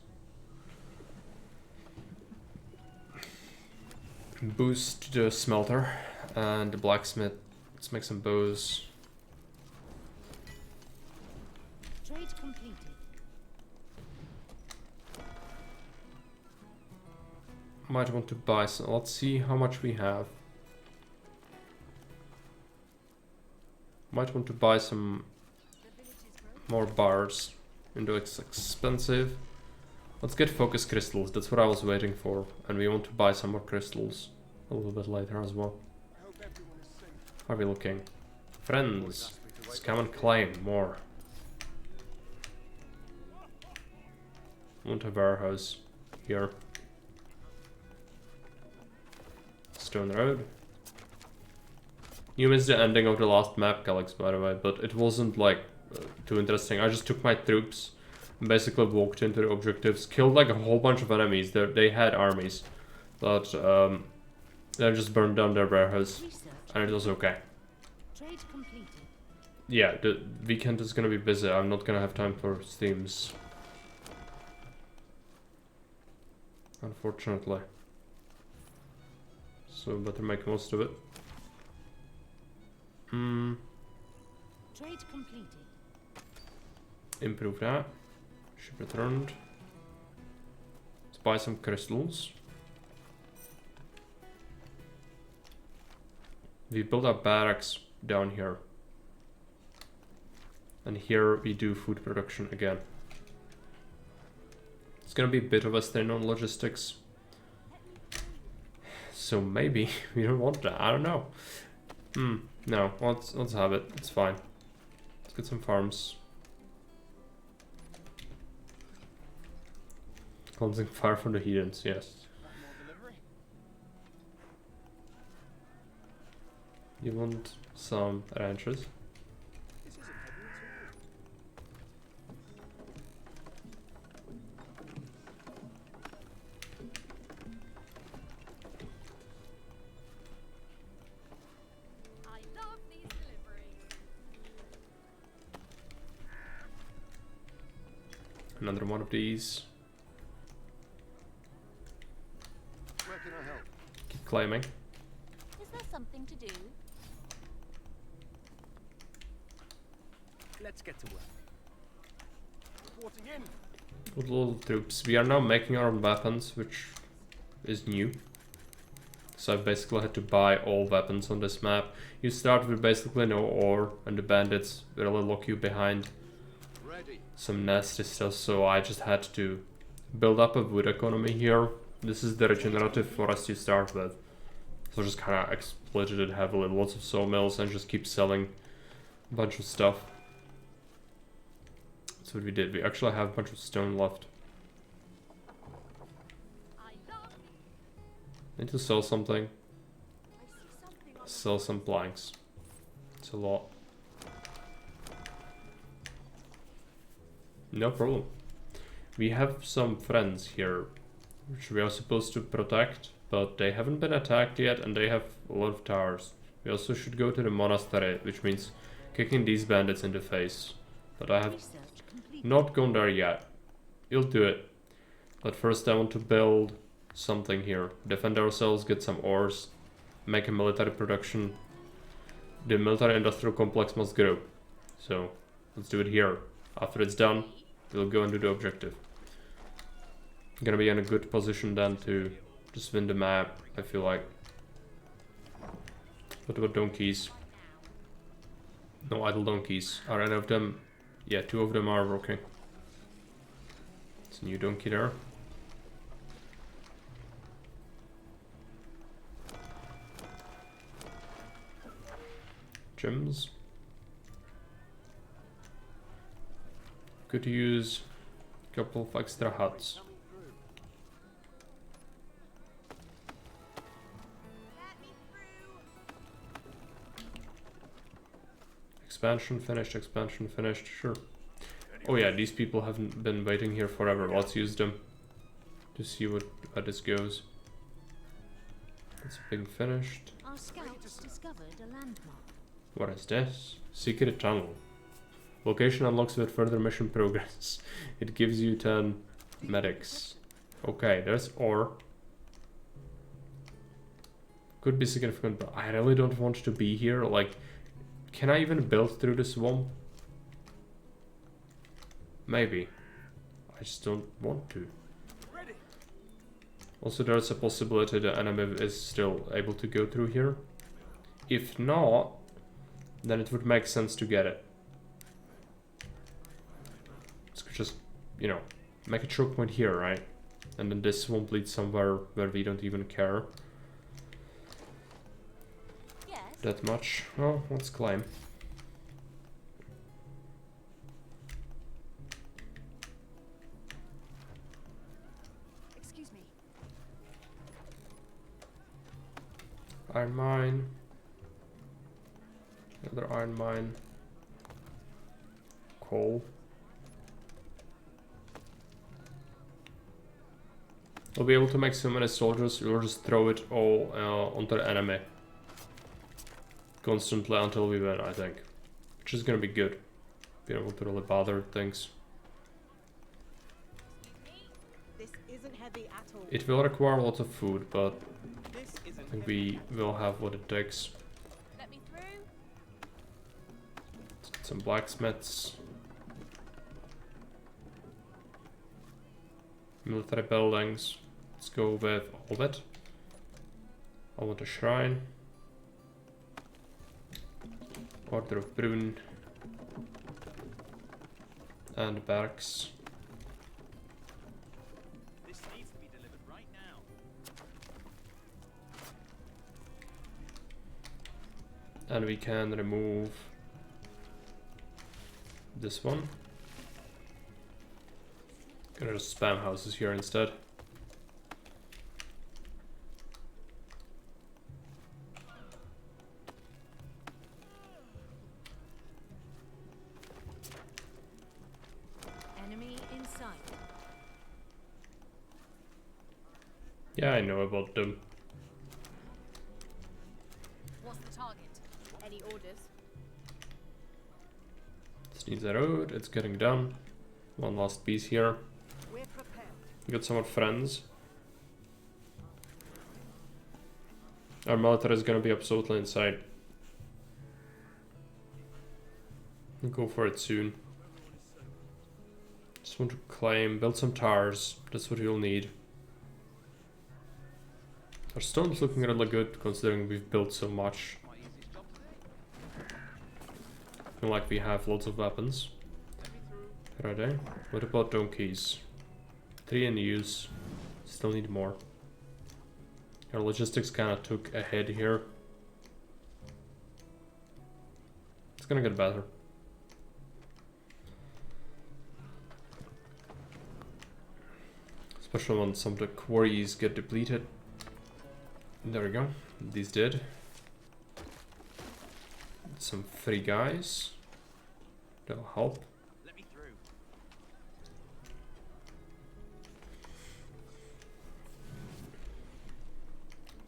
[SPEAKER 1] Boost the smelter and the blacksmith. Let's make some bows.
[SPEAKER 3] Trade completed.
[SPEAKER 1] Might want to buy some. Let's see how much we have. Might want to buy some more bars. Even though it's expensive. Let's get focus crystals. That's what I was waiting for. And we want to buy some more crystals a little bit later as well. How are we looking? Friends, let's come and claim more. Want a warehouse here. Stone Road. You missed the ending of the last map, Calyx, by the way, but it wasn't like too interesting. I just took my troops and basically walked into the objectives, killed like a whole bunch of enemies. They had armies, but they just burned down their warehouse, and it was okay.
[SPEAKER 3] Trade completed.
[SPEAKER 1] Yeah, the weekend is gonna be busy. I'm not gonna have time for streams, unfortunately. So better make most of it.
[SPEAKER 3] Trade completed.
[SPEAKER 1] Improve that. Ship returned. Let's buy some crystals. We build our barracks down here. And here we do food production again. It's gonna be a bit of a strain on logistics. So maybe we don't want that. I don't know. No, let's have it. It's fine. Let's get some farms. Cleansing fire from the heathens, yes. You want some ranches?
[SPEAKER 2] I love these deliveries.
[SPEAKER 1] Another one of these.
[SPEAKER 11] Where can I help?
[SPEAKER 1] Keep claiming.
[SPEAKER 3] Is there something to do?
[SPEAKER 10] Let's get to work.
[SPEAKER 11] Reporting in.
[SPEAKER 1] Good little troops. We are now making our own weapons, which is new. So I basically had to buy all weapons on this map. You start with basically no ore, and the bandits really lock you behind
[SPEAKER 11] Ready.
[SPEAKER 1] some nasty stuff, so I just had to build up a wood economy here. This is the regenerative forest you start with. So just kind of exploited it heavily, lots of sawmills, and just keep selling a bunch of stuff. That's what we did. We actually have a bunch of stone left. Need to sell something. Sell some planks. It's a lot. No problem. We have some friends here, which we are supposed to protect, but they haven't been attacked yet, and they have a lot of towers. We also should go to the monastery, which means kicking these bandits in the face. But I have not gone there yet. You'll do it. But first I want to build something here. Defend ourselves, get some ores, make a military production. The military industrial complex must grow. So let's do it here. After it's done, we'll go and do the objective. Gonna be in a good position then to just win the map, I feel like. What about donkeys? No idle donkeys. Are any of them? Yeah, 2 of them are working. It's a new donkey there. Gems. Could use a couple of extra huts. Expansion finished, sure. Oh yeah, these people haven't been waiting here forever. Let's use them to see where this goes. That's being finished.
[SPEAKER 3] Our scouts discovered a landmark.
[SPEAKER 1] What is this? Secret tunnel. Location unlocks with further mission progress. It gives you 10 medics. Okay, there's ore. Could be significant, but I really don't want to be here. Like, can I even build through the swamp? Maybe. I just don't want to. Also, there's a possibility the enemy is still able to go through here. If not, then it would make sense to get it. Let's just, you know, make a choke point here, right? And then this swamp leads somewhere where we don't even care.
[SPEAKER 3] Yes.
[SPEAKER 1] That much. Well, let's climb.
[SPEAKER 6] Excuse me.
[SPEAKER 1] Iron mine. Another iron mine. Coal. We'll be able to make so many soldiers, we'll just throw it all onto the enemy. Constantly until we win, I think. Which is gonna be good. Be able to really bother things.
[SPEAKER 7] This isn't heavy at all.
[SPEAKER 1] It will require lots of food, but
[SPEAKER 10] This isn't
[SPEAKER 1] I think we will have what it takes.
[SPEAKER 2] Let me through.
[SPEAKER 1] Let's get some blacksmiths. Military buildings. Let's go with all that. I want a shrine. Order of Brun. And barracks.
[SPEAKER 10] This needs to be delivered right now.
[SPEAKER 1] And we can remove this one. Gonna just spam houses here instead.
[SPEAKER 3] Enemy in sight.
[SPEAKER 1] Yeah, I know about them.
[SPEAKER 3] What's the target?
[SPEAKER 6] Any orders?
[SPEAKER 1] This needs a road, it's getting done. One last piece here.
[SPEAKER 7] We're prepared.
[SPEAKER 1] Got some more friends. Our military is gonna be absolutely insane. Go for it soon. Just want to claim, build some towers. That's what you'll need. Our stone's looking really good considering we've built so much. Feel like we have lots of weapons. Ready? What about donkeys? 3 in use. Still need more. Our logistics kinda took a hit here. It's gonna get better. Especially when some of the quarries get depleted. There we go. These did. Some free guys. That'll help.
[SPEAKER 10] Let me through.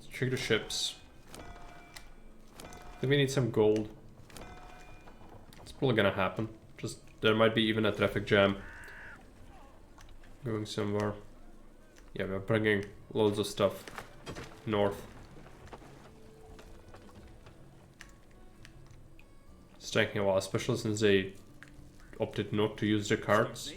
[SPEAKER 1] Let's check the ships. I think we need some gold. It's probably gonna happen. Just there might be even a traffic jam going somewhere. Yeah, we're bringing loads of stuff north. It's taking a while, especially since they opted not to use the carts.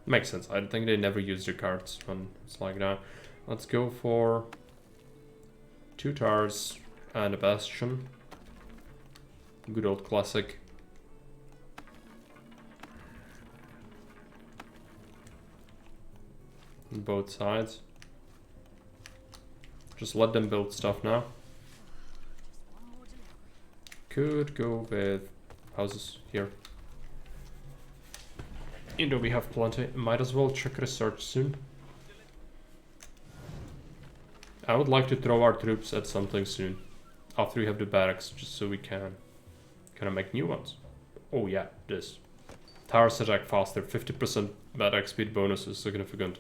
[SPEAKER 1] Makes sense. I think they never use the carts when it's like that. Let's go for 2 towers and a bastion. Good old classic. On both sides. Just let them build stuff now. Could go with houses here. You know we have plenty. Might as well check research soon. I would like to throw our troops at something soon. After we have the barracks, just so we can kind of make new ones. Oh yeah, this. Towers attack faster. 50% attack speed bonus is significant.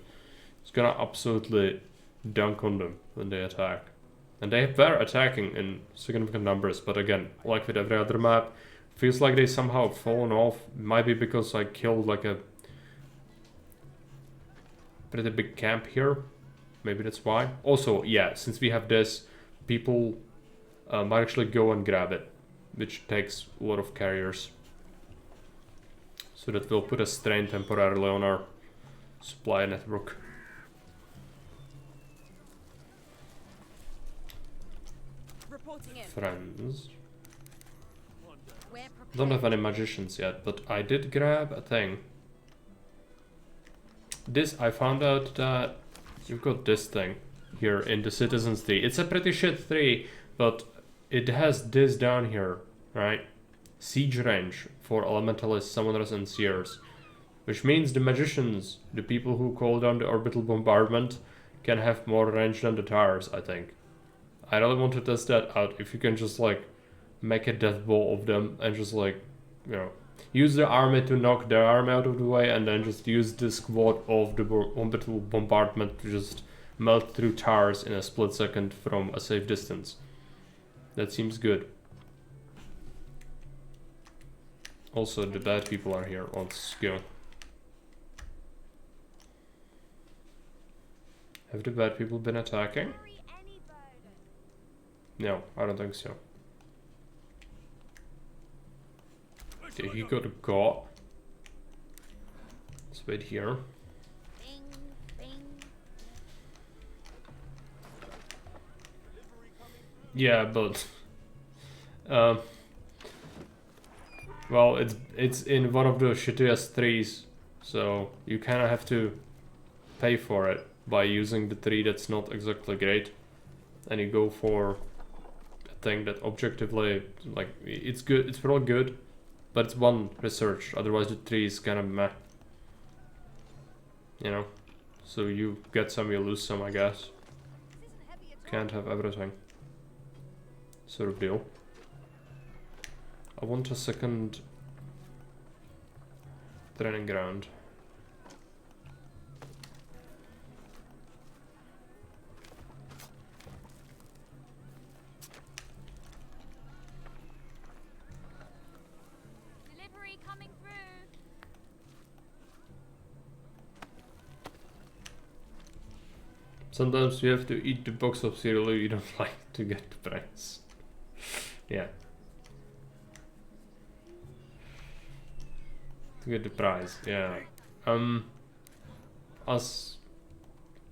[SPEAKER 1] It's gonna absolutely dunk on them when they attack. And they were attacking in significant numbers, but again, like with every other map, feels like they somehow have fallen off. Might be because I killed like a pretty big camp here. Maybe that's why. Also, yeah, since we have this, people might actually go and grab it, which takes a lot of carriers. So that will put a strain temporarily on our supply network.
[SPEAKER 6] Reporting in.
[SPEAKER 1] Friends.
[SPEAKER 6] We're
[SPEAKER 1] Don't have any magicians yet, but I did grab a thing. This, I found out that you've got this thing here in the Citizens tree. It's a pretty shit tree, but it has this down here, right? Siege range for elementalists, summoners, and seers. Which means the magicians, the people who call down the orbital bombardment, can have more range than the towers, I think. I really want to test that out. If you can just like make a death ball of them and just like, you know, use the army to knock their army out of the way and then just use the squad of the orbital bombardment to just melt through towers in a split second from a safe distance. That seems good. Also, the bad people are here. Let's go. Have the bad people been attacking? No, I don't think so. Okay, he got a got. Let's wait here. Yeah, but well, it's in one of the shittiest trees, so you kind of have to pay for it. by using the tree that's not exactly great, and you go for a thing that objectively, like, it's good, it's really good, but it's one research, otherwise the tree is kind of meh. You know? So you get some, you lose some, I guess. Can't have everything. Sort of deal. I want a second training ground.
[SPEAKER 2] Delivery coming through.
[SPEAKER 1] Sometimes you have to eat the box of cereal you don't like to get the price. Yeah. To get the prize, yeah. As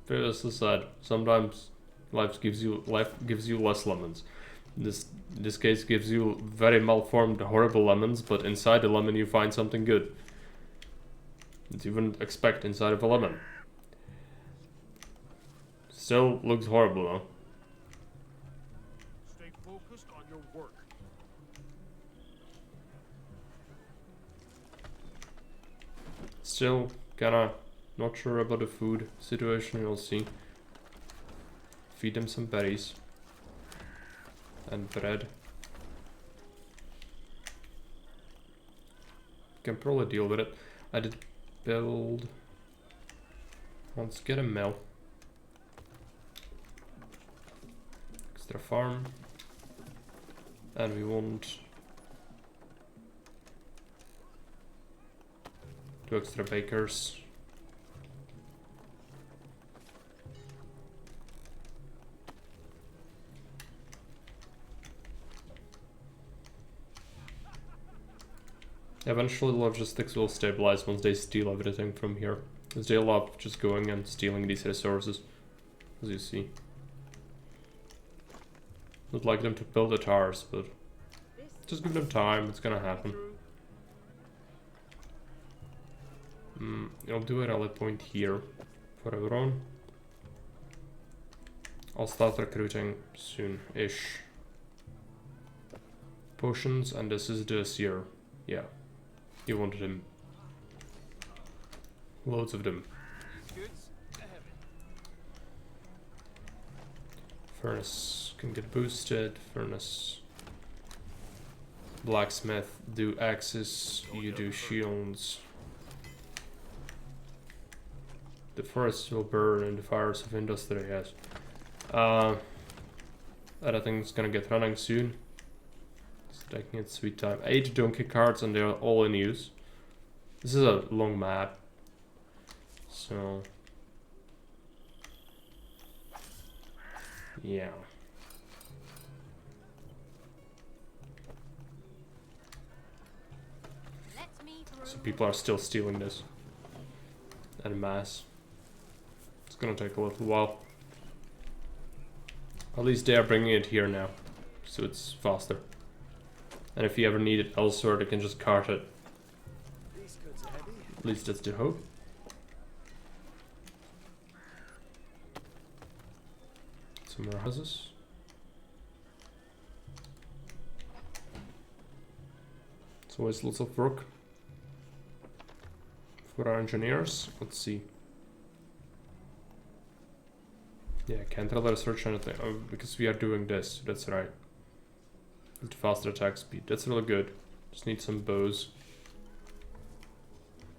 [SPEAKER 1] previously said, sometimes life gives you less lemons. This case gives you very malformed, horrible lemons, but inside the lemon you find something good that you wouldn't expect inside of a lemon. Still looks horrible though.
[SPEAKER 11] Stay focused on your work.
[SPEAKER 1] Still kinda not sure about the food situation, we'll see. Feed them some berries. And bread. Can probably deal with it. I did build... Let's get a mill. Extra farm. And we want... 2 extra bakers. Eventually logistics will stabilize once they steal everything from here. Because they love just going and stealing these resources, as you see. Would like them to build the towers, but just give them time, it's gonna happen. I'll do a rally point here for everyone. I'll start recruiting soon-ish. Potions, and this is the seer. Yeah. You wanted them. Loads of them. Furnace can get boosted. Furnace. Blacksmith, do axes. You do shields. The forest will burn in the fires of industry, yes. Everything's gonna get running soon. It's taking its sweet time. 8 donkey carts and they're all in use. This is a long map. So... yeah. So people are still stealing this. En masse. It's gonna take a little while. At least they are bringing it here now. So it's faster. And if you ever need it elsewhere, they can just cart it. At least that's the hope. Some more houses. It's always lots of work for our engineers. Let's see. Yeah, can't really research anything because we are doing this. That's right. With faster attack speed. That's really good. Just need some bows.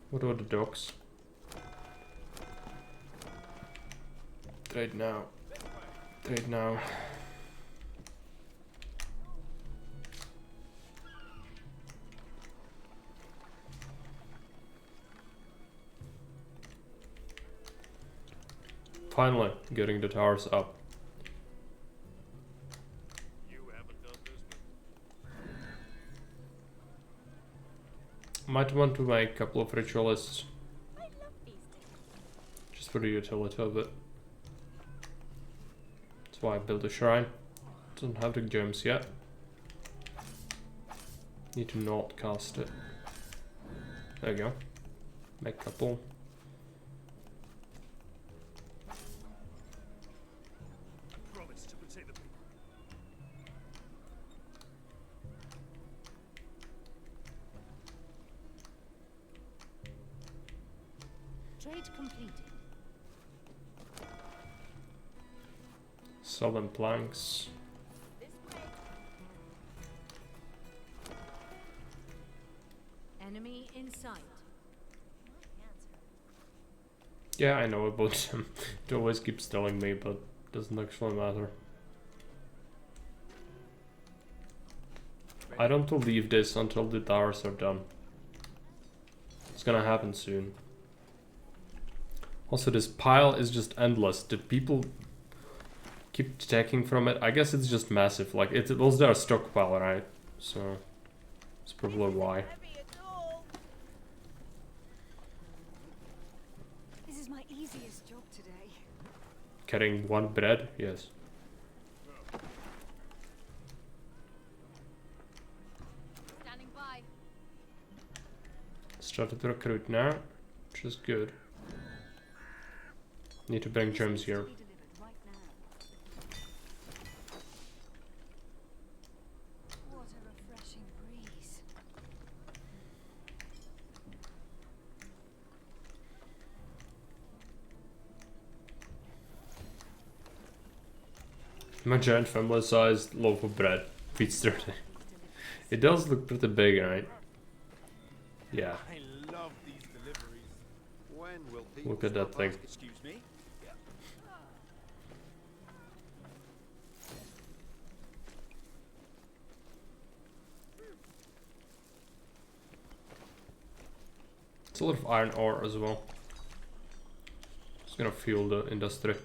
[SPEAKER 1] What about the docks? Trade now. Trade now. Finally, getting the towers up. Might want to make a couple of ritualists. Just for the utility of it. That's why I built a shrine. Doesn't have the gems yet. Need to not cast it. There we go. Make a couple.
[SPEAKER 3] Trade completed.
[SPEAKER 1] Sell them planks.
[SPEAKER 3] Enemy in sight.
[SPEAKER 1] Yeah, I know about them. It always keeps telling me, but doesn't actually matter. I don't leave this until the towers are done. It's gonna happen soon. Also, this pile is just endless. Did people keep taking from it? I guess it's just massive. Like, it was their stockpile, right? So, it's probably why.
[SPEAKER 2] This is my easiest job today.
[SPEAKER 1] Carrying one bread? Yes.
[SPEAKER 2] Standing by.
[SPEAKER 1] Started to recruit now, which is good. Need to bring gems here.
[SPEAKER 2] What a refreshing breeze.
[SPEAKER 1] My giant family-sized loaf of bread feeds 30. It does look pretty big, right? Yeah.
[SPEAKER 4] I love these deliveries. When will people
[SPEAKER 1] Look at that
[SPEAKER 4] stop
[SPEAKER 1] thing.
[SPEAKER 4] asking- Excuse me? Yeah.
[SPEAKER 1] It's a lot of iron ore as well. It's gonna fuel the industry.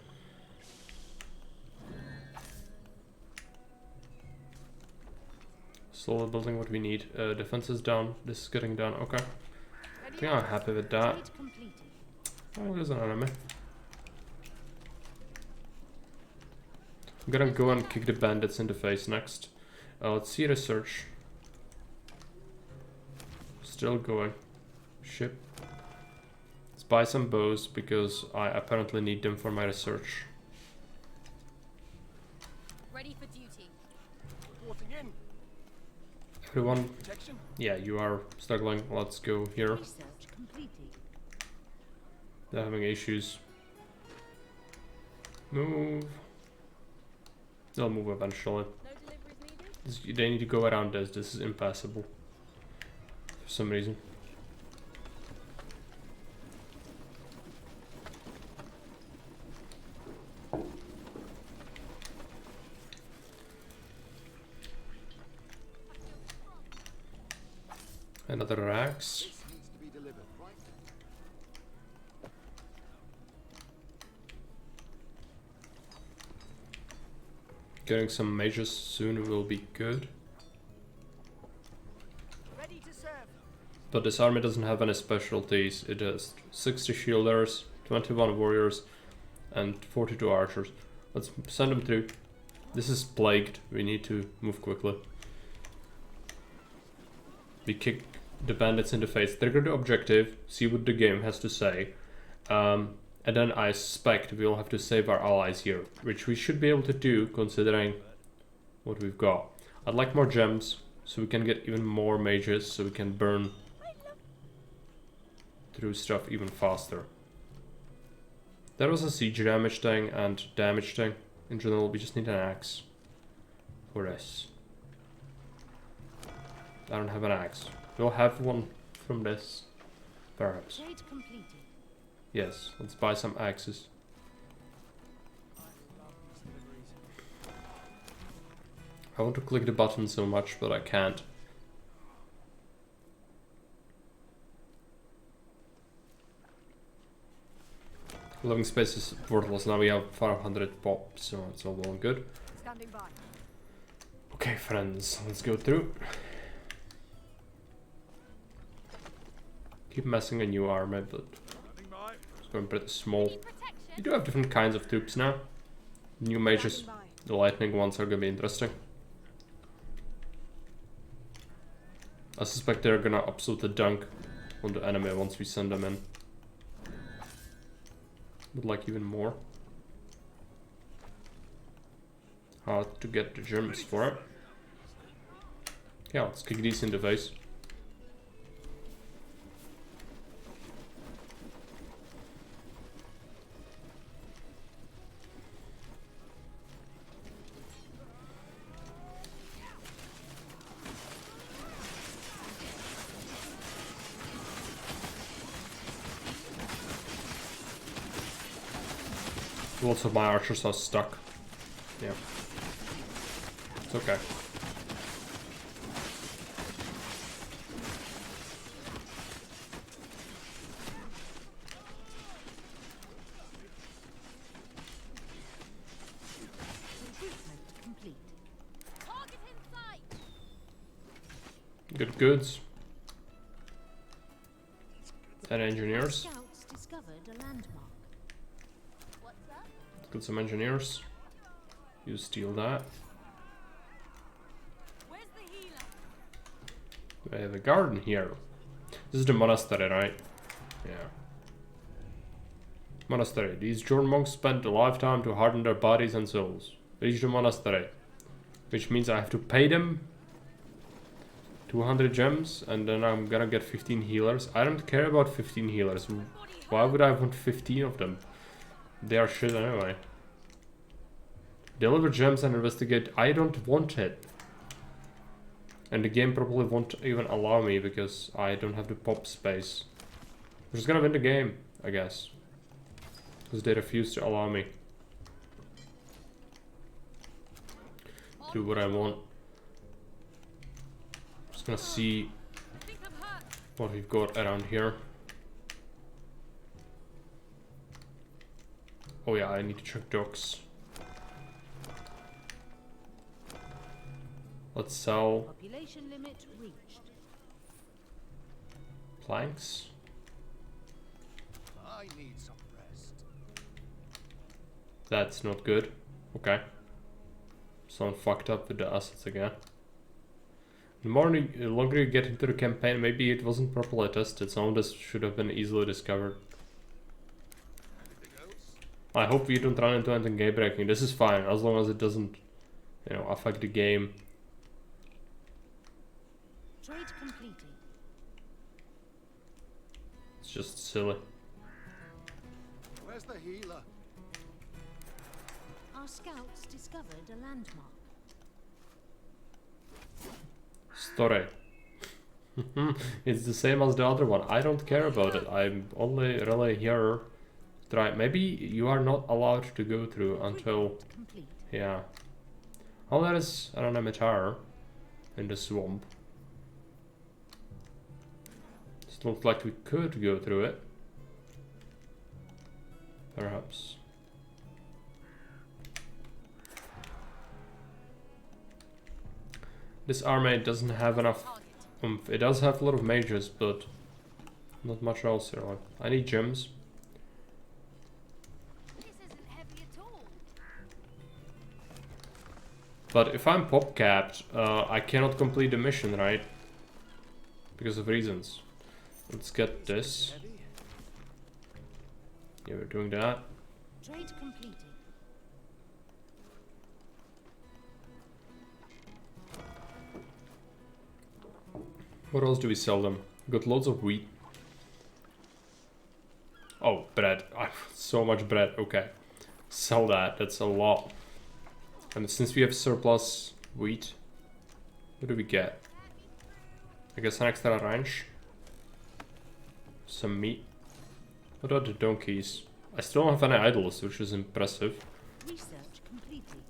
[SPEAKER 1] Slowly building what we need. Defense is down. This is getting down. Okay. I think I'm happy with that.
[SPEAKER 3] Trade completed.
[SPEAKER 1] Oh, there's an enemy. I'm gonna go and kick the bandits in the face next. Let's see research. Still going. Ship. Let's buy some bows because I apparently need them for my research.
[SPEAKER 2] Ready for duty.
[SPEAKER 4] Reporting in.
[SPEAKER 1] Everyone,
[SPEAKER 4] Protection.
[SPEAKER 1] yeah, you are struggling. Let's go here.
[SPEAKER 3] Research completed.
[SPEAKER 1] They're having issues. Move. They'll move eventually.
[SPEAKER 2] No deliveries needed?
[SPEAKER 1] They need to go around this. This is impassable. For some reason. Another axe.
[SPEAKER 4] This needs to be delivered, right?
[SPEAKER 1] Getting some mages soon will be good.
[SPEAKER 4] Ready to serve.
[SPEAKER 1] But this army doesn't have any specialties. It has 60 shielders, 21 warriors, and 42 archers. Let's send them through. This is plagued. We need to move quickly. We kick the bandits in the face, trigger the objective, see what the game has to say. And then I suspect we'll have to save our allies here, which we should be able to do considering what we've got. I'd like more gems, so we can get even more mages, so we can burn through stuff even faster. There was a siege damage thing and damage thing. In general, we just need an axe for this. I don't have an axe. We'll have one from this, perhaps.
[SPEAKER 3] Trade completed.
[SPEAKER 1] Yes, let's buy some axes. I want to click the button so much, but I can't. Living space is worthless. Now we have 500 pop, so it's all well and good.
[SPEAKER 2] Standing by.
[SPEAKER 1] Okay, friends, let's go through. Keep messing a new army, but it's going pretty small. You do have different kinds of troops now. New mages, the lightning ones are gonna be interesting. I suspect they're gonna absolutely dunk on the enemy once we send them in. Would like even more. Hard to get the gems for it. Yeah, let's kick these in the face. Lots of my archers are stuck. Yeah. It's okay.
[SPEAKER 3] Recruitment complete.
[SPEAKER 2] Target in sight.
[SPEAKER 1] Good goods. And engineers.
[SPEAKER 3] Scouts discovered a landmark.
[SPEAKER 2] What's that?
[SPEAKER 1] Let's get some engineers. You steal that.
[SPEAKER 2] Where's the healer?
[SPEAKER 1] I have a garden here. This is the monastery, right? Yeah. Monastery. These Jorn monks spent a lifetime to harden their bodies and souls. Reach the monastery. Which means I have to pay them 200 gems and then I'm gonna get 15 healers. I don't care about 15 healers. Why would I want 15 of them? They are shit anyway. Deliver gems and investigate. I don't want it. And the game probably won't even allow me because I don't have the pop space. We're just gonna win the game, I guess. Because they refuse to allow me do what I want. Just gonna see what we've got around here. Oh yeah, I need to check docks. Let's sell
[SPEAKER 3] Population limit reached.
[SPEAKER 1] planks.
[SPEAKER 11] I need some rest.
[SPEAKER 1] That's not good. Okay. Someone fucked up with the assets again. The longer you get into the campaign, maybe it wasn't properly tested. Some of this should have been easily discovered. I hope we don't run into anything game breaking. This is fine, as long as it doesn't, you know, affect the game.
[SPEAKER 3] Trade completed.
[SPEAKER 1] It's just silly.
[SPEAKER 11] Where's the healer?
[SPEAKER 3] Our scouts discovered a landmark.
[SPEAKER 1] Story. It's the same as the other one. I don't care about it. I'm only really here. Try. Maybe you are not allowed to go through until.
[SPEAKER 3] Complete.
[SPEAKER 1] Yeah. Oh, there is an Animitar in the swamp. It looks like we could go through it. Perhaps. This army doesn't have enough oomph. It does have a lot of mages, but not much else here. Like, I need gems.
[SPEAKER 2] This isn't heavy at all.
[SPEAKER 1] But if I'm pop capped, I cannot complete the mission, right? Because of reasons. Let's get this. Yeah, we're doing that.
[SPEAKER 3] Trade completed.
[SPEAKER 1] What else do we sell them? Got loads of wheat. Oh, bread. So much bread. Okay. Sell that. That's a lot. And since we have surplus wheat, what do we get? I guess an extra ranch. Some meat. What are the donkeys? I still don't have any idols, which is impressive.
[SPEAKER 3] Research completed.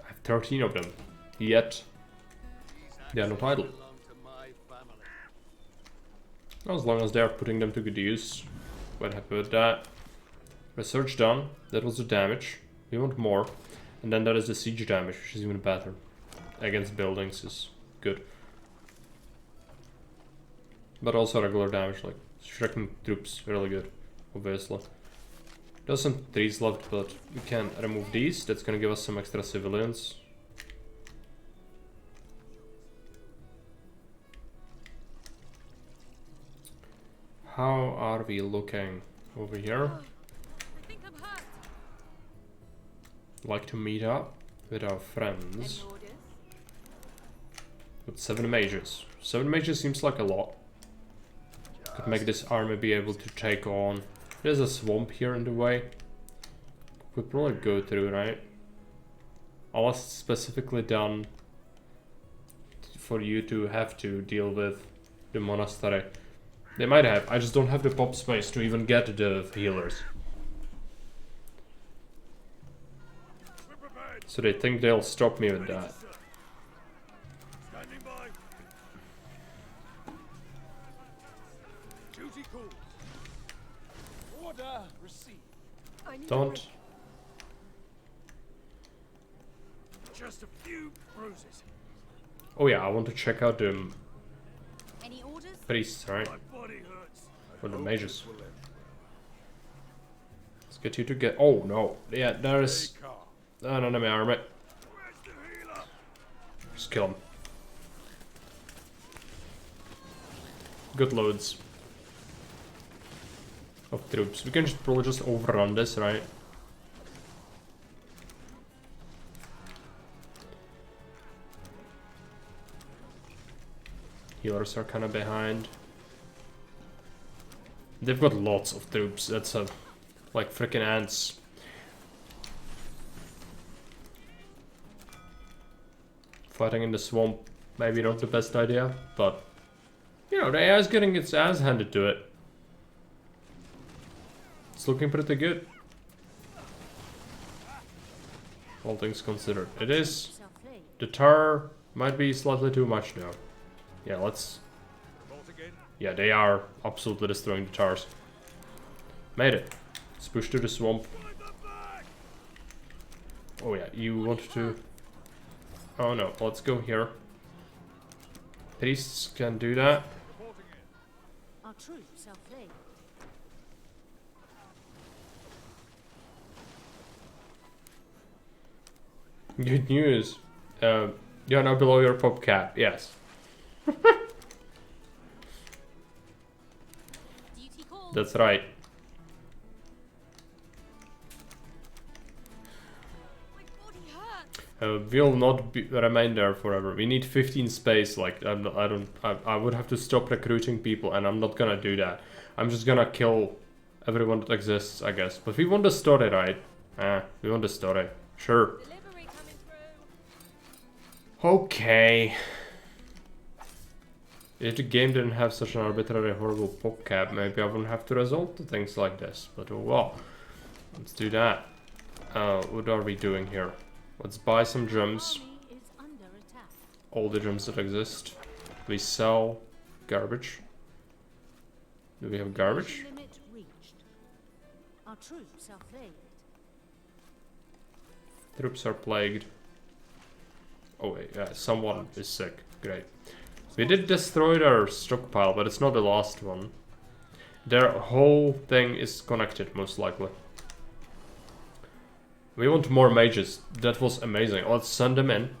[SPEAKER 1] I have 13 of them. Yet, they are not idle. As long as they are putting them to good use. Quite happy with that. Research done. That was the damage. We want more. And then there is the siege damage, which is even better. Against buildings is good. But also regular damage, like shrinking troops, really good, obviously. There's some trees left, but we can remove these. That's gonna give us some extra civilians. How are we looking over here?
[SPEAKER 2] I think I'm hurt.
[SPEAKER 1] Like to meet up with our friends.
[SPEAKER 2] Any orders?
[SPEAKER 1] With 7 mages. 7 mages seems like a lot. Could make this army be able to take on. There's a swamp here in the way. Could probably go through, right? Unless it's specifically done for you to have to deal with the monastery. They might have. I just don't have the pop space to even get the healers. So they think they'll stop me with that.
[SPEAKER 4] Standing by. Duty call. Order received.
[SPEAKER 1] Don't.
[SPEAKER 4] Just a few bruises.
[SPEAKER 1] Oh yeah, I want to check out the
[SPEAKER 3] Any orders?
[SPEAKER 1] priests, right?
[SPEAKER 4] My body hurts.
[SPEAKER 1] Or the mages. Let's get you to get. Oh no. Yeah, there's an enemy army.
[SPEAKER 4] Where's the healer?
[SPEAKER 1] Just kill him. Good loads of troops. We can just probably just overrun this, right? Healers are kind of behind. They've got lots of troops. That's a like freaking ants. Fighting in the swamp, maybe not the best idea, but you know, the AI is getting its ass handed to it. It's looking pretty good. All things considered. It is. The tar might be slightly too much now. Yeah, let's... Yeah, they are absolutely destroying the tars. Made it. Let's push to the swamp. Oh yeah, you want to... Oh no, let's go here. Priests can do that.
[SPEAKER 3] Our troops are fleeing.
[SPEAKER 1] Good news. You're now below your pop cap, yes. That's right. We'll not remain there forever. We need 15 space. Like I would have to stop recruiting people, and I'm not gonna do that. I'm just gonna kill everyone that exists, I guess. But we want the story, right? We want the story. Sure. Okay. If the game didn't have such an arbitrary, horrible pop cap, maybe I wouldn't have to resort to things like this. But oh well. Let's do that. What are we doing here? Let's buy some gems. All the gems that exist. We sell garbage. Do we have garbage?
[SPEAKER 3] Our troops are plagued.
[SPEAKER 1] Troops are plagued. Oh wait, yeah, someone is sick. Great. We did destroy their stockpile, but it's not the last one. Their whole thing is connected, most likely. We want more mages. That was amazing. Let's send them in.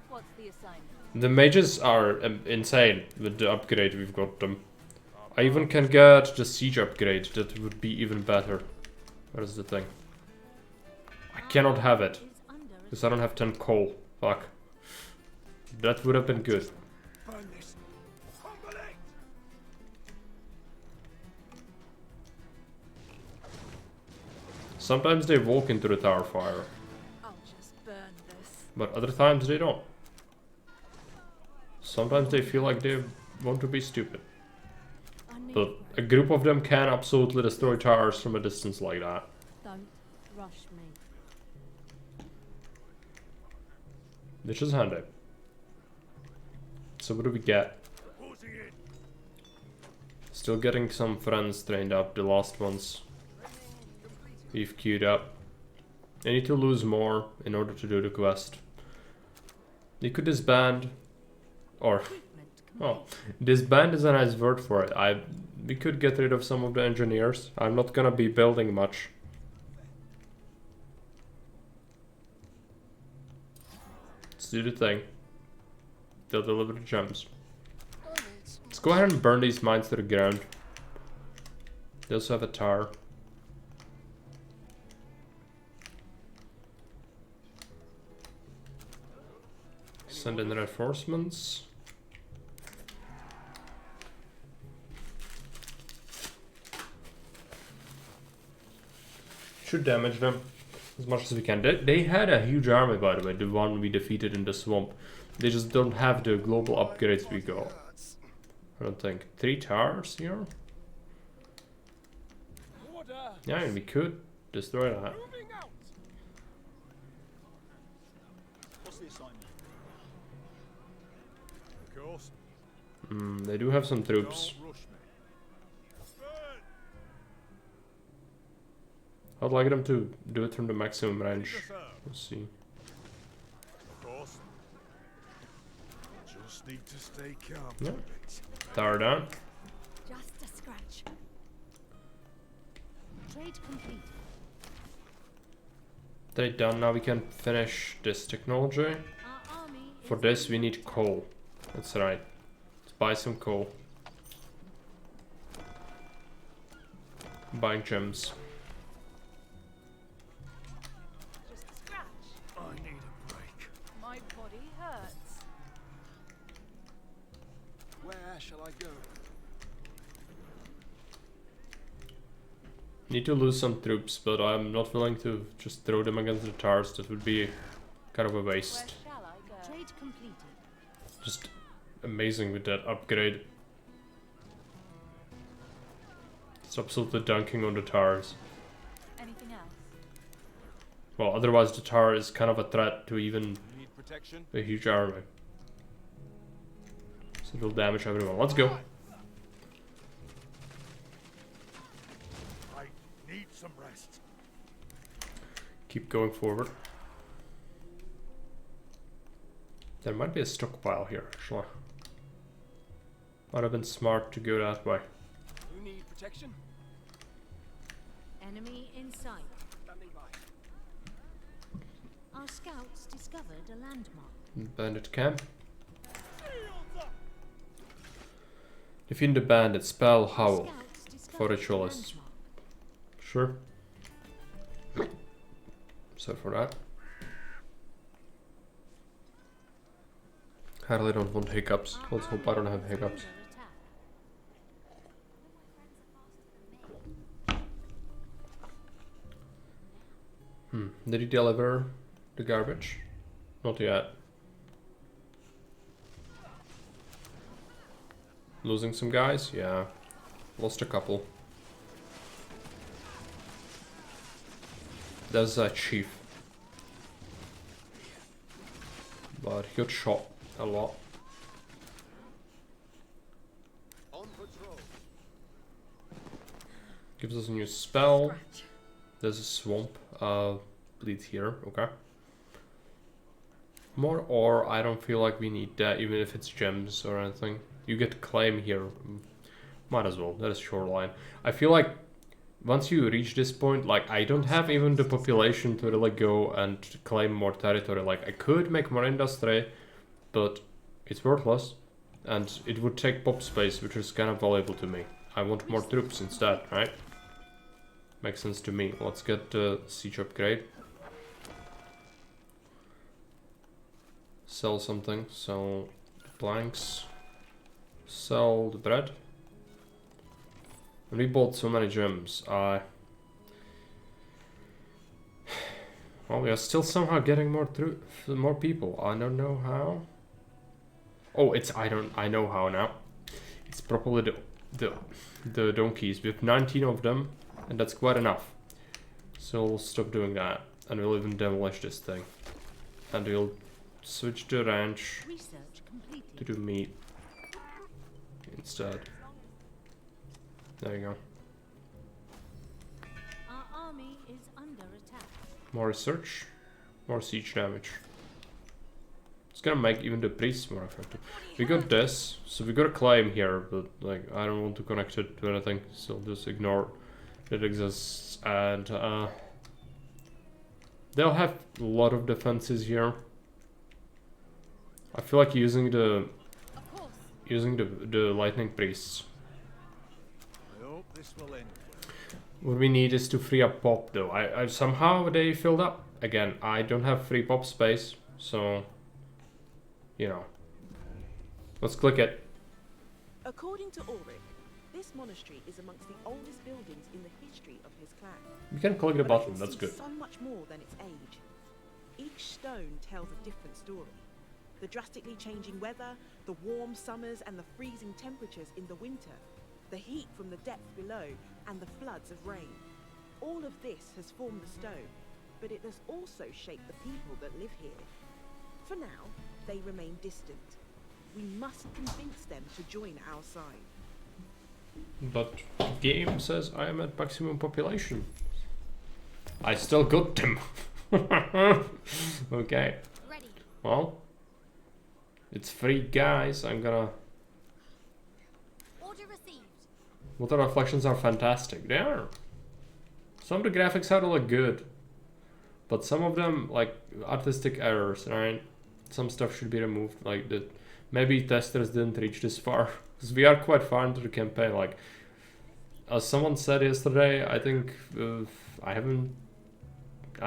[SPEAKER 2] What's the assignment?
[SPEAKER 1] The mages are insane with the upgrade we've got them. I even can get the siege upgrade. That would be even better. Where's the thing? I cannot have it. Because I don't have 10 coal. Fuck. That would have been good. Sometimes they walk into the tower fire.
[SPEAKER 6] I'll just burn this.
[SPEAKER 1] But other times they don't. Sometimes they feel like they want to be stupid. But a group of them can absolutely destroy towers from a distance like that.
[SPEAKER 3] Don't rush me.
[SPEAKER 1] Which is handy. So what do we get? Still getting some friends trained up, the last ones we've queued up. I need to lose more in order to do the quest. You could disband, or oh, disband is a nice word for it. We could get rid of some of the engineers. I'm not gonna be building much. Let's do the thing. They'll deliver the gems. Let's go ahead and burn these mines to the ground. They also have a tower. Send in reinforcements. Should damage them as much as we can. They had a huge army, by the way, the one we defeated in the swamp. They just don't have the global upgrades we got. I don't think. 3 towers here? Yeah, and we could destroy that.
[SPEAKER 11] this, I mean?
[SPEAKER 4] Of course.
[SPEAKER 1] They do have some troops.
[SPEAKER 4] Don't rush me.
[SPEAKER 1] I'd like them to do it from the maximum range. Let's see.
[SPEAKER 4] Of course.
[SPEAKER 11] Just need to stay calm.
[SPEAKER 1] Yeah. Tower down.
[SPEAKER 3] Just a scratch. Trade complete.
[SPEAKER 1] Trade done. Now we can finish this technology.
[SPEAKER 3] Our army
[SPEAKER 1] For
[SPEAKER 3] is
[SPEAKER 1] this we need coal. That's right. Let's buy some coal. Buying gems.
[SPEAKER 6] Just a scratch.
[SPEAKER 11] I need a break.
[SPEAKER 6] My body hurts.
[SPEAKER 11] Where shall I go?
[SPEAKER 1] Need to lose some troops, but I'm not willing to just throw them against the towers. That would be kind of a
[SPEAKER 6] Where
[SPEAKER 1] waste.
[SPEAKER 6] shall I go?
[SPEAKER 3] trade completed.
[SPEAKER 1] Just amazing with that upgrade. It's absolutely dunking on the towers.
[SPEAKER 2] Anything else?
[SPEAKER 1] Well, otherwise the tower is kind of a threat to even
[SPEAKER 4] You need protection?
[SPEAKER 1] a huge army. So it will damage everyone. Let's go.
[SPEAKER 11] I need some rest.
[SPEAKER 1] Keep going forward. There might be a stockpile here, actually. Might have been smart to go that way.
[SPEAKER 4] You need protection?
[SPEAKER 3] Enemy in sight.
[SPEAKER 4] Standing by.
[SPEAKER 3] Our scouts discovered a landmark.
[SPEAKER 1] Bandit camp. Defeat the bandit. Spell Howl.
[SPEAKER 3] Scouts discovered
[SPEAKER 1] For
[SPEAKER 3] a
[SPEAKER 1] ritualists.
[SPEAKER 3] landmark.
[SPEAKER 1] Sure. So for that. I really don't want hiccups.
[SPEAKER 3] Our
[SPEAKER 1] Let's hope I don't have
[SPEAKER 3] army is
[SPEAKER 1] hiccups.
[SPEAKER 3] under attack.
[SPEAKER 1] Did he deliver the garbage? Not yet. Losing some guys? Yeah. Lost a couple. There's a chief. But he got shot a lot.
[SPEAKER 11] On patrol.
[SPEAKER 1] Gives us a new spell. There's a swamp. Bleed here. Okay. More ore. I don't feel like we need that, even if it's gems or anything. You get claim here. Might as well. That is shoreline. I feel like once you reach this point, like I don't have even the population to really go and claim more territory. Like I could make more industry, but it's worthless, and it would take pop space, which is kind of valuable to me. I want more troops instead, right? Makes sense to me. Let's get the siege upgrade. Sell something. Sell planks. Sell the bread. We bought so many gems. Well, we are still somehow getting more people. I don't know how. Oh, I know how now. It's probably the donkeys. We have 19 of them, and that's quite enough. So we'll stop doing that, and we'll even demolish this thing, and we'll switch the ranch
[SPEAKER 3] Research completed.
[SPEAKER 1] to do meat instead. There you go.
[SPEAKER 3] Our army is under attack.
[SPEAKER 1] More research, more siege damage. It's gonna make even the priests more effective. We got this, so we got a claim here, but like I don't want to connect it to anything, so just ignore that it exists. And they'll have a lot of defenses here. I feel like using the lightning priests.
[SPEAKER 4] I hope this will end.
[SPEAKER 1] What we need is to free up pop though. I somehow they filled up again. I don't have free pop space, so you know. Let's click it.
[SPEAKER 7] According to Ulrich, this monastery is amongst the oldest buildings in the history of his clan.
[SPEAKER 1] We can click the
[SPEAKER 7] But I
[SPEAKER 1] button.
[SPEAKER 7] can
[SPEAKER 1] That's
[SPEAKER 7] see
[SPEAKER 1] good.
[SPEAKER 7] so much more than its age. Each stone tells a different story. The drastically changing weather, the warm summers and the freezing temperatures in the winter, the heat from the depth below, and the floods of rain. All of this has formed the stone, but it has also shaped the people that live here. For now, they remain distant. We must convince them to join our side.
[SPEAKER 1] But game says I am at maximum population. I still got them. Okay.
[SPEAKER 2] Ready.
[SPEAKER 1] Well, it's free, guys. I'm gonna.
[SPEAKER 2] Order received.
[SPEAKER 1] Water reflections are fantastic. They are. Some of the graphics had to look good, but some of them like artistic errors, right? Some stuff should be removed. Like the maybe testers didn't reach this far because we are quite far into the campaign. Like as someone said yesterday, I think I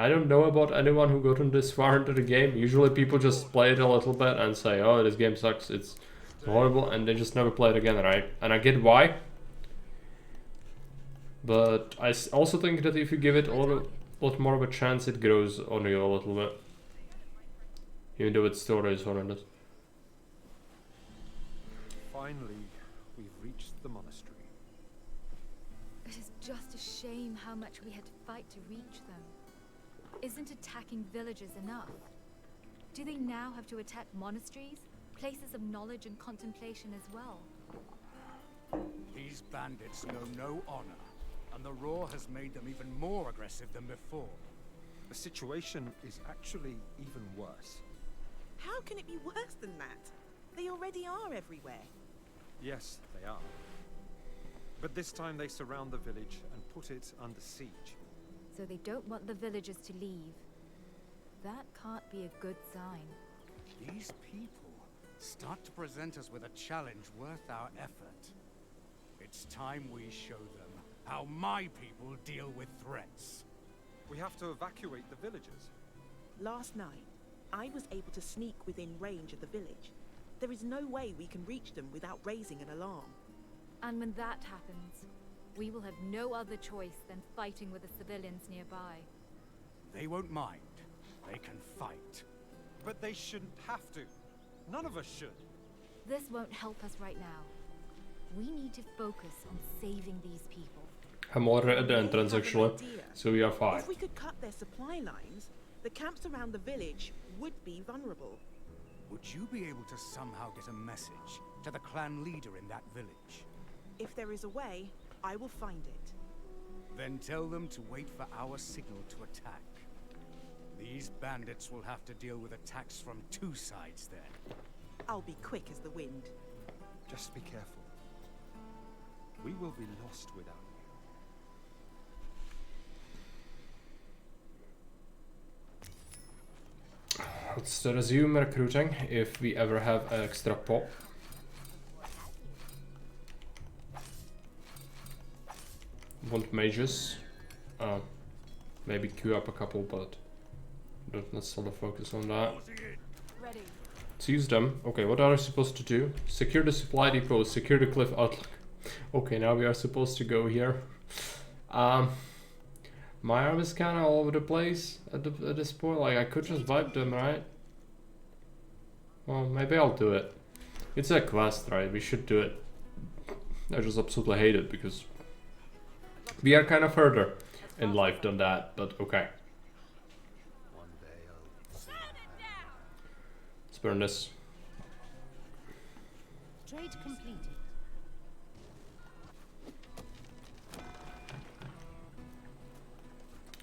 [SPEAKER 1] don't know about anyone who got this far into the game. Usually people just play it a little bit and say, oh, this game sucks, it's horrible, and they just never play it again, right? And I get why. But I also think that if you give it a lot more of a chance, it grows on you a little bit. Even though it still is horrendous.
[SPEAKER 8] Finally, we've reached the monastery.
[SPEAKER 2] It is just a shame how much we had to fight to reach them. Isn't attacking villages enough? Do they now have to attack monasteries, places of knowledge and contemplation as well?
[SPEAKER 5] These bandits know no honor, and the Raw has made them even more aggressive than before.
[SPEAKER 8] The situation is actually even worse.
[SPEAKER 7] How can it be worse than that? They already are everywhere.
[SPEAKER 8] Yes, they are. But this time they surround the village and put it under siege.
[SPEAKER 2] So they don't want the villagers to leave. That can't be a good sign.
[SPEAKER 5] These people start to present us with a challenge worth our effort. It's time we show them how my people deal with threats.
[SPEAKER 8] We have to evacuate the villagers.
[SPEAKER 7] Last night, I was able to sneak within range of the village. There is no way we can reach them without raising an alarm.
[SPEAKER 2] And when that happens, we will have no other choice than fighting with the civilians nearby.
[SPEAKER 5] They won't mind. They can fight.
[SPEAKER 8] But they shouldn't have to. None of us should.
[SPEAKER 2] This won't help us right now. We need to focus on saving these people.
[SPEAKER 1] I'm already at the entrance actually, so we are fine.
[SPEAKER 7] If we could cut their supply lines, the camps around the village would be vulnerable.
[SPEAKER 5] Would you be able to somehow get a message to the clan leader in that village?
[SPEAKER 7] If there is a way, I will find it.
[SPEAKER 5] Then tell them to wait for our signal to attack. These bandits will have to deal with attacks from two sides then.
[SPEAKER 7] I'll be quick as the wind.
[SPEAKER 8] Just be careful. We will be lost without you.
[SPEAKER 1] Let's resume recruiting if we ever have an extra pop. Want mages. Maybe queue up a couple, but don't necessarily focus on that.
[SPEAKER 2] Ready.
[SPEAKER 1] Let's use them. Okay, what are we supposed to do? Secure the supply depot, secure the cliff outlook. Okay, now we are supposed to go here. My arm is kind of all over the place at this point. Like, I could just vibe them, right? Well, maybe I'll do it. It's a quest, right? We should do it. I just absolutely hate it because we are kind of further in life than that, but okay. Let's burn this.
[SPEAKER 3] Trade completed.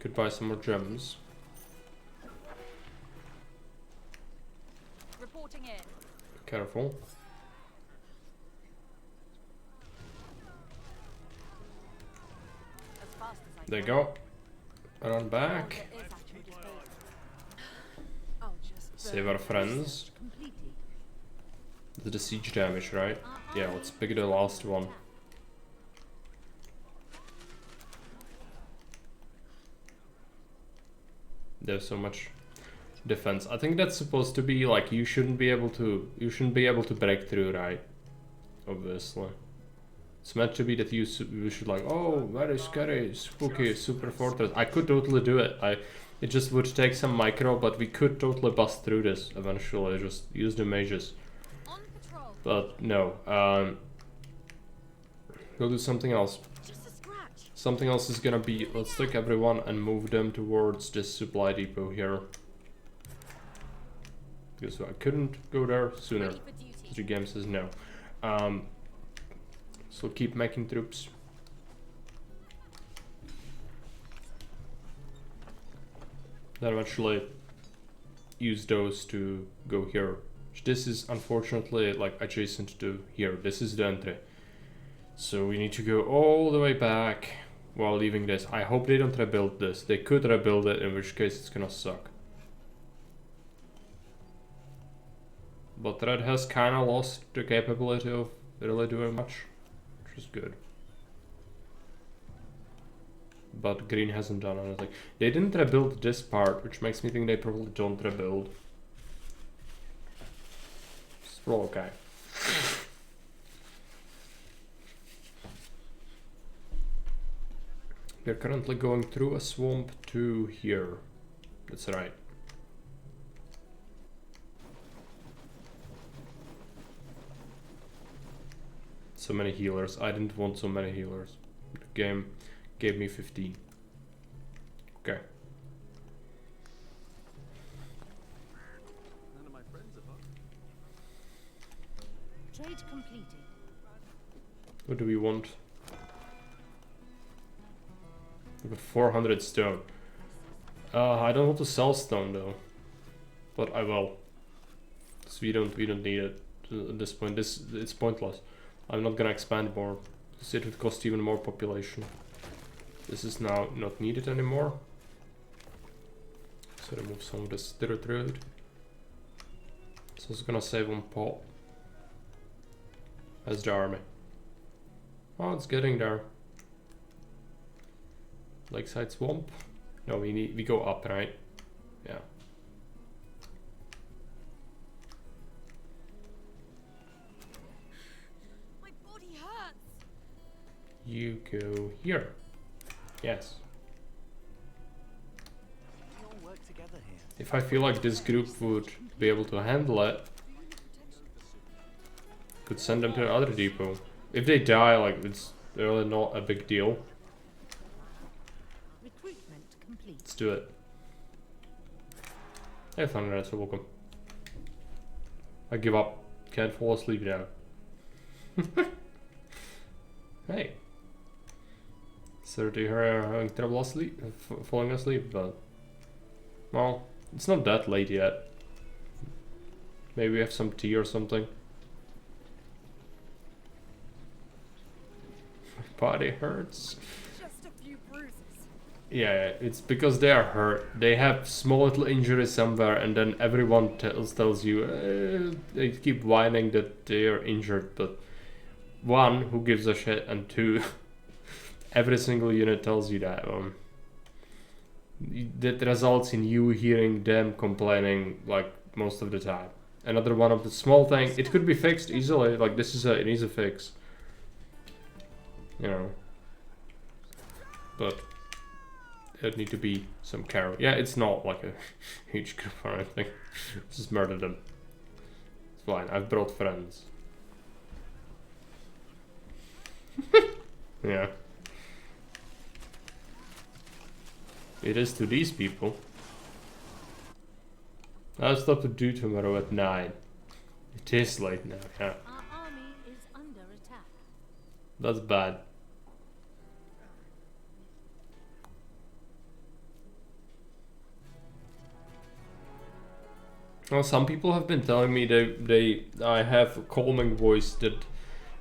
[SPEAKER 1] Could buy some more gems.
[SPEAKER 2] Reporting in.
[SPEAKER 1] Careful.
[SPEAKER 2] As fast as I
[SPEAKER 1] There you
[SPEAKER 2] can.
[SPEAKER 1] go. Run back.
[SPEAKER 2] There is at your disposal.
[SPEAKER 6] I'll just
[SPEAKER 1] Save our friends. The siege damage, right? Yeah, let's pick the last one. There's so much defense. I think that's supposed to be like you shouldn't be able to break through, right? Obviously. It's meant to be that you should like, oh, very scary, spooky, super fortress. I could totally do it. It just would take some micro, but we could totally bust through this eventually. Just use the mages.
[SPEAKER 2] On patrol.
[SPEAKER 1] But no, we'll do something else.
[SPEAKER 2] Just a scratch.
[SPEAKER 1] Something else is gonna be, let's take everyone and move them towards this supply depot here. because I couldn't go there sooner. 3 games says no. So keep making troops. Then eventually use those to go here. This is unfortunately like adjacent to here. This is the entry. So we need to go all the way back while leaving this. I hope they don't rebuild this. They could rebuild it, in which case it's gonna suck. But Red has kinda lost the capability of really doing much, which is good. But Green hasn't done anything. They didn't rebuild this part, which makes me think they probably don't rebuild. It's all okay. We're currently going through a swamp to here. That's right. So many healers. I didn't want so many healers. The game gave me 15. Okay.
[SPEAKER 10] None of my friends are home.
[SPEAKER 3] Trade completed.
[SPEAKER 1] What do we want? We got 400 stone. I don't want to sell stone though, but I will. Because we don't need it at this point. It's pointless. I'm not gonna expand more. Because it would cost even more population. This is now not needed anymore. So remove some of this dirt road. So it's gonna save on pot. As the army. Oh, it's getting there. Lakeside swamp? No, we go up, right? Yeah.
[SPEAKER 2] My body hurts.
[SPEAKER 1] You go here. Yes.
[SPEAKER 10] We all work together here.
[SPEAKER 1] If I feel like this group would be able to handle it, could send them to the other depot. If they die, like, it's really not a big deal.
[SPEAKER 3] Recruitment complete.
[SPEAKER 1] Let's do it. Hey, Thunder, so welcome. I give up. Can't fall asleep now. Hey. Sorry her having trouble asleep, falling asleep, but... Well, it's not that late yet. Maybe we have some tea or something. Body hurts.
[SPEAKER 2] Just a few bruises.
[SPEAKER 1] Yeah, it's because they are hurt. They have small little injuries somewhere, and then everyone tells you they keep whining that they are injured. But one, who gives a shit, and two, every single unit tells you that. That results in you hearing them complaining like most of the time. Another one of the small thing. It could be fixed easily. Like this is an easy fix. You know, but there'd need to be some care. Yeah, it's not like a huge group or anything. Just murder them. It's fine. I've brought friends. Yeah. It is to these people. I have stuff to do tomorrow at 9. It is late now. Yeah.
[SPEAKER 3] Our army is under attack.
[SPEAKER 1] That's bad. Well, some people have been telling me I have a calming voice that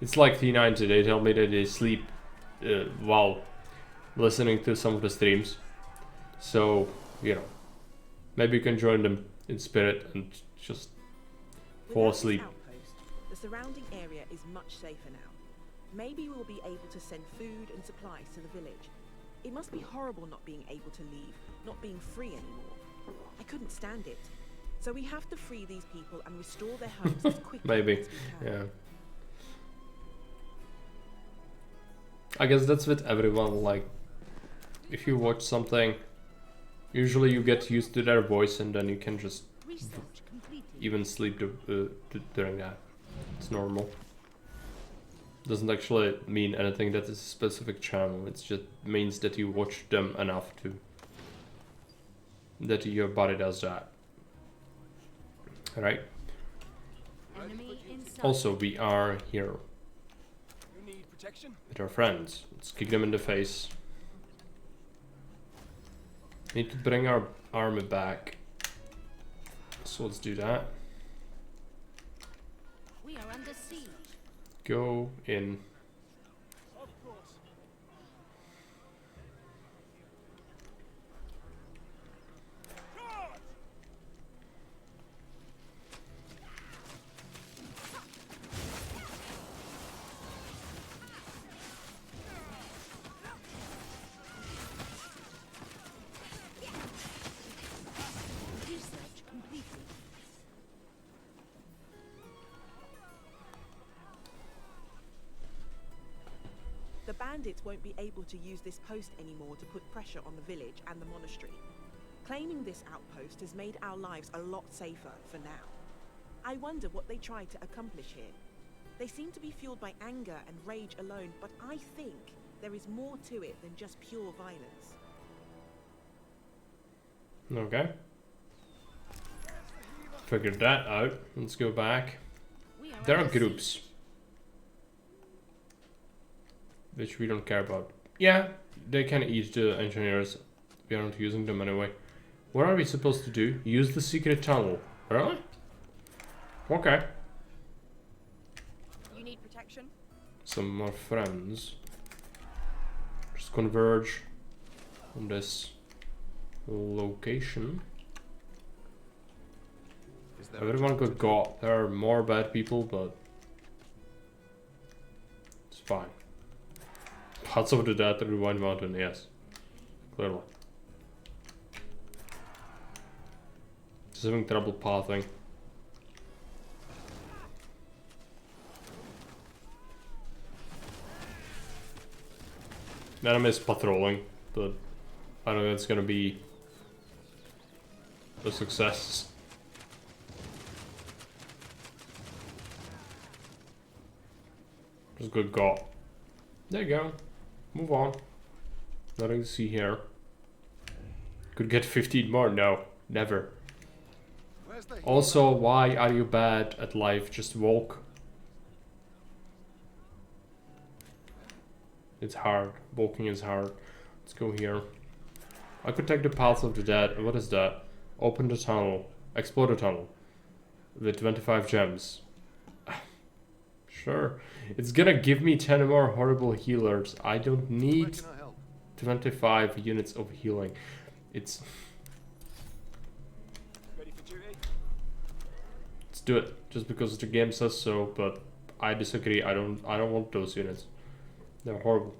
[SPEAKER 1] it's like T90. They tell me that they sleep while listening to some of the streams. So, you know, maybe you can join them in spirit and just fall asleep.
[SPEAKER 7] Outpost, the surrounding area is much safer now. Maybe we'll be able to send food and supplies to the village. It must be horrible not being able to leave, not being free anymore. I couldn't stand it. So we have to free these people and restore their homes as quickly
[SPEAKER 1] Maybe,
[SPEAKER 7] as we can.
[SPEAKER 1] yeah. I guess that's with everyone, like, if you watch something, usually you get used to their voice and then you can just even sleep during that. It's normal. Doesn't actually mean anything that is a specific channel, it just means that you watch them enough to... that your body does that. Alright.
[SPEAKER 3] Enemy in sight.
[SPEAKER 1] Also, we are here
[SPEAKER 11] You need protection?
[SPEAKER 1] with our friends. Let's kick them in the face. Need to bring our army back. So let's do that.
[SPEAKER 3] We are under siege.
[SPEAKER 1] Go in.
[SPEAKER 11] Of course. Charge!
[SPEAKER 3] Research completed.
[SPEAKER 7] The bandits won't be able to use this post anymore to put pressure on the village and the monastery. Claiming this outpost has made our lives a lot safer for now. I wonder what they tried to accomplish here. They seem to be fueled by anger and rage alone, but I think there is more to it than just pure violence.
[SPEAKER 1] Okay. Figured that out. Let's go back.
[SPEAKER 3] We are
[SPEAKER 1] There are
[SPEAKER 3] under siege.
[SPEAKER 1] groups. Which we don't care about. Yeah, they can eat the engineers. We aren't using them anyway. What are we supposed to do? Use the secret tunnel. Really? Okay.
[SPEAKER 6] You need protection?
[SPEAKER 1] Some more friends. Just converge on this location. Everyone got. There are more bad people, but it's fine. Parts of the Dead Rewind Mountain, yes. Clearly. Just having trouble pathing. The enemy is patrolling, but I don't know if it's gonna be a success. Just good got. There you go. Move on. Nothing to see here. Could get 15 more. No, never.
[SPEAKER 11] Where's the
[SPEAKER 1] Also, why are you bad at life? Just walk. It's hard. Walking is hard. Let's go here. I could take the Path of the Dead. What is that? Open the tunnel. Explore the tunnel. With 25 gems. Sure. It's gonna give me 10 more horrible healers. I don't
[SPEAKER 11] Where
[SPEAKER 1] need
[SPEAKER 11] can I help?
[SPEAKER 1] 25 units of healing. It's...
[SPEAKER 4] Ready for duty?
[SPEAKER 1] Let's do it. Just because the game says so, but I disagree. I don't want those units. They're horrible.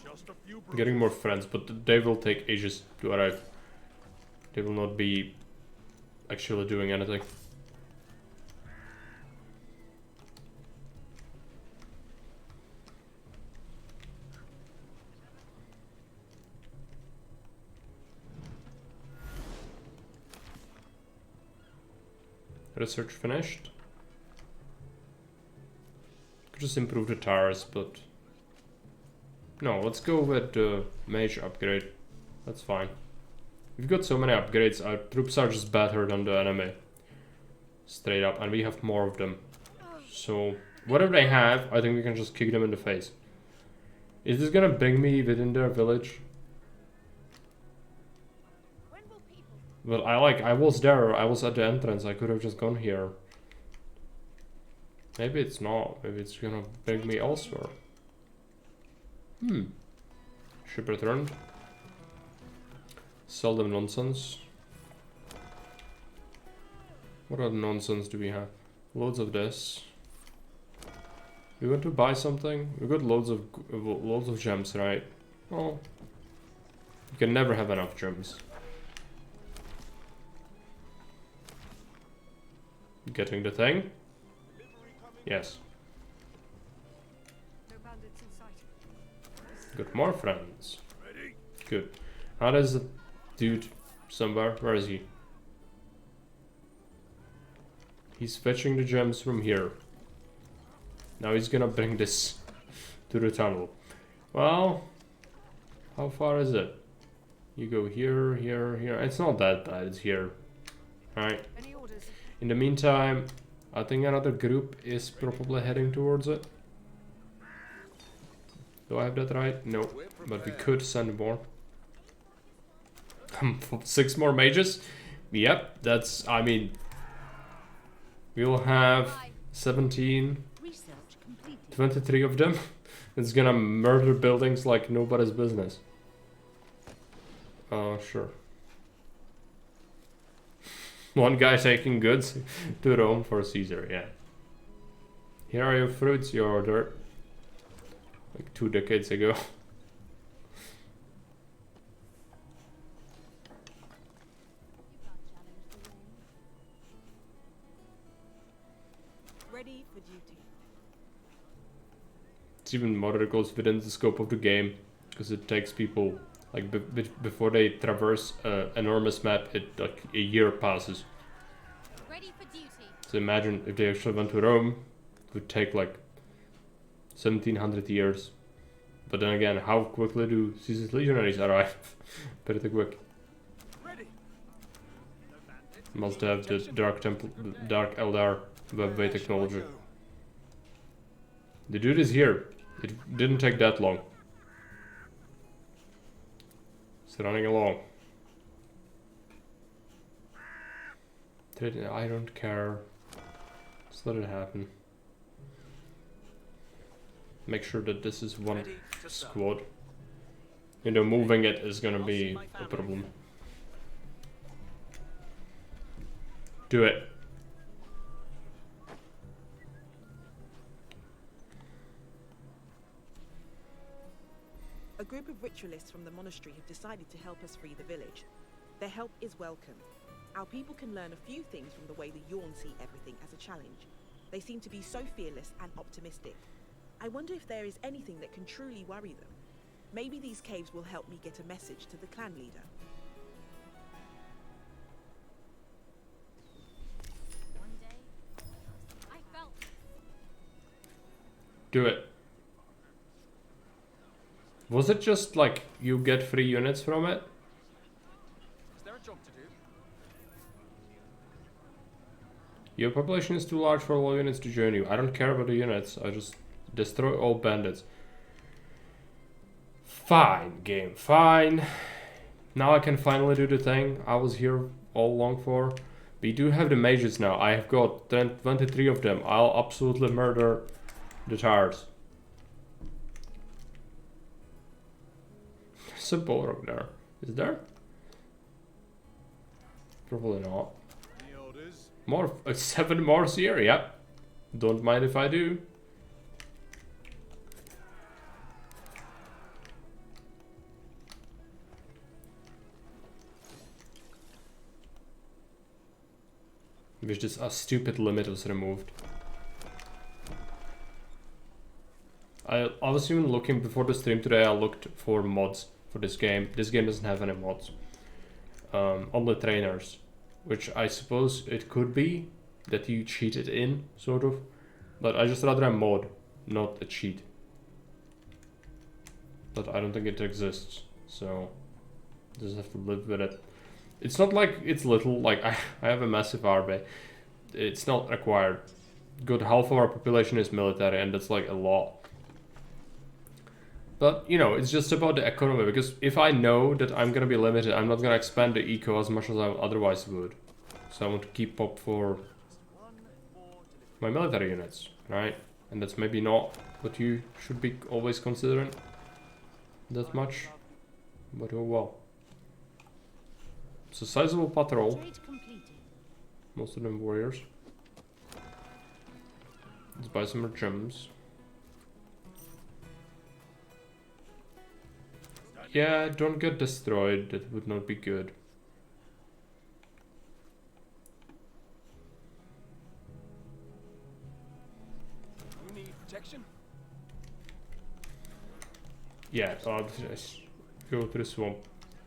[SPEAKER 11] Just a few
[SPEAKER 1] Getting more friends, but they will take ages to arrive. They will not be actually doing anything. Research finished. Could just improve the tires, but no, let's go with the mage upgrade. That's fine. We've got so many upgrades, our troops are just better than the enemy. Straight up, and we have more of them. So, whatever they have, I think we can just kick them in the face. Is this gonna bring me within their village? Well, I was there, I was at the entrance, I could have just gone here. Maybe it's not, maybe it's gonna bring me elsewhere. Ship returned. Sell them nonsense. What other nonsense do we have? Loads of this. We want to buy something? We got loads of gems, right? Well, you can never have enough gems. Getting the thing? Yes.
[SPEAKER 6] No bandits in sight.
[SPEAKER 1] Got more friends. Good. Now there's a dude somewhere. Where is he? He's fetching the gems from here. Now he's gonna bring this to the tunnel. Well, how far is it? You go here, here, here. It's not that bad. It's here. Alright.
[SPEAKER 6] Any orders?
[SPEAKER 1] In the meantime, I think another group is probably heading towards it. Do I have that right? No, but we could send more. 6 more mages? Yep, that's, I mean, we'll have 17, 23 of them. It's gonna murder buildings like nobody's business. Sure. One guy taking goods to Rome for Caesar, yeah. Here are your fruits you ordered. Like 2 decades ago.
[SPEAKER 7] Ready for duty.
[SPEAKER 1] It's even more it goes within the scope of the game, because it takes people like before they traverse an enormous map, like a year passes.
[SPEAKER 2] Ready for duty.
[SPEAKER 1] So imagine if they actually went to Rome, it would take like 1700 years. But then again, how quickly do Caesar's legionaries arrive? Pretty quick. Must have the Dark Eldar webway technology. The dude is here. It didn't take that long. It's running along. I don't care. Just let it happen. Make sure that this is one squad. You know, moving it is gonna be a problem. Do it.
[SPEAKER 7] A group of ritualists from the monastery have decided to help us free the village. Their help is welcome. Our people can learn a few things from the way the Yorn see everything as a challenge. They seem to be so fearless and optimistic. I wonder if there is anything that can truly worry them. Maybe these caves will help me get a message to the clan leader.
[SPEAKER 2] One day, I felt
[SPEAKER 1] Do it. Was it just like you get 3 units from it?
[SPEAKER 11] Is there a job to do?
[SPEAKER 1] Your population is too large for all units to join you. I don't care about the units. I just destroy all bandits. Fine, game. Fine. Now I can finally do the thing I was here all along for. We do have the mages now. I have got 23 of them. I'll absolutely murder the tires. There's a Balrog there. Is there? Probably not.
[SPEAKER 11] Any orders?
[SPEAKER 1] More, 7 more here, yep. Don't mind if I do. Wish this stupid limit was removed. I was even looking before the stream today. I looked for mods for this game. This game doesn't have any mods. Only trainers, which I suppose it could be that you cheated in, sort of. But I just rather a mod, not a cheat. But I don't think it exists, so just have to live with it. It's not like it's little. Like I have a massive army. It's not required. Good half of our population is military, and that's like a lot. But, you know, it's just about the economy, because if I know that I'm gonna be limited, I'm not gonna expand the eco as much as I otherwise would. So I want to keep up for my military units, right? And that's maybe not what you should be always considering that much, but oh well. It's a sizable patrol. Most of them warriors. Let's buy some more gems. Yeah, don't get destroyed. That would not be good.
[SPEAKER 11] You need protection?
[SPEAKER 1] Yeah, go to the swamp.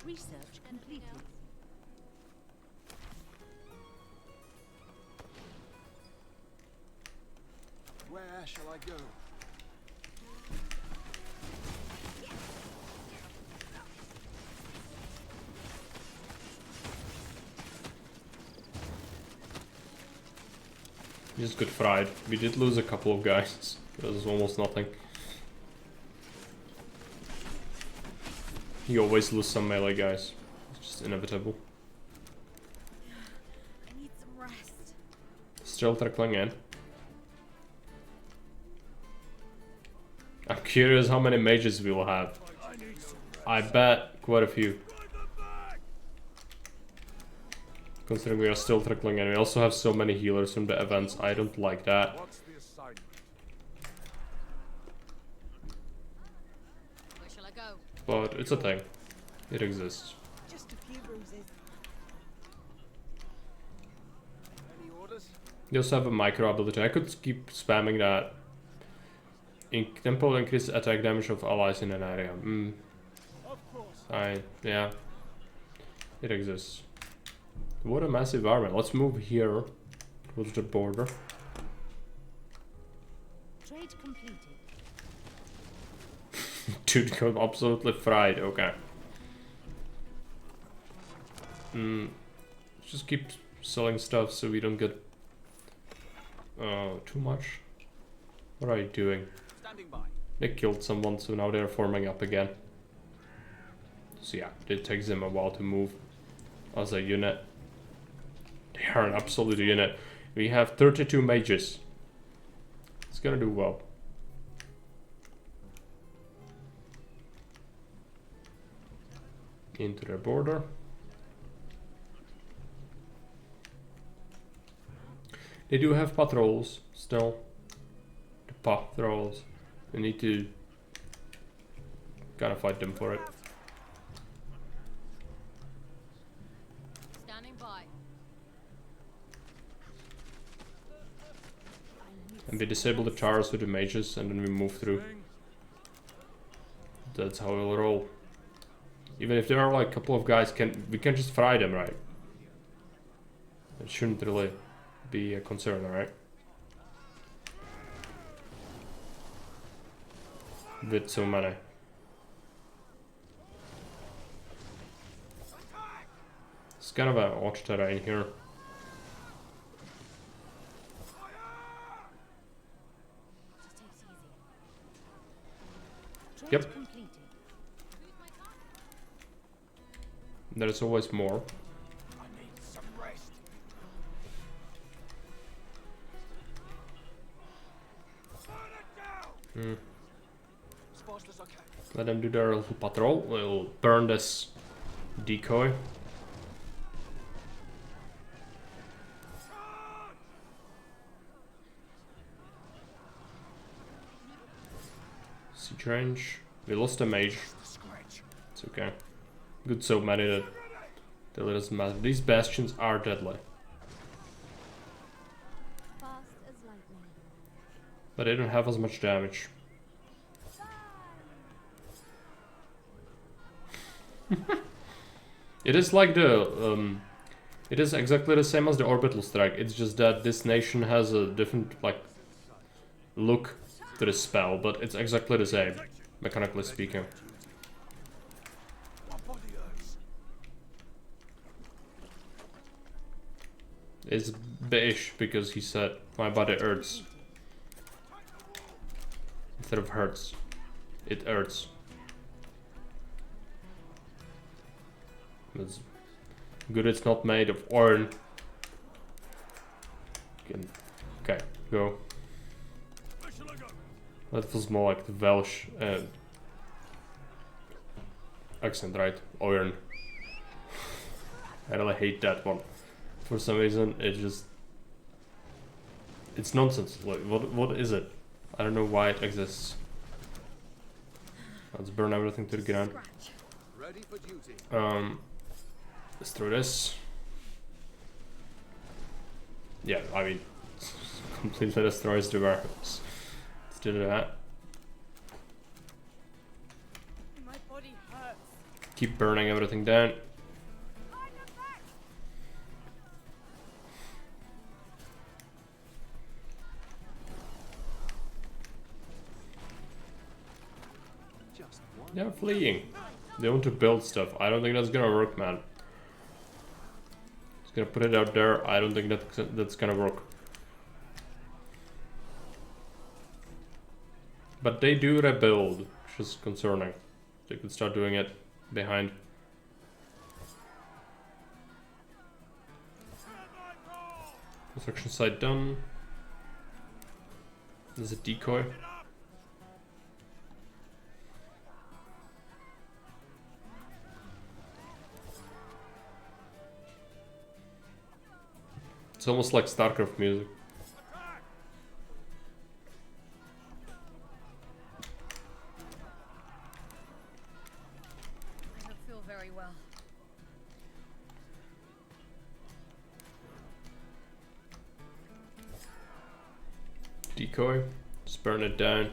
[SPEAKER 3] Research completed.
[SPEAKER 11] Where shall I go?
[SPEAKER 1] He just got fried. We did lose a couple of guys. That was almost nothing. You always lose some melee guys. It's just inevitable.
[SPEAKER 2] I need some rest.
[SPEAKER 1] Still trickling in. I'm curious how many mages we will have. I bet quite a few. Considering we are still trickling in. We also have so many healers from the events. I don't like that.
[SPEAKER 4] What's the assignment?
[SPEAKER 3] Where shall I go?
[SPEAKER 1] But it's a thing. It exists.
[SPEAKER 7] Just a few bruises.
[SPEAKER 11] Any orders?
[SPEAKER 1] You also have a micro ability. I could keep spamming that. Tempo increases attack damage of allies in an area.
[SPEAKER 11] Of course.
[SPEAKER 1] Yeah. It exists. What a massive army. Let's move here towards the border.
[SPEAKER 3] Trade completed.
[SPEAKER 1] Dude got absolutely fried. Okay. Just keep selling stuff so we don't get too much. What are you doing?
[SPEAKER 11] Standing by.
[SPEAKER 1] They killed someone, so now they're forming up again. So yeah, it takes them a while to move as a unit. They are an absolute unit. We have 32 mages. It's gonna do well. Into their border. They do have patrols still. The patrols. We need to kind of fight them for it.
[SPEAKER 3] Standing by.
[SPEAKER 1] And we disable the towers with the mages and then we move through. That's how we'll roll. Even if there are like a couple of guys, we can just fry them, right? It shouldn't really be a concern, right? With so many. It's kind of an odd terrain here. Yep. There's always more.
[SPEAKER 11] I need some rest. As fast as I can.
[SPEAKER 1] Let them do their little patrol. We'll burn this decoy. Siege range. We lost a mage. It's okay. Good, so many that it doesn't matter. These bastions are deadly.
[SPEAKER 2] Fast as lightning.
[SPEAKER 1] But they don't have as much damage. It is like the it is exactly the same as the orbital strike. It's just that this nation has a different like look to the spell, but it's exactly the same, mechanically speaking. It's Bish because he said my body hurts instead of hurts. It hurts. It's good it's not made of iron. Okay, go. That feels more like the Welsh accent, right? Iron. I really hate that one. For some reason, it's nonsense. Like, what is it? I don't know why it exists. Let's burn everything to the ground.
[SPEAKER 11] Ready for duty.
[SPEAKER 1] Let's throw this. Yeah, I mean, completely destroys the warehouse. Let's do that.
[SPEAKER 7] My body hurts.
[SPEAKER 1] Keep burning everything down. They're fleeing. They want to build stuff. I don't think that's gonna work, man. Just gonna put it out there. I don't think that's gonna work. But they do rebuild, which is concerning. They could start doing it behind. Construction site done. There's a decoy. It's almost like StarCraft music.
[SPEAKER 3] I don't feel very well.
[SPEAKER 1] Decoy. Just burn it down.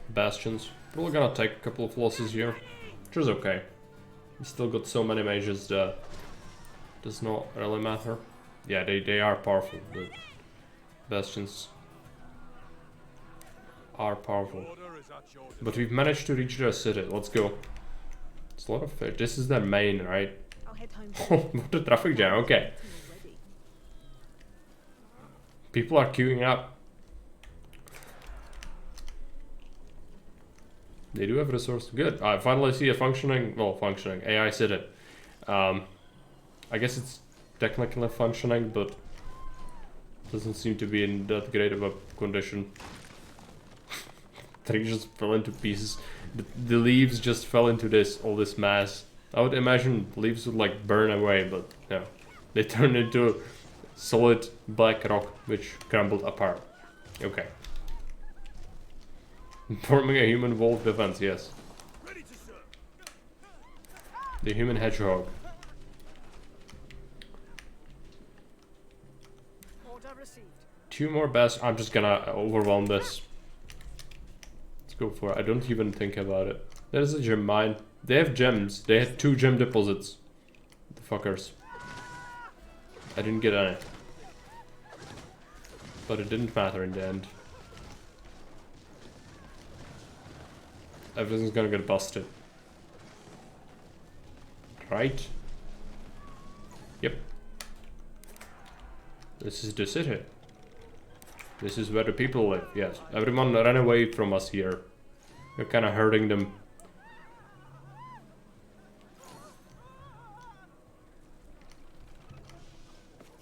[SPEAKER 1] Bastions. Probably gonna take a couple of losses here, which is okay. We still got so many mages that does not really matter. Yeah, they are powerful. The bastions are powerful. But we've managed to reach their city. Let's go. It's a lot of fish. This is their main, right?
[SPEAKER 6] I'll head home.
[SPEAKER 1] What a traffic jam. Okay. People are queuing up. They do have resources. Good. I finally see a functioning AI city. I guess it's technically functioning, but doesn't seem to be in that great of a condition. Tree just fell into pieces. The leaves just fell into all this mass. I would imagine leaves would like burn away, but no. They turned into solid black rock, which crumbled apart. Okay. Forming a human wolf defense, yes. The human hedgehog.
[SPEAKER 6] Order received.
[SPEAKER 1] 2 more best. I'm just gonna overwhelm this. Let's go for it. I don't even think about it. There's a gem mine. They have gems. They had 2 gem deposits. The fuckers. I didn't get any. But it didn't matter in the end. Everything's gonna get busted. Right? Yep. This is the city. This is where the people live, yes. Everyone ran away from us here. We're kinda hurting them.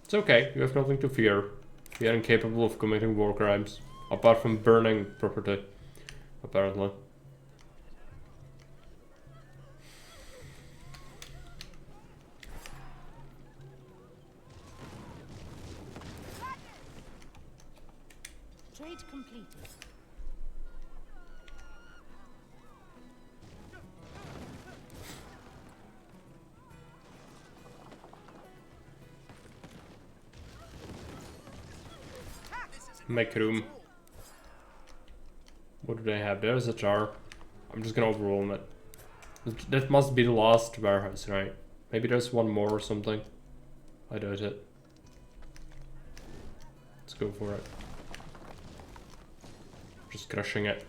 [SPEAKER 1] It's okay, you have nothing to fear. We are incapable of committing war crimes. Apart from burning property, apparently.
[SPEAKER 3] Trade completed.
[SPEAKER 1] Make room. What do they have? There's a jar. I'm just gonna overwhelm it. That must be the last warehouse, right? Maybe there's one more or something. I doubt it. Let's go for it. Just crushing it.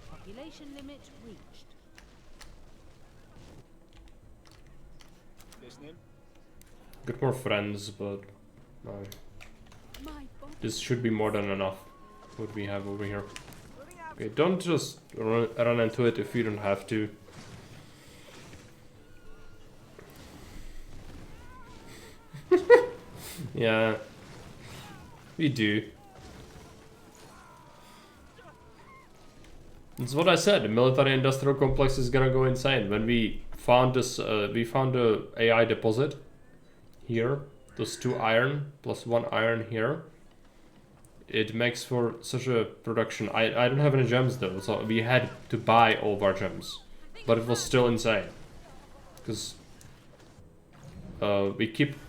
[SPEAKER 3] Population limit reached.
[SPEAKER 4] Listening.
[SPEAKER 1] Got more friends, but this should be more than enough. What we have over here. Okay, don't just run into it if you don't have to. Yeah, we do. That's what I said. The military-industrial complex is gonna go insane. When we found this, we found a AI deposit here. Those 2 iron plus 1 iron here. It makes for such a production. I don't have any gems though, so we had to buy all of our gems, but it was still insane because we keep